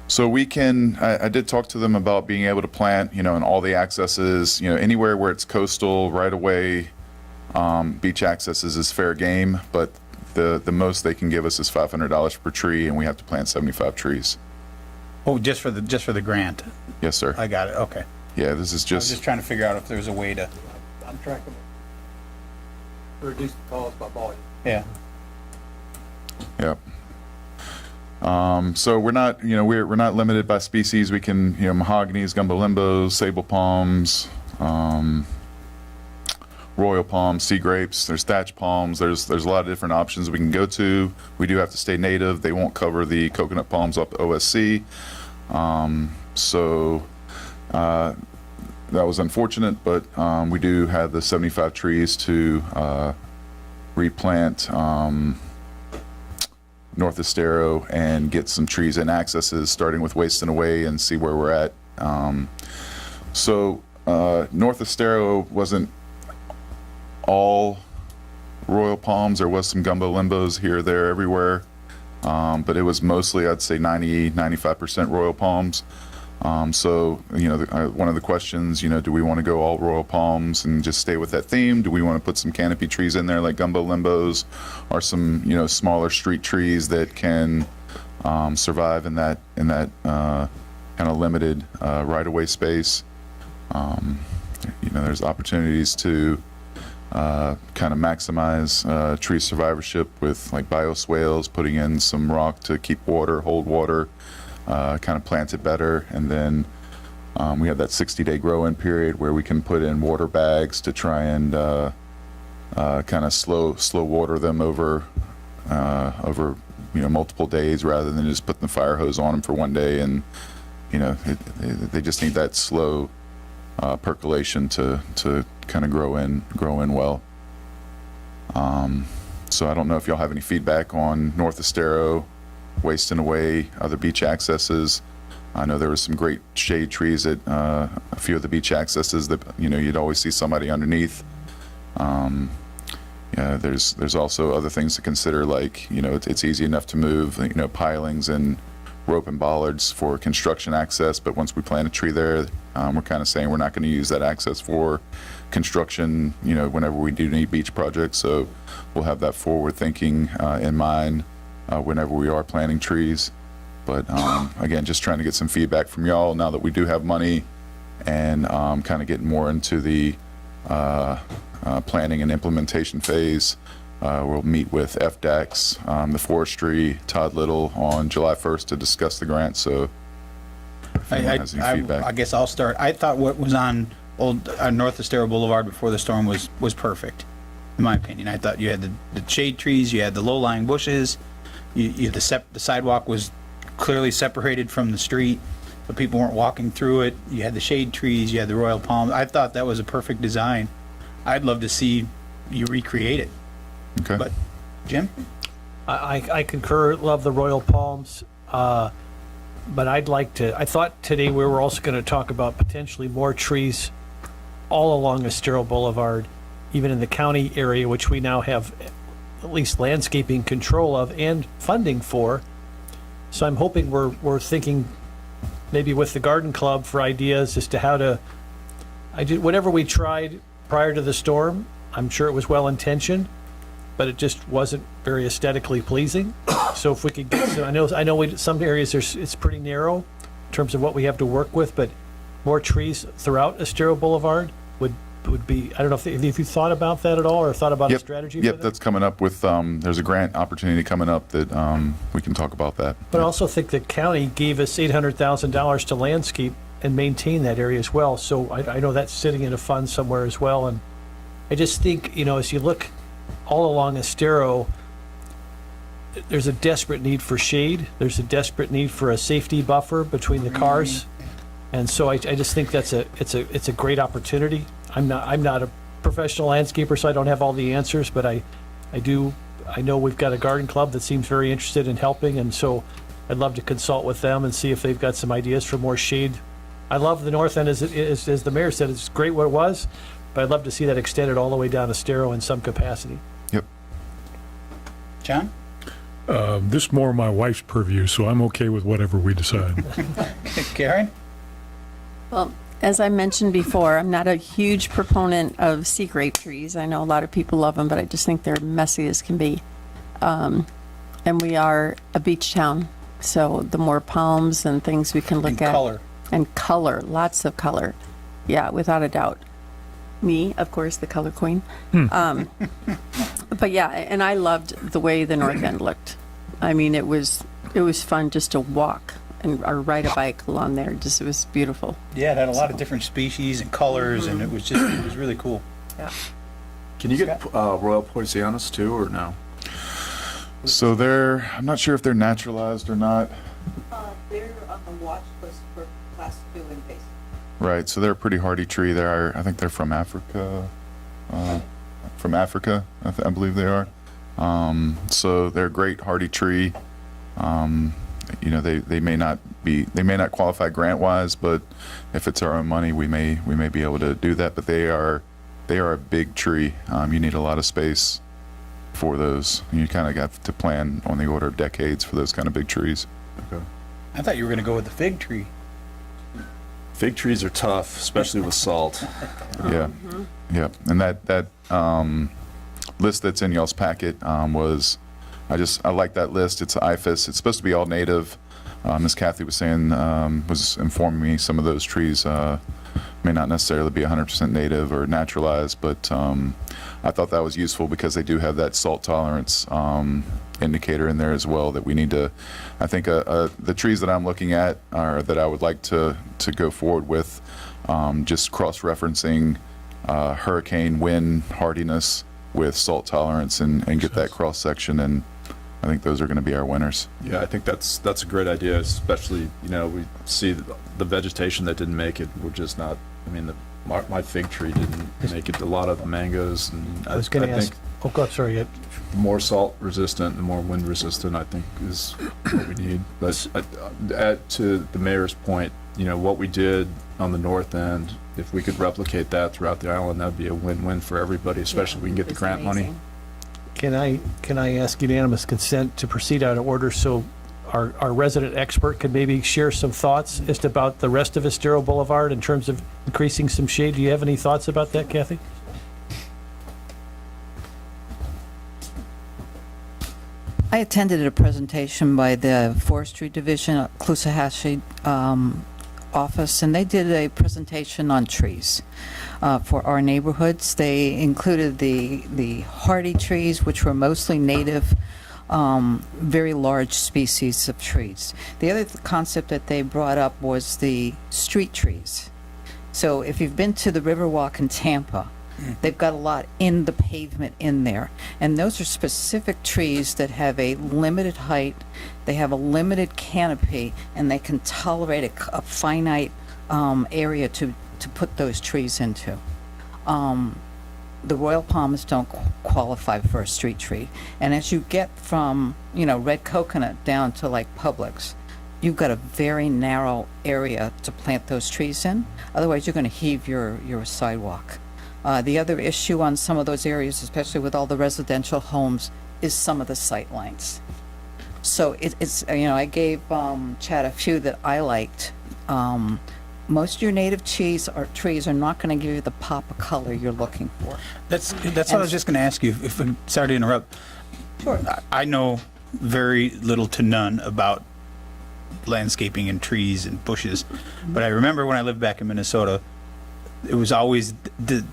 So we can, I did talk to them about being able to plant, in all the accesses, anywhere where it's coastal, right away, beach accesses is fair game, but the most they can give us is $500 per tree, and we have to plant 75 trees. Oh, just for the grant? Yes, sir. I got it, okay. Yeah, this is I was just trying to figure out if there's a way to. I'm tracking reduce the cost by volume. Yeah. Yep. So we're not, we're not limited by species. We can, mahoganies, gumbo limbos, sable palms, royal palms, sea grapes. There's thatch palms. There's a lot of different options we can go to. We do have to stay native. They won't cover the coconut palms up OSC. That was unfortunate, but we do have the 75 trees to replant North Estero and get some trees and accesses, starting with Wasting Away, and see where we're at. North Estero wasn't all royal palms. There was some gumbo limbos here, there, everywhere, but it was mostly, I'd say 95% royal palms. One of the questions, do we want to go all royal palms and just stay with that theme? Do we want to put some canopy trees in there like gumbo limbos, or some, smaller street trees that can survive in that kind of limited right-of-way space? There's opportunities to kind of maximize tree survivorship with like bioswales, putting in some rock to keep water, hold water, kind of plant it better, and then we have that 60-day grow-in period where we can put in water bags to try and kind of slow water them over multiple days, rather than just putting the fire hose on them for one day, and they just need that slow percolation to kind of grow in well. So I don't know if y'all have any feedback on North Estero, Wasting Away, other beach accesses. I know there was some great shade trees at a few of the beach accesses that you'd always see somebody underneath. There's also other things to consider, like it's easy enough to move pilings and rope and bollards for construction access, but once we plant a tree there, we're kind of saying we're not going to use that access for construction, whenever we do any beach projects. So we'll have that forward thinking in mind whenever we are planting trees. But again, just trying to get some feedback from y'all now that we do have money, and kind of getting more into the planning and implementation phase. We'll meet with FDACS, the forestry, Todd Little on July 1st to discuss the grant. So if anyone has any feedback. I guess I'll start. I thought what was on North Estero Boulevard before the storm was perfect, in my opinion. I thought you had the shade trees, you had the low-lying bushes, the sidewalk was clearly separated from the street, but people weren't walking through it. You had the shade trees, you had the royal palms. I thought that was a perfect design. I'd love to see you recreate it. Okay. But Jim? I concur, love the royal palms, but I thought today we were also going to talk about potentially more trees all along Estero Boulevard, even in the county area, which we now have at least landscaping control of and funding for. So I'm hoping we're thinking maybe with the garden club for ideas as to how to, whatever we tried prior to the storm, I'm sure it was well intentioned, but it just wasn't very aesthetically pleasing. So if we could get, I know some areas it's pretty narrow in terms of what we have to work with, but more trees throughout Estero Boulevard would be, I don't know if you thought about that at all, or thought about a strategy for Yep, that? that's coming up with, there's a grant opportunity coming up that we can talk about that. But I also think the county gave us $800,000 to landscape and maintain that area as well. So I know that's sitting in a fund somewhere as well. And I just think, as you look all along Estero, there's a desperate need for shade. There's a desperate need for a safety buffer between the cars. And so I just think it's a great opportunity. I'm not a professional landscaper, so I don't have all the answers, but I know we've got a garden club that seems very interested in helping, and so I'd love to consult with them and see if they've got some ideas for more shade. I love the north end, as the mayor said, it's great what it was, but I'd love to see that extended all the way down to Estero in some capacity. Yep. John? This is more my wife's purview, so I'm okay with whatever we decide. Karen? Well, as I mentioned before, I'm not a huge proponent of sea grape trees. I know a lot of people love them, but I just think they're messy as can be. And we are a beach town, so the more palms and things we can look at. Color. And color, lots of color. Yeah, without a doubt. Me, of course, the color queen. But yeah, and I loved the way the north end looked. I mean, it was fun just to walk or ride a bike along there. It was beautiful. Yeah, it had a lot of different species and colors, and it was really cool. Yeah. Can you get Royal Poincianas too, or no? So I'm not sure if they're naturalized or not. They're on the watch list for class 2 invasive. Right, so they're a pretty hardy tree. I think they're from Africa. I believe they are. So they're a great hardy tree. They may not qualify grant wise, but if it's our own money, we may be able to do that. But they are a big tree. You need a lot of space for those. You kind of got to plan on the order of decades for those kind of big trees. Okay. I thought you were going to go with the fig tree. Fig trees are tough, especially with salt. Yeah, yeah, and that list that's in y'all's packet was, I like that list. It's IFAS. It's supposed to be all native. Ms. Kathy was saying, was informing me some of those trees may not necessarily be 100% native or naturalized, but I thought that was useful because they do have that salt tolerance indicator in there as well that we need to, I think the trees that I'm looking at are that I would like to go forward with, just cross-referencing hurricane wind hardiness with salt tolerance and get that cross-section, and I think those are going to be our winners. Yeah, I think that's a great idea, especially, we see the vegetation that didn't make it. We're just not, my fig tree didn't make it. A lot of the mangoes, and I was going to ask, sorry. The more salt resistant, the more wind resistant, I think, is what we need. But add to the mayor's point, what we did on the north end, if we could replicate that throughout the island, that'd be a win-win for everybody, especially if we can get the grant money. Can I ask unanimous consent to proceed out of order? So our resident expert could maybe share some thoughts as to about the rest of Estero Boulevard in terms of increasing some shade. Do you have any thoughts about that, Kathy? I attended a presentation by the Forestry Division at Caloosahatchee office, and they did a presentation on trees for our neighborhoods. They included the hardy trees, which were mostly native, very large species of trees. The other concept that they brought up was the street trees. So if you've been to the Riverwalk in Tampa, they've got a lot in the pavement in there. And those are specific trees that have a limited height, they have a limited canopy, and they can tolerate a finite area to put those trees into. The Royal Palms don't qualify for a street tree. And as you get from, red coconut down to like Publix, you've got a very narrow area to plant those trees in. Otherwise, you're going to heave your sidewalk. The other issue on some of those areas, especially with all the residential homes, is some of the sight lines. So it's I gave Chad a few that I liked. Most of your native trees are not going to give you the pop of color you're looking for. That's what I was just going to ask you. If I'm sorry to interrupt. Sure. I know very little to none about landscaping and trees and bushes, but I remember when I lived back in Minnesota, it was always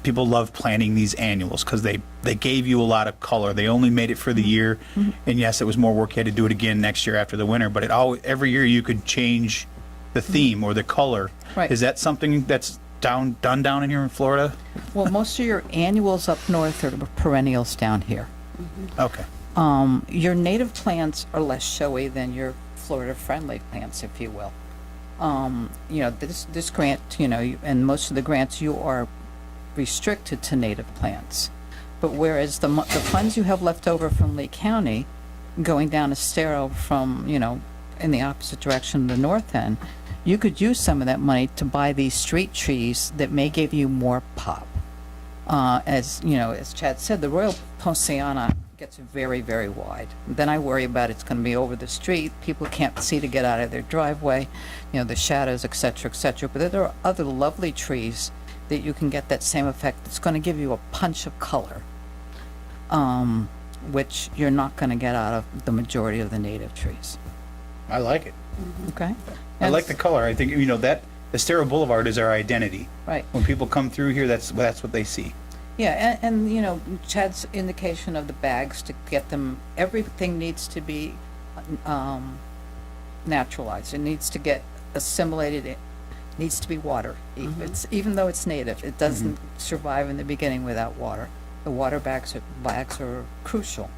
people loved planting these annuals because they gave you a lot of color. They only made it for the year, and yes, it was more work. You had to do it again next year after the winter, but every year you could change the theme or the color. Right. Is that something that's done down in here in Florida? Well, most of your annuals up north are perennials down here. Okay. Your native plants are less showy than your Florida-friendly plants, if you will. This grant, and most of the grants, you are restricted to native plants. But whereas the funds you have left over from Lee County, going down Estero from, in the opposite direction of the north end, you could use some of that money to buy these street trees that may give you more pop. As Chad said, the Royal Poinciana gets very, very wide. Then I worry about it's going to be over the street. People can't see to get out of their driveway, the shadows, et cetera, et cetera. But there are other lovely trees that you can get that same effect. It's going to give you a punch of color, which you're not going to get out of the majority of the native trees. I like it. Okay. I like the color. I think that Estero Boulevard is our identity. Right. When people come through here, that's what they see. Yeah, and Chad's indication of the bags to get them, everything needs to be naturalized. It needs to get assimilated. It needs to be water. Even though it's native, it doesn't survive in the beginning without water. The water bags are crucial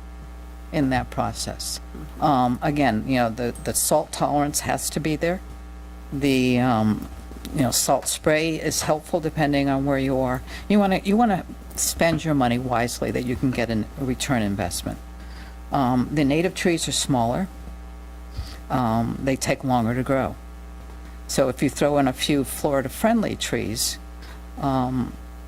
in that process. Again, the salt tolerance has to be there. The salt spray is helpful depending on where you are. You want to spend your money wisely that you can get a return investment. The native trees are smaller. They take longer to grow. So if you throw in a few Florida-friendly trees,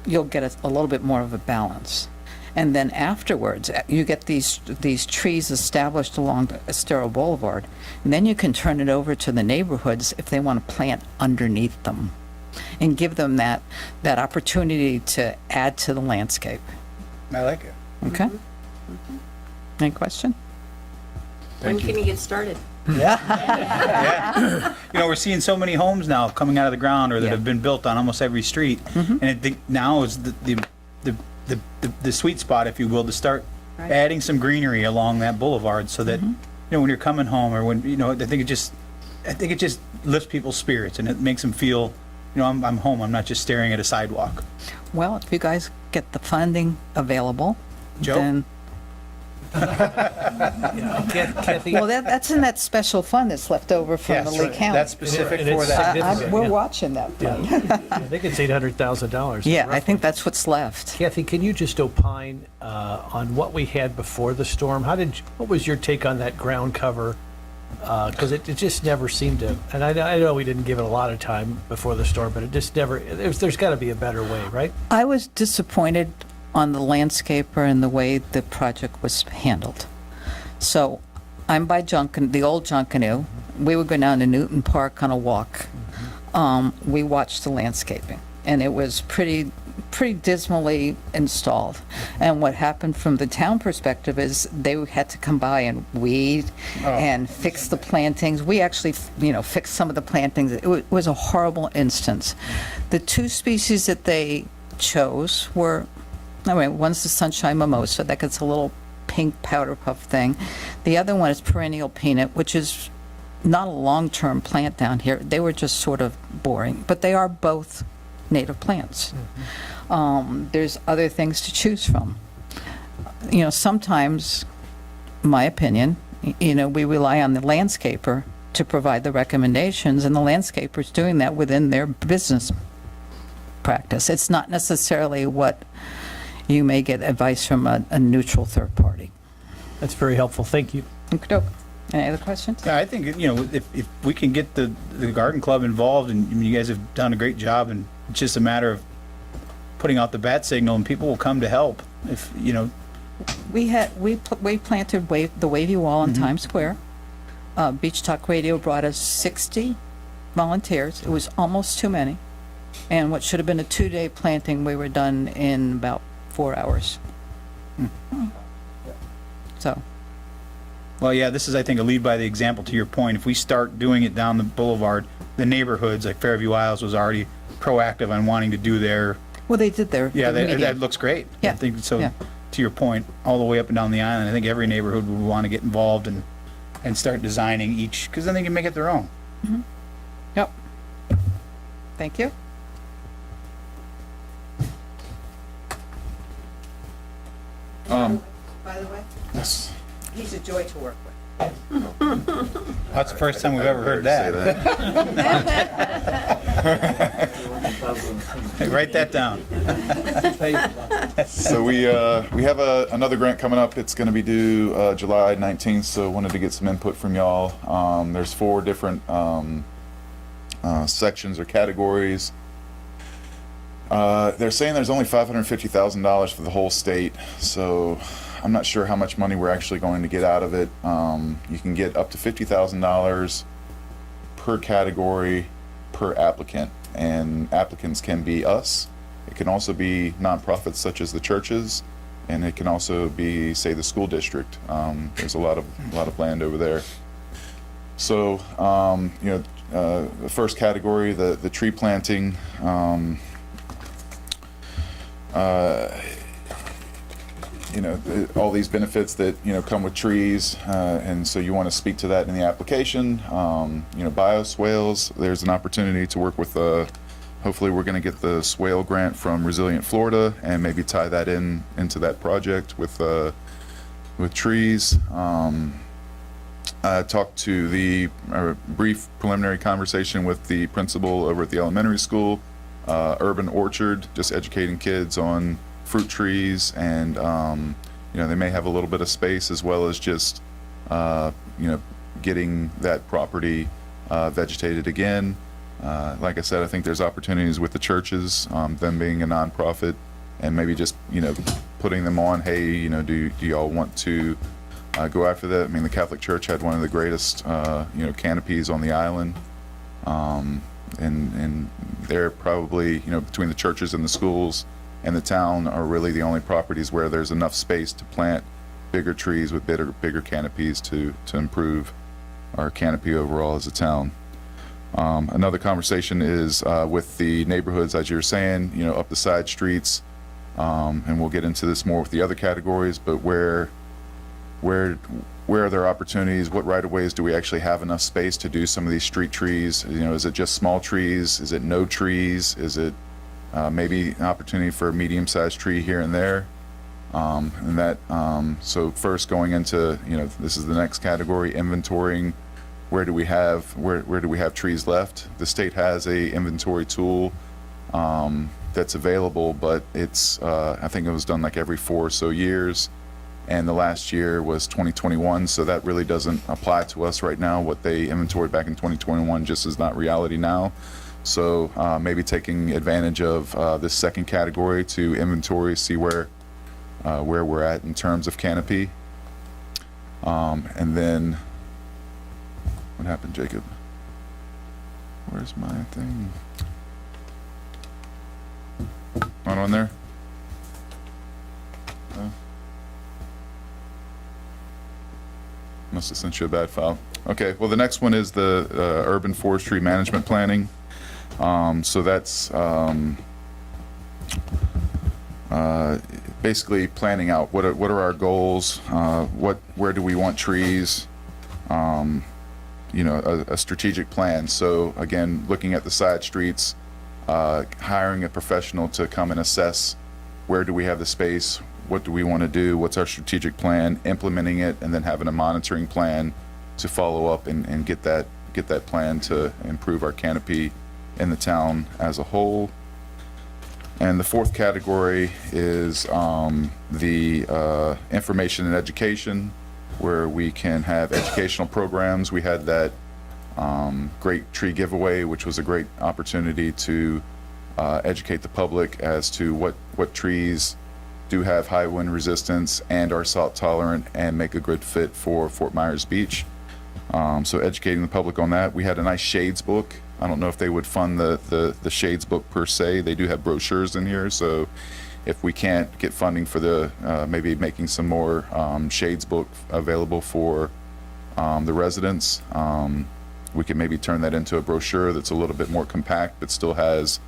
you'll get a little bit more of a balance. And then afterwards, you get these trees established along Estero Boulevard, and then you can turn it over to the neighborhoods if they want to plant underneath them and give them that opportunity to add to the landscape. I like it. Okay? Any question? When can you get started? Yeah. We're seeing so many homes now coming out of the ground or that have been built on almost every street. And I think now is the sweet spot, if you will, to start adding some greenery along that boulevard so that, when you're coming home or when, I think it just lifts people's spirits and it makes them feel, I'm home. I'm not just staring at a sidewalk. Well, if you guys get the funding available, Joe? then... Kathy, Well, that's in that special fund that's left over from the Lee County. That's specific And it's for that. significant, We're yeah. watching that fund. I think it's $800,000. Yeah, I think that's what's left. Kathy, can you just opine on what we had before the storm? What was your take on that ground cover? Because it just never seemed to, and I know we didn't give it a lot of time before the storm, but it just never, there's got to be a better way, right? I was disappointed on the landscaper and the way the project was handled. So I'm by the old Junkanoo. We would go down to Newton Park on a walk. We watched the landscaping, and it was pretty dismally installed. And what happened from the town perspective is they had to come by and weed and fix the plantings. We actually, fixed some of the plantings. It was a horrible instance. The two species that they chose were, one's the sunshine mimosa, that gets a little pink powder puff thing. The other one is perennial peanut, which is not a long-term plant down here. They were just sort of boring, but they are both native plants. There's other things to choose from. Sometimes, my opinion, we rely on the landscaper to provide the recommendations, and the landscaper's doing that within their business practice. It's not necessarily what you may get advice from a neutral third party. That's very helpful. Thank you. Okey-doke. Any other questions? Yeah, I think, if we can get the garden club involved, and you guys have done a great job, and it's just a matter of putting out the bat signal, and people will come to help. We planted the wavy wall in Times Square. Beach Talk Radio brought us 60 volunteers. It was almost too many. And what should have been a 2-day planting, we were done in about 4 hours. So. Well, yeah, this is, I think, a lead by the example, to your point. If we start doing it down the boulevard, the neighborhoods, like Fairview Isles was already proactive on wanting to do their... Well, they did their that looks great. Yeah. I think so. Yeah. To your point, all the way up and down the island, I think every neighborhood would want to get involved and start designing each, because then they can make it their own. Yep. Thank you. By the way, Yes. he's a joy to work with. That's the first time we've ever heard that. Write that down. So we have another grant coming up. It's going to be due July 19th, so wanted to get some input from y'all. There's 4 different sections or categories. They're saying there's only $550,000 for the whole state, so I'm not sure how much money we're actually going to get out of it. You can get up to $50,000 per category per applicant, and applicants can be us. It can also be nonprofits such as the churches, and it can also be, say, the school district. There's a lot of land over there. So, the first category, the tree planting. All these benefits that come with trees, and so you want to speak to that in the application. Bioswales, there's an opportunity to work with hopefully we're going to get the swale grant from Resilient Florida and maybe tie that into that project with trees. I talked to the brief preliminary conversation with the principal over at the elementary school, Urban Orchard, just educating kids on fruit trees, and they may have a little bit of space, as well as just getting that property vegetated again. Like I said, I think there's opportunities with the churches, them being a nonprofit, and maybe just putting them on, hey, do y'all want to go after that? I mean, the Catholic Church had one of the greatest canopies on the island, and they're probably between the churches and the schools and the town are really the only properties where there's enough space to plant bigger trees with bigger canopies to improve our canopy overall as a town. Another conversation is with the neighborhoods, as you were saying, up the side streets, and we'll get into this more with the other categories, but where are there opportunities? What right-of-ways do we actually have enough space to do some of these street trees? Is it just small trees? Is it no trees? Is it maybe an opportunity for a medium-sized tree here and there? So first going into, this is the next category, inventorying. Where do we have trees left? The state has a inventory tool that's available, but it's I think it was done like every 4 or so years, and the last year was 2021, so that really doesn't apply to us right now. What they inventoried back in 2021 just is not reality now. So maybe taking advantage of this second category to inventory, see where we're at in terms of canopy. And then, what happened, Jacob? Where's my thing? Not on there? No? Must have sent you a bad file. Okay, well, the next one is the urban forestry management planning. So that's basically planning out what are our goals, where do we want trees, a strategic plan. So again, looking at the side streets, hiring a professional to come and assess where do we have the space, what do we want to do, what's our strategic plan, implementing it, and then having a monitoring plan to follow up and get that plan to improve our canopy in the town as a whole. And the fourth category is the information and education, where we can have educational programs. We had that great tree giveaway, which was a great opportunity to educate the public as to what trees do have high wind resistance and are salt tolerant and make a good fit for Fort Myers Beach. So educating the public on that. We had a nice shades book. I don't know if they would fund the shades book per se. They do have brochures in here, so if we can't get funding for the maybe making some more shades book available for the residents, we could maybe turn that into a brochure that's a little bit more compact but still has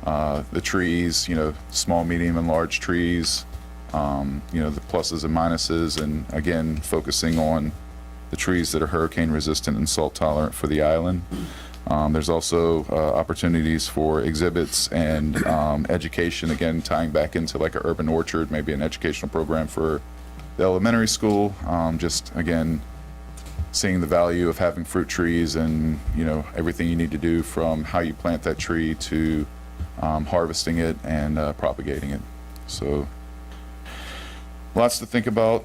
the trees, small, medium, and large trees, the pluses and minuses, and again focusing on the trees that are hurricane resistant and salt tolerant for the island. There's also opportunities for exhibits and education, again tying back into like an urban orchard, maybe an educational program for the elementary school, just again seeing the value of having fruit trees and everything you need to do from how you plant that tree to harvesting it and propagating it. So lots to think about.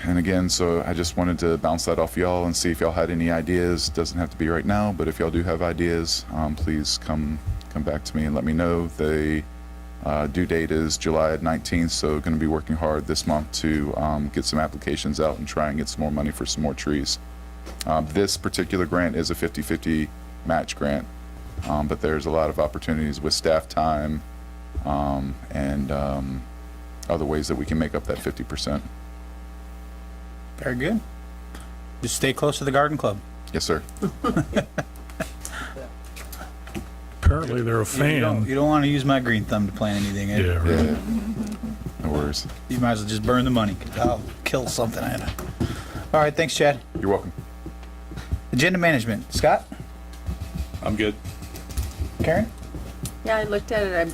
And again, so I just wanted to bounce that off y'all and see if y'all had any ideas. Doesn't have to be right now, but if y'all do have ideas, please come back to me and let me know. The due date is July 19th, so going to be working hard this month to get some applications out and try and get some more money for some more trees. This particular grant is a 50-50 match grant, but there's a lot of opportunities with staff time and other ways that we can make up that 50%. Very good. Just stay close to the garden club. Yes, sir. Apparently they're a fan. You don't want to use my green thumb to plant anything. Yeah, right. Yeah. No worries. You might as well just burn the money, because I'll kill something in it. All right, thanks, Chad. You're welcome. Agenda management. Scott? I'm good. Karen? Yeah, I looked at it.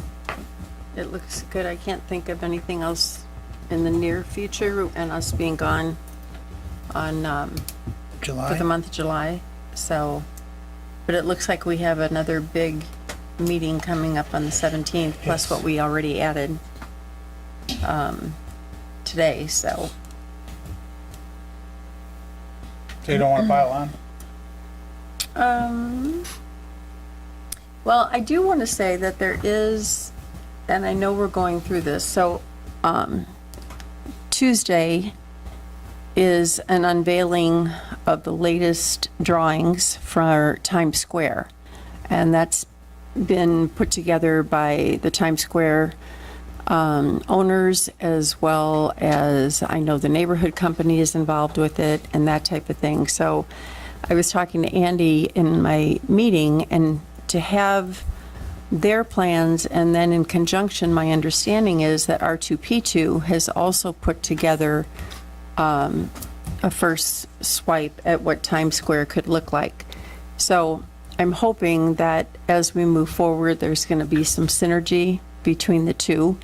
It looks good. I can't think of anything else in the near future, and us being gone on July? for the month of July. So, but it looks like we have another big meeting coming up on the 17th, plus what we already added today. So you don't want to pile on? Well, I do want to say that there is, and I know we're going through this, so Tuesday is an unveiling of the latest drawings for Times Square, and that's been put together by the Times Square owners, as well as I know the neighborhood company is involved with it and that type of thing. So I was talking to Andy in my meeting, and to have their plans, and then in conjunction, my understanding is that R2P2 has also put together a first swipe at what Times Square could look like. So I'm hoping that as we move forward, there's going to be some synergy between the two,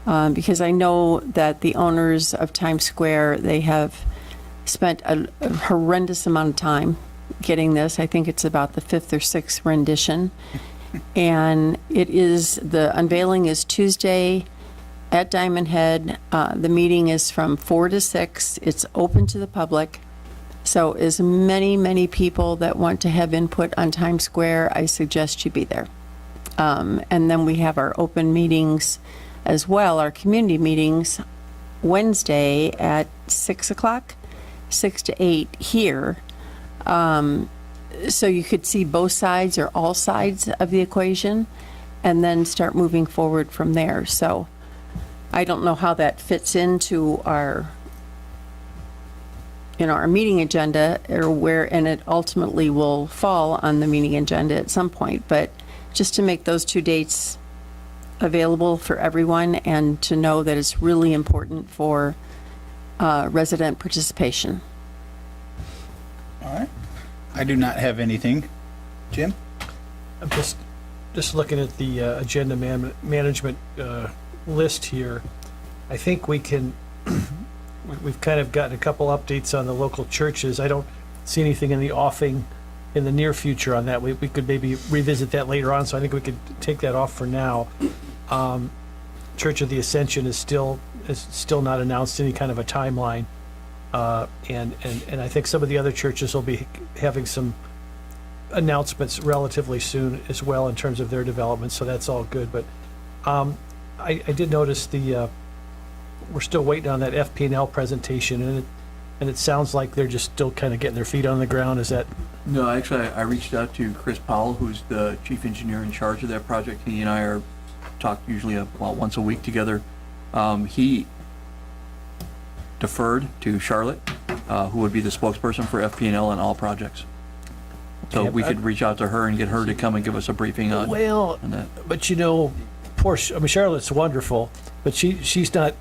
because I know that the owners of Times Square, they have spent a horrendous amount of time getting this. I think it's about the 5th or 6th rendition. And the unveiling is Tuesday at Diamond Head. The meeting is from 4 to 6. It's open to the public. So as many people that want to have input on Times Square, I suggest you be there. And then we have our open meetings as well, our community meetings, Wednesday at 6 o'clock. 6 to 8 here. So you could see both sides or all sides of the equation and then start moving forward from there. So I don't know how that fits into our, our meeting agenda or where, and it ultimately will fall on the meeting agenda at some point. But just to make those 2 dates available for everyone and to know that it's really important for resident participation. All right. I do not have anything. Jim? I'm just looking at the agenda management list here. I think we can, we've kind of gotten a couple updates on the local churches. I don't see anything in the offing in the near future on that. We could maybe revisit that later on, so I think we could take that off for now. Church of the Ascension is still not announced any kind of a timeline. And I think some of the other churches will be having some announcements relatively soon as well in terms of their development, so that's all good. But I did notice we're still waiting on that FP&L presentation, and it sounds like they're just still kind of getting their feet on the ground. Is that? No, actually, I reached out to Chris Powell, who's the chief engineer in charge of that project. He and I are talk usually about once a week together. He deferred to Charlotte, who would be the spokesperson for FP&L on all projects. So we could reach out to her and get her to come and give us a briefing on that. But Charlotte's wonderful, but she's not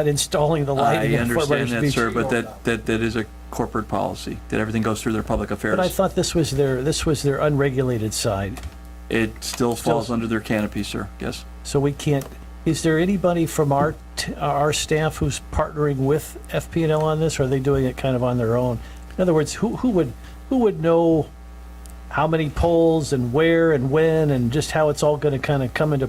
installing the lighting. I understand that, sir, but that is a corporate policy, that everything goes through their public affairs. But I thought this was their unregulated side. It still falls under their canopy, sir, yes. So we can't, is there anybody from our staff who's partnering with FP&L on this, or are they doing it kind of on their own? In other words, who would know how many poles and where and when and just how it's all going to kind of come into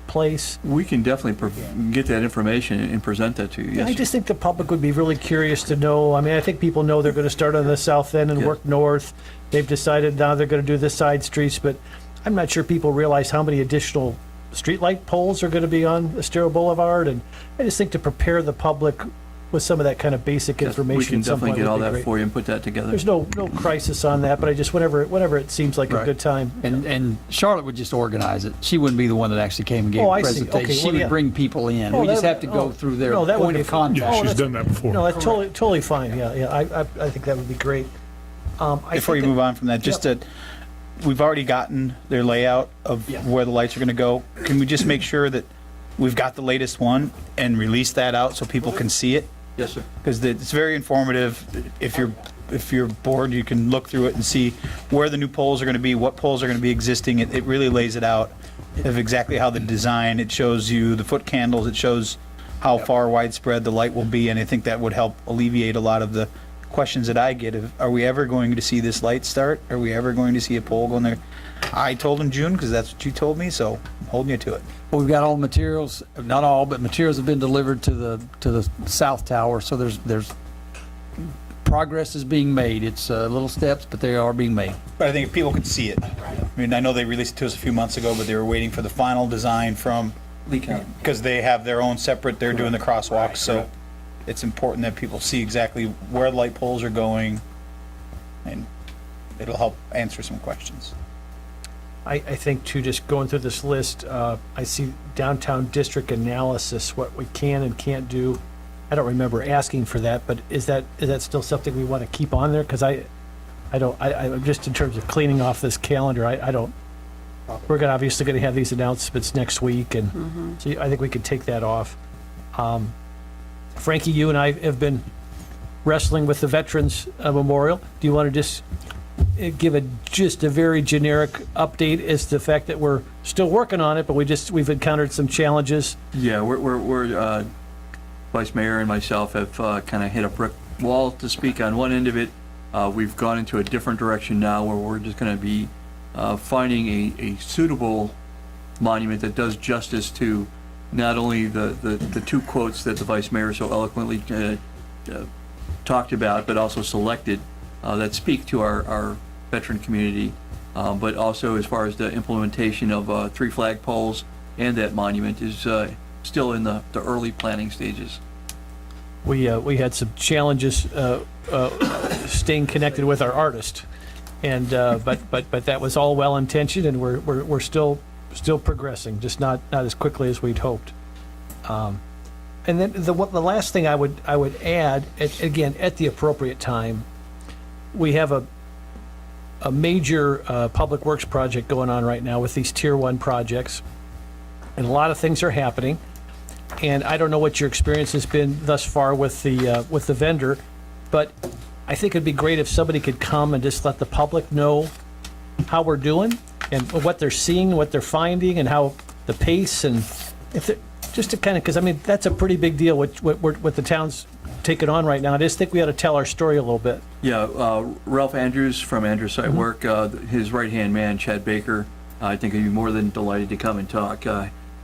place? We can definitely get that information and present that to you, yes. I just think the public would be really curious to know. I mean, I think people know they're going to start on the south end and work north. They've decided now they're going to do the side streets, but I'm not sure people realize how many additional streetlight poles are going to be on Estero Boulevard, and I just think to prepare the public with some of that kind of basic information. We can at some definitely point get all would be that great. for you and put that together. There's no crisis on that, but I just whenever it seems like a good time. And Charlotte would just organize it. She wouldn't be the one that actually came and gave Oh, the I see. presentation. Okay, She well, would yeah. bring people in. Oh, We just that- have to go oh, through their no, that would point be of fine. contact. Yeah, she's that's- done that before. No, that's totally fine. Yeah. I think that would be great. Before you move on from that, just that we've already gotten their layout of where the lights are going to go. Can we just make sure that we've got the latest one and release that out so people can see it? Yes, sir. Because it's very informative. If you're bored, you can look through it and see where the new poles are going to be, what poles are going to be existing. It really lays it out of exactly how the design. It shows you the foot candles. It shows how far widespread the light will be, and I think that would help alleviate a lot of the questions that I get of, are we ever going to see this light start? Are we ever going to see a pole go in there? I told him June because that's what you told me, so I'm holding you to it. Well, we've got all materials, not all, but materials have been delivered to the south tower, so there's progress is being made. It's little steps, but they are being made. But I think if people could see it. I mean, I know they released it to us a few months ago, but they were waiting for the final design from Lee County. because they have their own separate, they're doing the crosswalks, so it's important that people see exactly where the light poles are going, and it'll help answer some questions. I think too, just going through this list, I see downtown district analysis, what we can and can't do. I don't remember asking for that, but is that still something we want to keep on there? Because I just in terms of cleaning off this calendar, I don't. We're obviously going to have these announcements next week, and so I think we could take that off. Frankie, you and I have been wrestling with the Veterans Memorial. Do you want to just give just a very generic update as to the fact that we're still working on it, but we've encountered some challenges? Yeah, we're Vice Mayor and myself have kind of hit a brick wall, to speak. On one end of it, we've gone into a different direction now, where we're just going to be finding a suitable monument that does justice to not only the two quotes that the Vice Mayor so eloquently talked about, but also selected that speak to our veteran community, but also as far as the implementation of 3 flag poles and that monument is still in the early planning stages. we had some challenges staying connected with our artist. And, but that was all well-intentioned, and we're still progressing, just not as quickly as we'd hoped. And then the last thing I would add, again, at the appropriate time, we have a major public works project going on right now with these Tier 1 projects, and a lot of things are happening. And I don't know what your experience has been thus far with the vendor, but I think it'd be great if somebody could come and just let the public know how we're doing and what they're seeing, what they're finding, and how the pace, and if just to kind of, because I mean that's a pretty big deal what the town's taking on right now. I just think we ought to tell our story a little bit. Yeah, Ralph Andrews from Andrews Site Work, his right-hand man, Chad Baker, I think he'd be more than delighted to come and talk.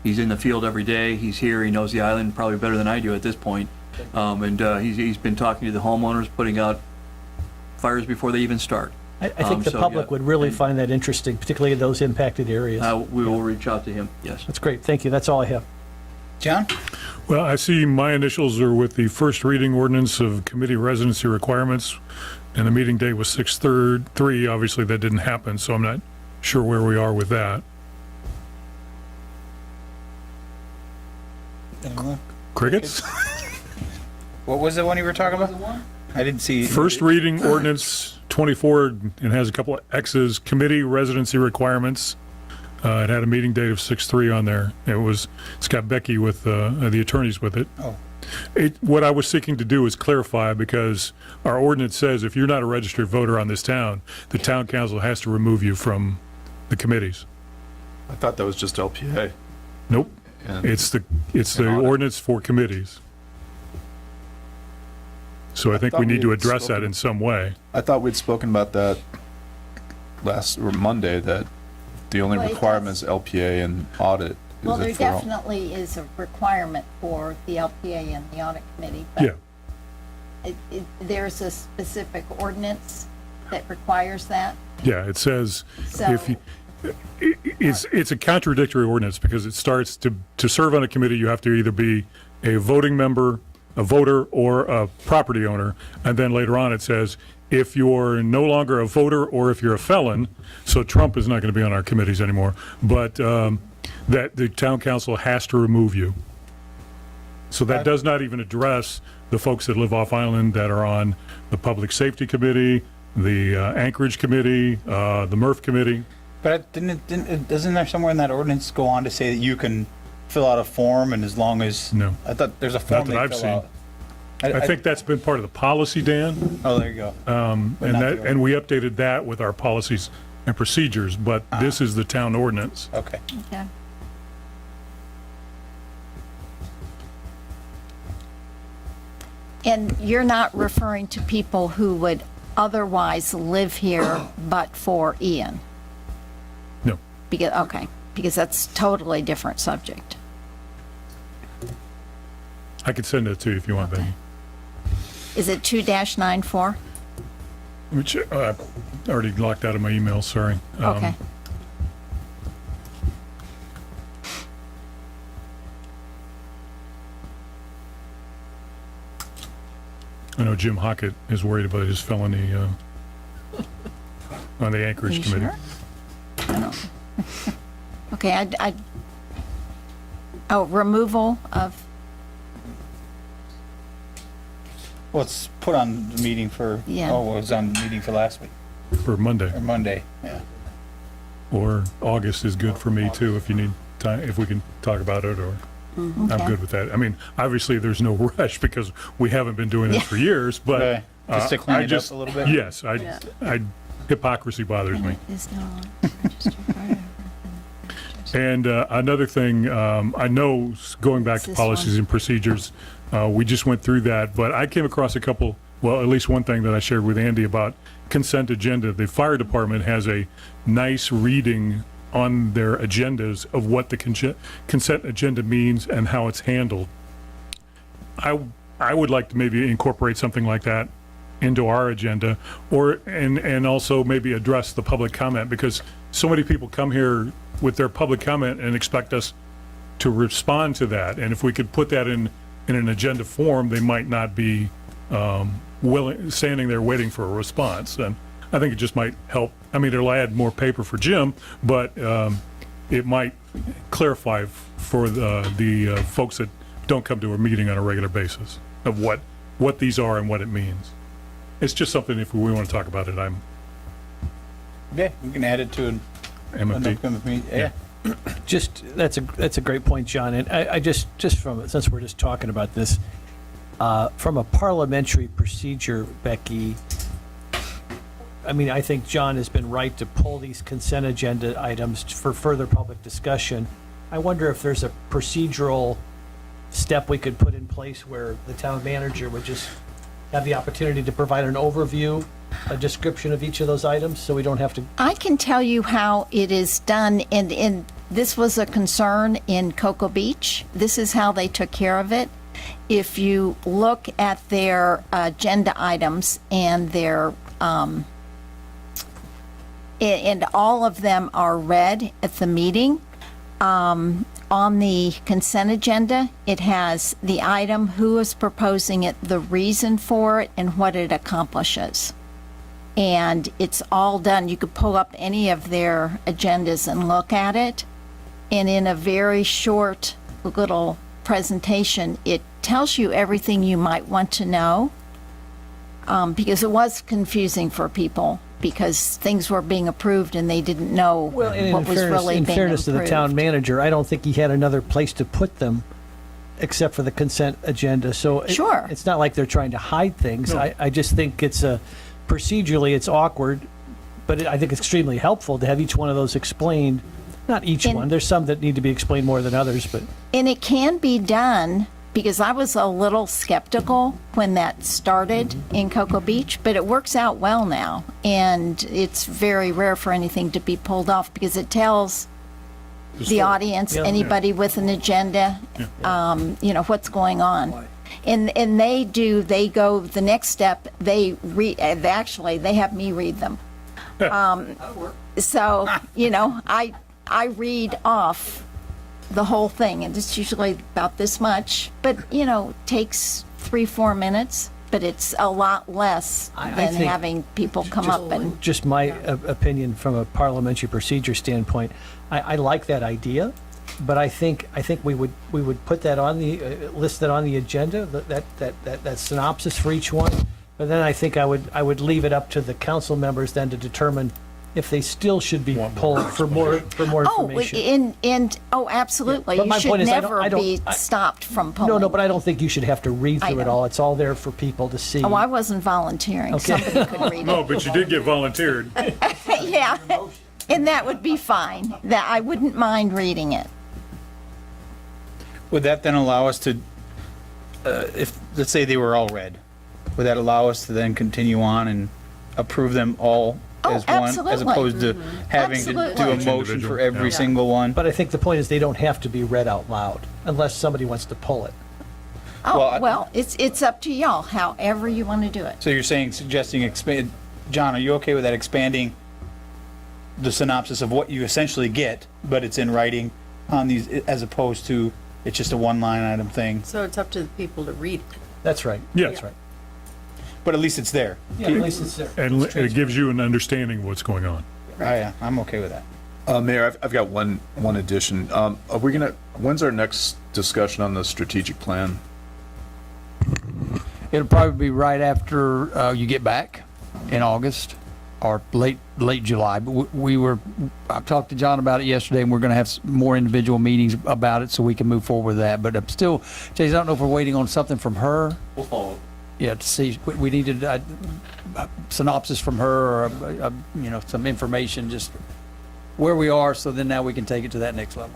He's in the field every day. He's here. He knows the island probably better than I do at this point. And he's been talking to the homeowners, putting out fires before they even start. I think the public would really find that interesting, particularly in those impacted areas. We will reach out to him, yes. That's great. Thank you. That's all I have. John? Well, I see my initials are with the first reading ordinance of committee residency requirements, and the meeting date was 6/3. Obviously, that didn't happen, so I'm not sure where we are with that. Crickets? What was the one you were talking about? I didn't see. First reading ordinance 24, and has a couple of X's, committee residency requirements. It had a meeting date of 6/3 on there. It's got Becky with the attorneys with it. Oh. What I was seeking to do is clarify, because our ordinance says if you're not a registered voter on this town, the town council has to remove you from the committees. I thought that was just LPA. Nope. And It's the ordinance for committees. So I think we need to address that in some way. I thought we'd spoken about that Monday, that the only Well, it requirement is LPA and audit. Well, there Is it for all- definitely is a requirement for the LPA and the audit committee, but Yeah. there's a specific ordinance that requires that. Yeah, it says So- if you, it's a contradictory ordinance, because it starts to serve on a committee, you have to either be a voting member, a voter, or a property owner. And then later on it says, if you're no longer a voter or if you're a felon, so Trump is not going to be on our committees anymore, but that the town council has to remove you. So that does not even address the folks that live off island that are on the Public Safety Committee, the Anchorage Committee, the MRF Committee. But doesn't there somewhere in that ordinance go on to say that you can fill out a form, and as long as... No. I thought there's a form Not that they I've fill seen. out. I think that's been part of the policy, Dan. Oh, there you go. And we updated that with our policies and procedures, but this is the town ordinance. Okay. Okay. And you're not referring to people who would otherwise live here but for Ian? No. Because that's totally different subject. I could send it to you if you want, Becky. Is it 2-94? Which I already locked out of my email, sorry. Okay. I know Jim Hockett is worried about his felony on the Anchorage You Committee. sure? I don't. Okay, removal of, Well, it's put on the meeting for... Yeah. Oh, it was on the meeting for last week, For Monday. or Monday, yeah. Or August is good for me too, if you need time, if we can talk about it, or I'm Okay. good with that. I mean, obviously, there's no rush because we haven't been doing this for years, but. Right. Just to clean I it up just- a little bit? Yes, hypocrisy bothers me. is no registered voter. And another thing, I know, going back to this policies one? and procedures, we just went through that, but I came across at least one thing that I shared with Andy about consent agenda. The fire department has a nice reading on their agendas of what the consent agenda means and how it's handled. I would like to maybe incorporate something like that into our agenda, and also maybe address the public comment, because so many people come here with their public comment and expect us to respond to that. And if we could put that in in an agenda form, they might not be standing there waiting for a response. And I think it just might help. I mean, it'll add more paper for Jim, but it might clarify for the folks that don't come to a meeting on a regular basis of what these are and what it means. It's just something, if we want to talk about it, Yeah, we can add it to an MFD. upcoming meeting. Yeah. Just, that's a great point, John, and I just from, since we're just talking about this, from a parliamentary procedure, Becky, I mean, I think John has been right to pull these consent agenda items for further public discussion. I wonder if there's a procedural step we could put in place where the town manager would just have the opportunity to provide an overview, a description of each of those items, so we don't have to. I can tell you how it is done, and this was a concern in Cocoa Beach. This is how they took care of it. If you look at their agenda items and their, and all of them are read at the meeting, on the consent agenda, it has the item, who is proposing it, the reason for it, and what it accomplishes. And it's all done. You could pull up any of their agendas and look at it. And in a very short little presentation, it tells you everything you might want to know. Because it was confusing for people, because things were being approved and they didn't know Well, and what was really being in fairness to the town approved. manager, I don't think he had another place to put them except for the consent agenda. So Sure. it's not like they're trying to hide things. I just think it's procedurally it's awkward, but I think it's extremely helpful to have each one of those explained. Not each one. There's some that need to be explained more than others, but And it can be done, because I was a little skeptical when that started in Cocoa Beach, but it works out well now. And it's very rare for anything to be pulled off, because it tells the audience, Yeah. anybody with an agenda, you know, what's going on. And they go the next step, they have me read them. So, you know, I read off the whole thing, and it's usually about this much, but, you know, it takes 3-4 minutes, but it's a lot less I than think having people come up and, just my opinion from a parliamentary procedure standpoint, I like that idea, but I think we would put that on the list that on the agenda, that synopsis for each one. But then I think I would leave it up to the council members then to determine if they still should be pulled for more information. absolutely. But You my should point is, never be stopped from pulling. No, but I don't think you should have to read I through it know. all. It's all there for people to see. Oh, I wasn't volunteering. Okay. Somebody could read it. No, but you did get volunteered. Yeah, and that would be fine. That I wouldn't mind reading it. Would that then allow us to, if, let's say they were all read, would that allow us to then continue on and approve them all as one? As absolutely. opposed to having to do a Absolutely. motion for every Yeah. single one? But I think the point is they don't have to be read out loud unless somebody wants to pull it. Oh, well, it's up to y'all, however you want to do it. So you're suggesting expand, John, are you okay with that, expanding the synopsis of what you essentially get, but it's in writing on these, as opposed to it's just a one-line item thing? So it's up to the people to read it. That's right. Yeah. That's right. But at least it's there. Yeah, at least it's there. And it gives you an understanding of what's going on. Yeah, I'm okay with that. Mayor, I've got one addition. Are we when's our next discussion on the strategic plan? It'll probably be right after you get back in August or late July. But I talked to John about it yesterday, and we're going to have more individual meetings about it so we can move forward with that. But I'm still, Jason, I don't know if we're waiting on something from her. We'll follow. Yeah, to see, we needed a synopsis from her, or some information, just where we are, so then now we can take it to that next level.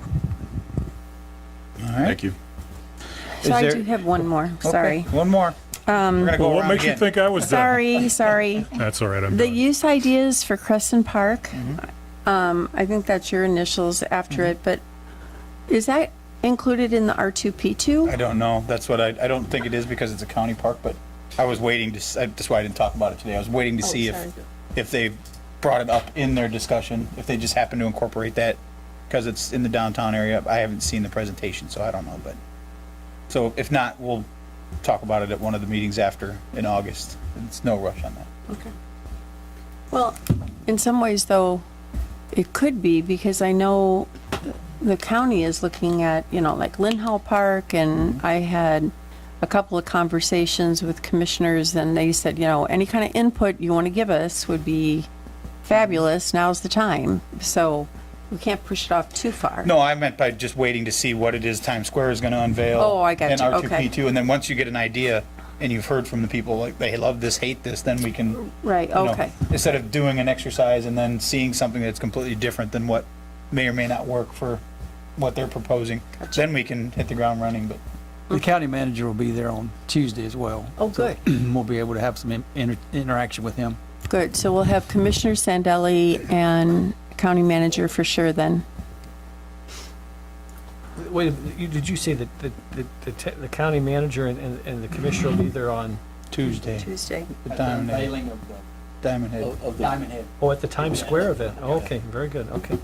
All right. Thank you. So I do have one more, sorry. Okay, one more. We're gonna go Well, what around makes you again. think I was done? Sorry. That's all right, I'm The done. use ideas for Crescent Park, I think that's your initials after it, but is that included in the R2P2? I don't know. That's what I don't think it is because it's a county park, but I was waiting to, that's why I didn't talk about it today. I was waiting to see sorry. if they brought it up in their discussion, if they just happened to incorporate that, because it's in the downtown area. I haven't seen the presentation, so I don't know, but So if not, we'll talk about it at one of the meetings after in August. It's no rush on that. Okay. Well, in some ways, though, it could be, because I know the county is looking at, like Lynn Hall Park, and I had a couple of conversations with commissioners, and they said, any kind of input you want to give us would be fabulous. Now's the time. So we can't push it off too far. No, I meant by just waiting to see what it is Times Square is going to unveil. Oh, I got and you. R2P2, Okay. and then once you get an idea and you've heard from the people, like they love this, hate this, then we can, Right, okay. instead of doing an exercise and then seeing something that's completely different than what may or may not work for what they're proposing, then we can hit the ground running. But The county manager will be there on Tuesday as well. Oh, good. We'll be able to have some interaction with him. Good. So we'll have Commissioner Sandelli and county manager for sure then. Wait, did you say that the county manager and the commissioner will be there on Tuesday. Tuesday. The Diamond Head. Unveiling of Diamond Head. of Diamond Head. Oh, at the Times Square event? Oh, okay, very good, okay.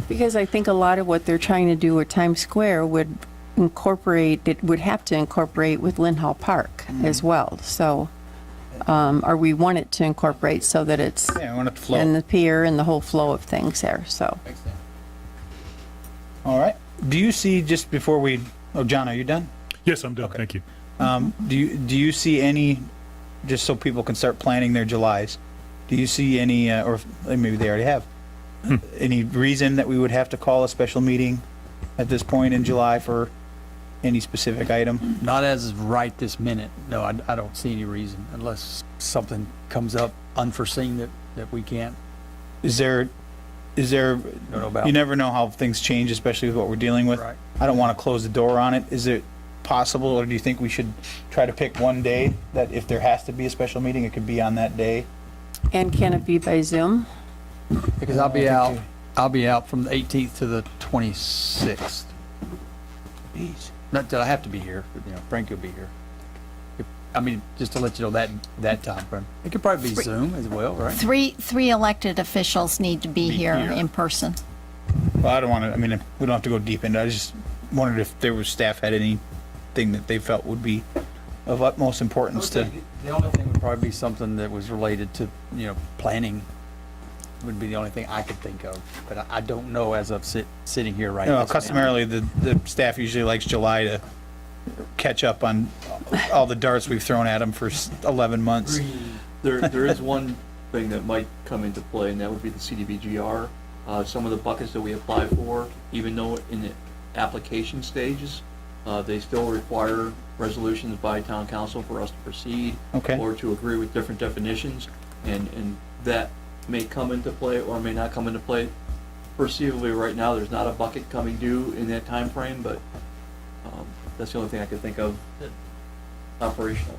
Because I think a lot of what they're trying to do at Times Square would have to incorporate with Lynn Hall Park as well. So, or we want it to incorporate so that it's Yeah, I want it to flow. in the pier and the whole flow of things there, so. All right. Do you see, just before John, are you done? Yes, I'm done, thank you. Do you see any, just so people can start planning their Julys, do you see any, or maybe they already have, any reason that we would have to call a special meeting at this point in July for any specific item? Not as of right this minute. No, I don't see any reason unless something comes up unforeseen that we can't. Is there, Don't know about. you never know how things change, especially with what we're dealing with. Right. I don't want to close the door on it. Is it possible, or do you think we should try to pick one day that if there has to be a special meeting, it could be on that day? And can it be by Zoom? Because I'll be out from the 18th to the 26th. Not that I have to be here, but, Frank will be here. Just to let you know that time frame. It could probably be Zoom as well, right? Three elected officials need to be here in person. Well, I don't want to, we don't have to go deep into it. I just wondered if there was staff had anything that they felt would be of utmost importance to. The only thing would probably be something that was related to, planning would be the only thing I could think of. But I don't know as of sitting here right now. Customarily, the staff usually likes July to catch up on all the darts we've thrown at them for 11 months. There is one thing that might come into play, and that would be the CDBGR. Some of the buckets that we apply for, even though in the application stages, they still require resolutions by town council for us to proceed. Okay. Or to agree with different definitions, and that may come into play or may not come into play. Perceivably, right now, there's not a bucket coming due in that time frame, but that's the only thing I could think of operational.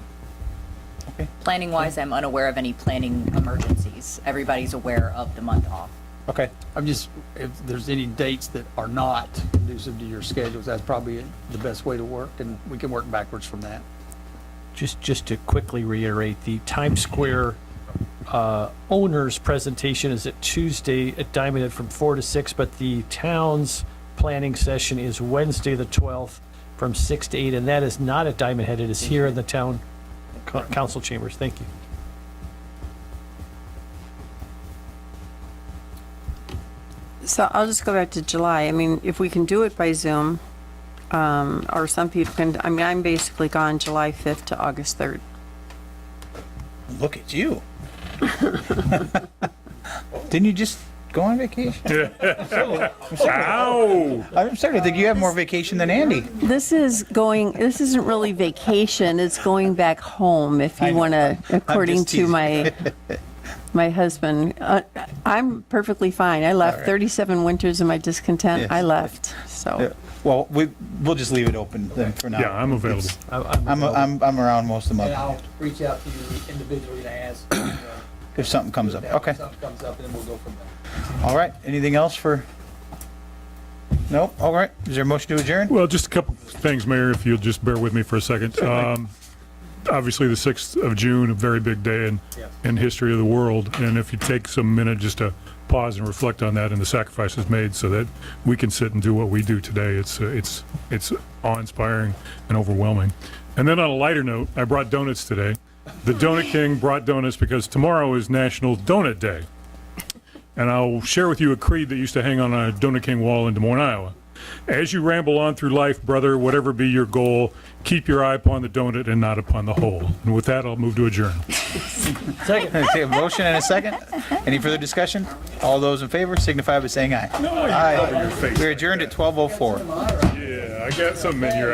Planning wise, I'm unaware of any planning emergencies. Everybody's aware of the month off. Okay. if there's any dates that are not conducive to your schedules, that's probably the best way to work, and we can work backwards from that. Just to quickly reiterate, the Times Square owner's presentation is at Tuesday at Diamond Head from 4 to 6, but the town's planning session is Wednesday the 12th from 6 to 8, and that is not at Diamond Head. It is here in the town council chambers. Thank you. So I'll just go back to July. If we can do it by Zoom, or some people can, I'm basically gone July 5th to August 3rd. Look at you. Didn't you just go on vacation? Ow! I'm starting to think you have more vacation than Andy. This isn't really vacation, it's going back home, if you want to, according to my husband. I'm perfectly fine. I left 37 winters of my discontent. Yes. I left, so. Yeah. Well, we'll just leave it open then for now. Yeah, I'm available. I'm around most of the And month I'll reach out to you individually and ask if something comes up. Okay. if something comes up, and then we'll go from there. All right. Anything else for? Nope. All right. Is there a motion to adjourn? Well, just a couple things, Mayor, if you'll just bear with me for a second. obviously the 6th of June, a very big day in history of the world. And if you take some minute just to pause and reflect on that and the sacrifices made so that we can sit and do what we do today, it's awe-inspiring and overwhelming. And then on a lighter note, I brought donuts today. The Donut King brought donuts because tomorrow is National Donut Day. And I'll share with you a creed that used to hang on a Donut King wall in Des Moines, Iowa. As you ramble on through life, brother, whatever be your goal, keep your eye upon the donut and not upon the hole. And with that, I'll move to adjourn. Second. Okay, a motion and a second. Any further discussion? All those in favor signify by saying aye. Aye. We're adjourned at 12:04. Yeah, I got something in here.